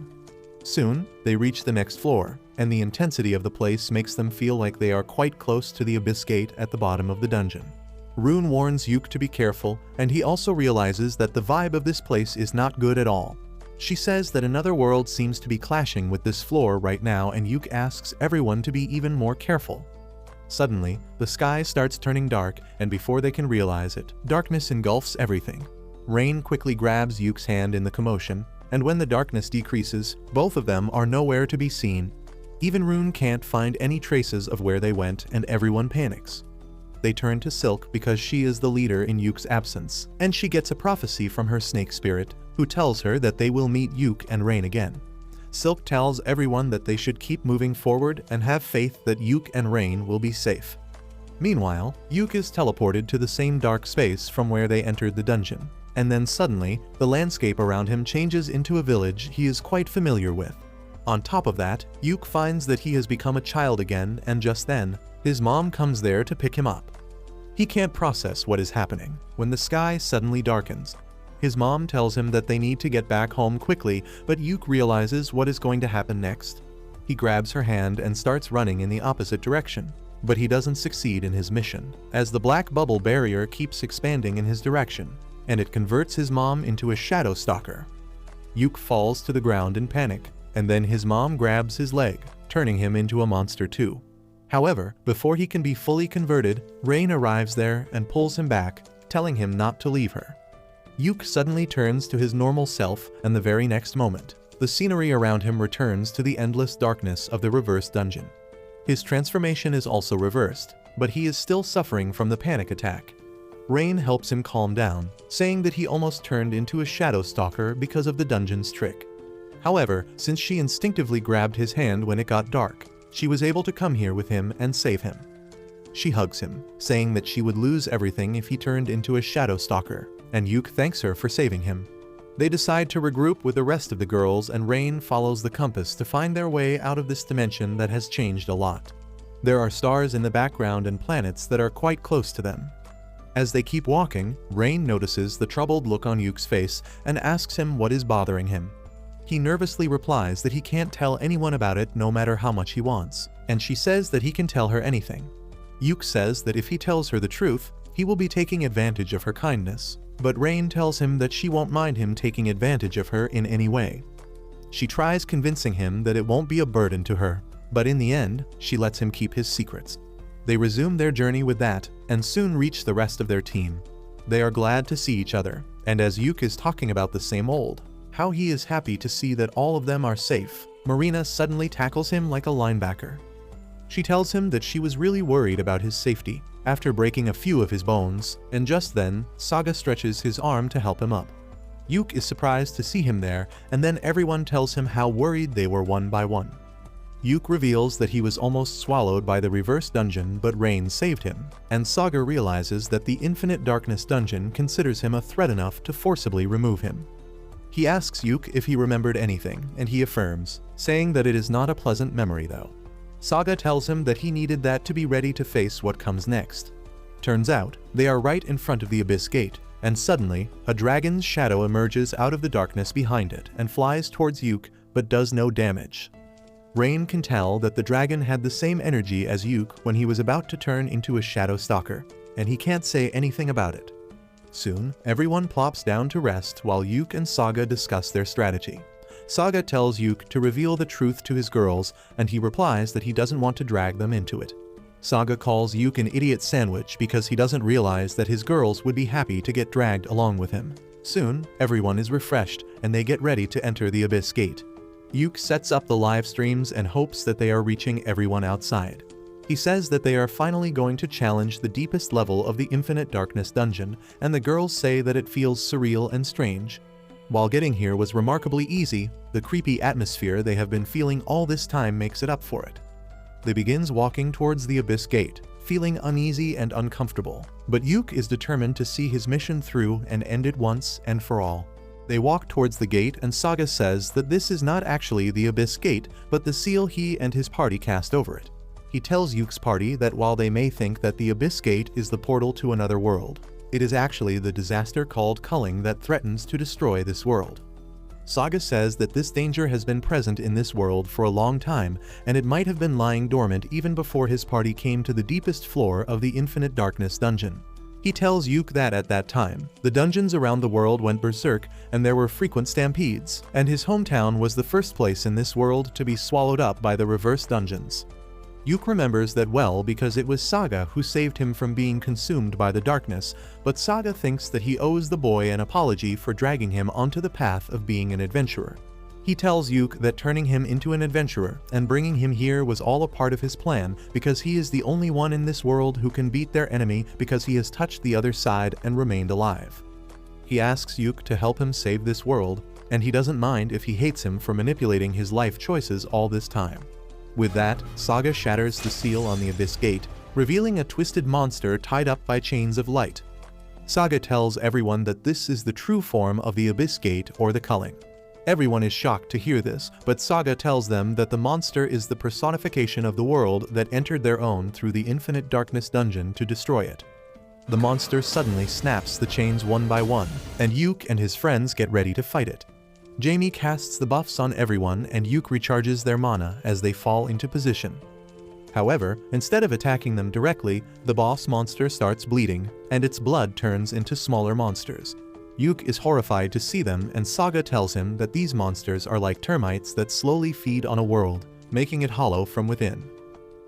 Soon, they reach the next floor, and the intensity of the place makes them feel like they are quite close to the abyss gate at the bottom of the dungeon. Rune warns Yuke to be careful, and he also realizes that the vibe of this place is not good at all. She says that another world seems to be clashing with this floor right now, and Yuke asks everyone to be even more careful. Suddenly, the sky starts turning dark, and before they can realize it, darkness engulfs everything. Rain quickly grabs Yuke's hand in the commotion, and when the darkness decreases, both of them are nowhere to be seen. Even Rune can't find any traces of where they went, and everyone panics. They turn to Silk because she is the leader in Yuke's absence, and she gets a prophecy from her snake spirit, who tells her that they will meet Yuke and Rain again. Silk tells everyone that they should keep moving forward and have faith that Yuke and Rain will be safe. Meanwhile, Yuke is teleported to the same dark space from where they entered the dungeon, and then suddenly, the landscape around him changes into a village he is quite familiar with. On top of that, Yuke finds that he has become a child again, and just then, his mom comes there to pick him up. He can't process what is happening when the sky suddenly darkens. His mom tells him that they need to get back home quickly, but Yuke realizes what is going to happen next. He grabs her hand and starts running in the opposite direction, but he doesn't succeed in his mission, as the black bubble barrier keeps expanding in his direction, and it converts his mom into a shadow stalker. Yuke falls to the ground in panic, and then his mom grabs his leg, turning him into a monster too. However, before he can be fully converted, Rain arrives there and pulls him back, telling him not to leave her. Yuke suddenly turns to his normal self, and the very next moment, the scenery around him returns to the endless darkness of the reverse dungeon. His transformation is also reversed, but he is still suffering from the panic attack. Rain helps him calm down, saying that he almost turned into a shadow stalker because of the dungeon's trick. However, since she instinctively grabbed his hand when it got dark, she was able to come here with him and save him. She hugs him, saying that she would lose everything if he turned into a shadow stalker, and Yuke thanks her for saving him. They decide to regroup with the rest of the girls, and Rain follows the compass to find their way out of this dimension that has changed a lot. There are stars in the background and planets that are quite close to them. As they keep walking, Rain notices the troubled look on Yuke's face and asks him what is bothering him. He nervously replies that he can't tell anyone about it no matter how much he wants, and she says that he can tell her anything. Yuke says that if he tells her the truth, he will be taking advantage of her kindness, but Rain tells him that she won't mind him taking advantage of her in any way. She tries convincing him that it won't be a burden to her, but in the end, she lets him keep his secrets. They resume their journey with that, and soon reach the rest of their team. They are glad to see each other, and as Yuke is talking about the same old, how he is happy to see that all of them are safe, Marina suddenly tackles him like a linebacker. She tells him that she was really worried about his safety after breaking a few of his bones, and just then, Saga stretches his arm to help him up. Yuke is surprised to see him there, and then everyone tells him how worried they were one by one. Yuke reveals that he was almost swallowed by the reverse dungeon, but Rain saved him, and Saga realizes that the Infinite Darkness dungeon considers him a threat enough to forcibly remove him. He asks Yuke if he remembered anything, and he affirms, saying that it is not a pleasant memory though. Saga tells him that he needed that to be ready to face what comes next. Turns out, they are right in front of the Abyss Gate, and suddenly, a dragon's shadow emerges out of the darkness behind it and flies towards Yuke, but does no damage. Rain can tell that the dragon had the same energy as Yuke when he was about to turn into a shadow stalker, and he can't say anything about it. Soon, everyone plops down to rest while Yuke and Saga discuss their strategy. Saga tells Yuke to reveal the truth to his girls, and he replies that he doesn't want to drag them into it. Saga calls Yuke an idiot sandwich because he doesn't realize that his girls would be happy to get dragged along with him. Soon, everyone is refreshed, and they get ready to enter the Abyss Gate. Yuke sets up the live streams and hopes that they are reaching everyone outside. He says that they are finally going to challenge the deepest level of the Infinite Darkness dungeon, and the girls say that it feels surreal and strange. While getting here was remarkably easy, the creepy atmosphere they have been feeling all this time makes it up for it. They begins walking towards the Abyss Gate, feeling uneasy and uncomfortable, but Yuke is determined to see his mission through and end it once and for all. They walk towards the gate, and Saga says that this is not actually the Abyss Gate, but the seal he and his party cast over it. He tells Yuke's party that while they may think that the Abyss Gate is the portal to another world, it is actually the disaster called culling that threatens to destroy this world. Saga says that this danger has been present in this world for a long time, and it might have been lying dormant even before his party came to the deepest floor of the Infinite Darkness dungeon. He tells Yuke that at that time, the dungeons around the world went berserk and there were frequent stampedes, and his hometown was the first place in this world to be swallowed up by the reverse dungeons. Yuke remembers that well because it was Saga who saved him from being consumed by the darkness, but Saga thinks that he owes the boy an apology for dragging him onto the path of being an adventurer. He tells Yuke that turning him into an adventurer and bringing him here was all a part of his plan because he is the only one in this world who can beat their enemy because he has touched the other side and remained alive. He asks Yuke to help him save this world, and he doesn't mind if he hates him for manipulating his life choices all this time. With that, Saga shatters the seal on the Abyss Gate, revealing a twisted monster tied up by chains of light. Saga tells everyone that this is the true form of the Abyss Gate or the Culling. Everyone is shocked to hear this, but Saga tells them that the monster is the personification of the world that entered their own through the Infinite Darkness dungeon to destroy it. The monster suddenly snaps the chains one by one, and Yuke and his friends get ready to fight it. Jamie casts the buffs on everyone and Yuke recharges their mana as they fall into position. However, instead of attacking them directly, the boss monster starts bleeding, and its blood turns into smaller monsters. Yuke is horrified to see them, and Saga tells him that these monsters are like termites that slowly feed on a world, making it hollow from within.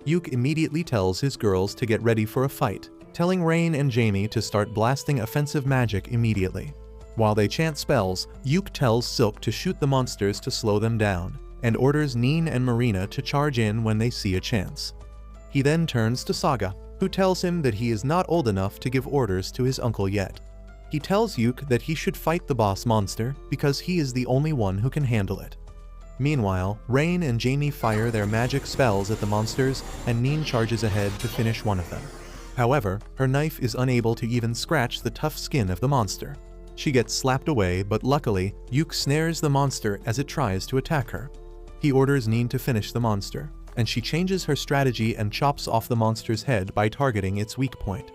Yuke immediately tells his girls to get ready for a fight, telling Rain and Jamie to start blasting offensive magic immediately. While they chant spells, Yuke tells Silk to shoot the monsters to slow them down, and orders Neen and Marina to charge in when they see a chance. He then turns to Saga, who tells him that he is not old enough to give orders to his uncle yet. He tells Yuke that he should fight the boss monster because he is the only one who can handle it. Meanwhile, Rain and Jamie fire their magic spells at the monsters, and Neen charges ahead to finish one of them. However, her knife is unable to even scratch the tough skin of the monster. She gets slapped away, but luckily, Yuke snares the monster as it tries to attack her. He orders Neen to finish the monster, and she changes her strategy and chops off the monster's head by targeting its weak point.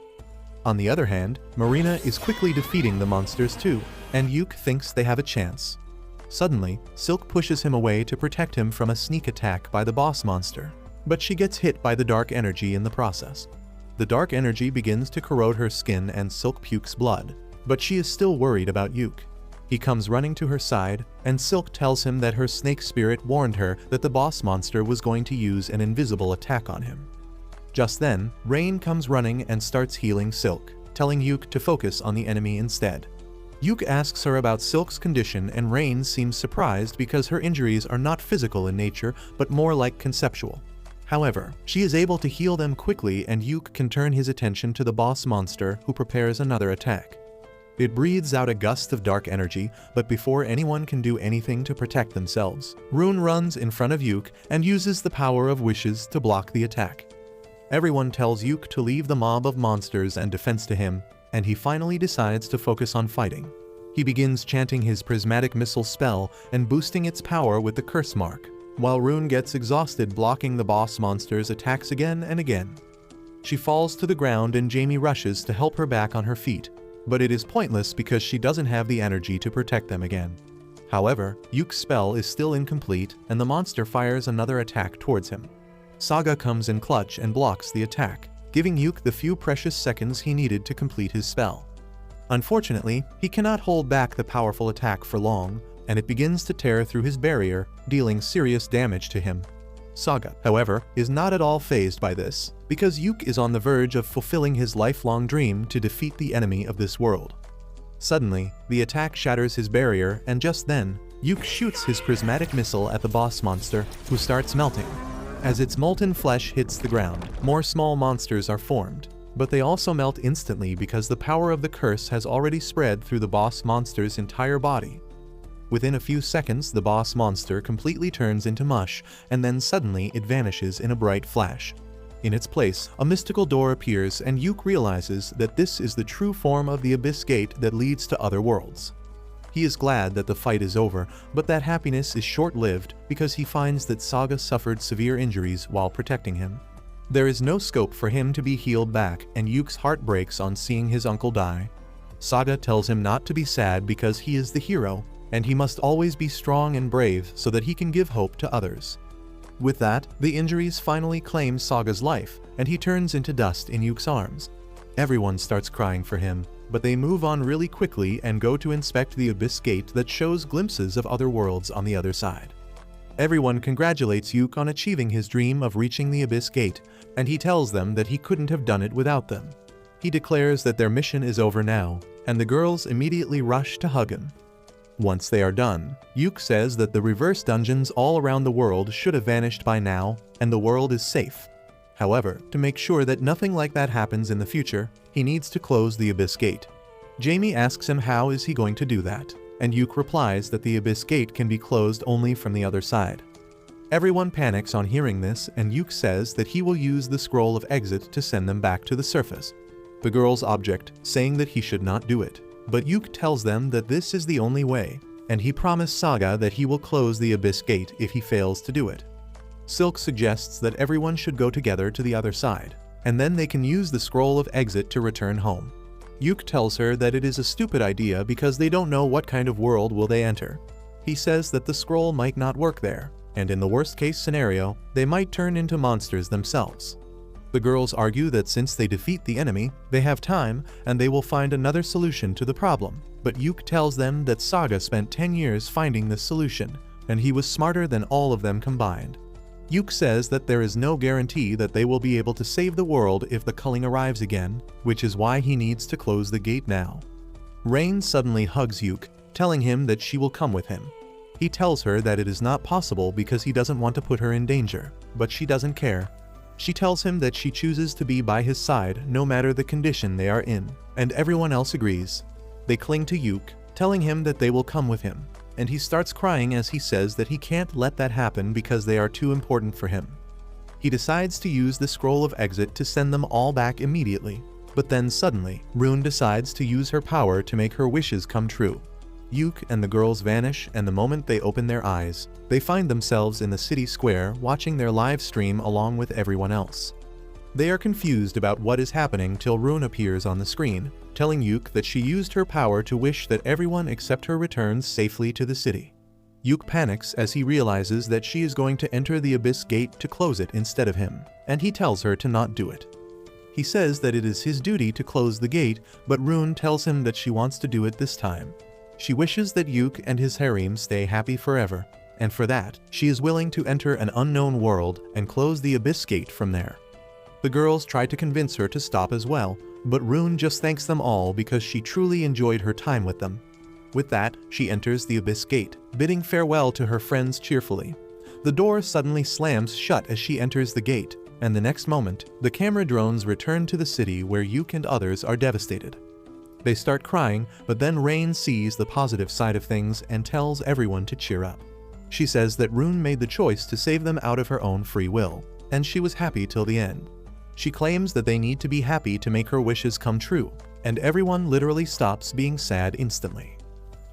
On the other hand, Marina is quickly defeating the monsters too, and Yuke thinks they have a chance. Suddenly, Silk pushes him away to protect him from a sneak attack by the boss monster, but she gets hit by the dark energy in the process. The dark energy begins to corrode her skin and Silk pukes blood, but she is still worried about Yuke. He comes running to her side, and Silk tells him that her snake spirit warned her that the boss monster was going to use an invisible attack on him. Just then, Rain comes running and starts healing Silk, telling Yuke to focus on the enemy instead. Yuke asks her about Silk's condition, and Rain seems surprised because her injuries are not physical in nature but more like conceptual. However, she is able to heal them quickly, and Yuke can turn his attention to the boss monster, who prepares another attack. It breathes out a gust of dark energy, but before anyone can do anything to protect themselves, Rune runs in front of Yuke and uses the power of wishes to block the attack. Everyone tells Yuke to leave the mob of monsters and defense to him, and he finally decides to focus on fighting. He begins chanting his prismatic missile spell and boosting its power with the curse mark, while Rune gets exhausted blocking the boss monster's attacks again and again. She falls to the ground and Jamie rushes to help her back on her feet, but it is pointless because she doesn't have the energy to protect them again. However, Yuke's spell is still incomplete and the monster fires another attack towards him. Saga comes in clutch and blocks the attack, giving Yuke the few precious seconds he needed to complete his spell. Unfortunately, he cannot hold back the powerful attack for long, and it begins to tear through his barrier, dealing serious damage to him. Saga, however, is not at all fazed by this, because Yuke is on the verge of fulfilling his lifelong dream to defeat the enemy of this world. Suddenly, the attack shatters his barrier, and just then, Yuke shoots his prismatic missile at the boss monster, who starts melting. As its molten flesh hits the ground, more small monsters are formed, but they also melt instantly because the power of the curse has already spread through the boss monster's entire body. Within a few seconds, the boss monster completely turns into mush, and then suddenly it vanishes in a bright flash. In its place, a mystical door appears, and Yuke realizes that this is the true form of the Abyss Gate that leads to other worlds. He is glad that the fight is over, but that happiness is short-lived because he finds that Saga suffered severe injuries while protecting him. There is no scope for him to be healed back, and Yuke's heart breaks on seeing his uncle die. Saga tells him not to be sad because he is the hero, and he must always be strong and brave so that he can give hope to others. With that, the injuries finally claim Saga's life, and he turns into dust in Yuke's arms. Everyone starts crying for him, but they move on really quickly and go to inspect the Abyss Gate that shows glimpses of other worlds on the other side. Everyone congratulates Yuk on achieving his dream of reaching the Abyss Gate, and he tells them that he couldn't have done it without them. He declares that their mission is over now, and the girls immediately rush to hug him. Once they are done, Yuk says that the reverse dungeons all around the world should have vanished by now, and the world is safe. However, to make sure that nothing like that happens in the future, he needs to close the Abyss Gate. Jamie asks him how is he going to do that, and Yuk replies that the Abyss Gate can be closed only from the other side. Everyone panics on hearing this, and Yuk says that he will use the scroll of exit to send them back to the surface. The girls object, saying that he should not do it, but Yuk tells them that this is the only way, and he promised Saga that he will close the Abyss Gate if he fails to do it. Silk suggests that everyone should go together to the other side, and then they can use the scroll of exit to return home. Yuk tells her that it is a stupid idea because they don't know what kind of world will they enter. He says that the scroll might not work there, and in the worst case scenario, they might turn into monsters themselves. The girls argue that since they defeat the enemy, they have time and they will find another solution to the problem, but Yuk tells them that Saga spent 10 years finding this solution, and he was smarter than all of them combined. Yuk says that there is no guarantee that they will be able to save the world if the culling arrives again, which is why he needs to close the gate now. Rain suddenly hugs Yuk, telling him that she will come with him. He tells her that it is not possible because he doesn't want to put her in danger, but she doesn't care. She tells him that she chooses to be by his side no matter the condition they are in, and everyone else agrees. They cling to Yuk, telling him that they will come with him, and he starts crying as he says that he can't let that happen because they are too important for him. He decides to use the scroll of exit to send them all back immediately, but then suddenly, Rune decides to use her power to make her wishes come true. Yuk and the girls vanish, and the moment they open their eyes, they find themselves in the city square watching their live stream along with everyone else. They are confused about what is happening till Rune appears on the screen, telling Yuk that she used her power to wish that everyone except her returns safely to the city. Yuk panics as he realizes that she is going to enter the Abyss Gate to close it instead of him, and he tells her to not do it. He says that it is his duty to close the gate, but Rune tells him that she wants to do it this time. She wishes that Yuk and his harem stay happy forever, and for that, she is willing to enter an unknown world and close the Abyss Gate from there. The girls try to convince her to stop as well, but Rune just thanks them all because she truly enjoyed her time with them. With that, she enters the Abyss Gate, bidding farewell to her friends cheerfully. The door suddenly slams shut as she enters the gate, and the next moment, the camera drones return to the city where Yuk and others are devastated. They start crying, but then Rain sees the positive side of things and tells everyone to cheer up. She says that Rune made the choice to save them out of her own free will, and she was happy till the end. She claims that they need to be happy to make her wishes come true, and everyone literally stops being sad instantly.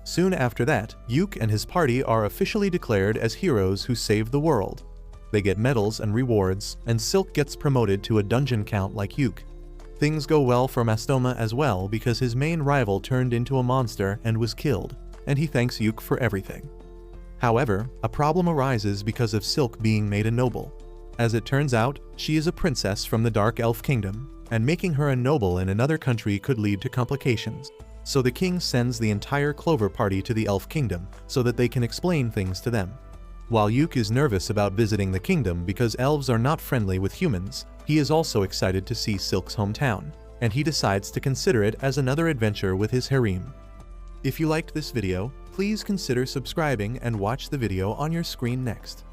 Soon after that, Yuk and his party are officially declared as heroes who saved the world. They get medals and rewards, and Silk gets promoted to a dungeon count like Yuk. Things go well for Mastoma as well because his main rival turned into a monster and was killed, and he thanks Yuk for everything. However, a problem arises because of Silk being made a noble. As it turns out, she is a princess from the Dark Elf Kingdom, and making her a noble in another country could lead to complications. So the king sends the entire Clover party to the Elf Kingdom so that they can explain things to them. While Yuk is nervous about visiting the kingdom because elves are not friendly with humans, he is also excited to see Silk's hometown, and he decides to consider it as another adventure with his harem. If you liked this video, please consider subscribing and watch the video on your screen next.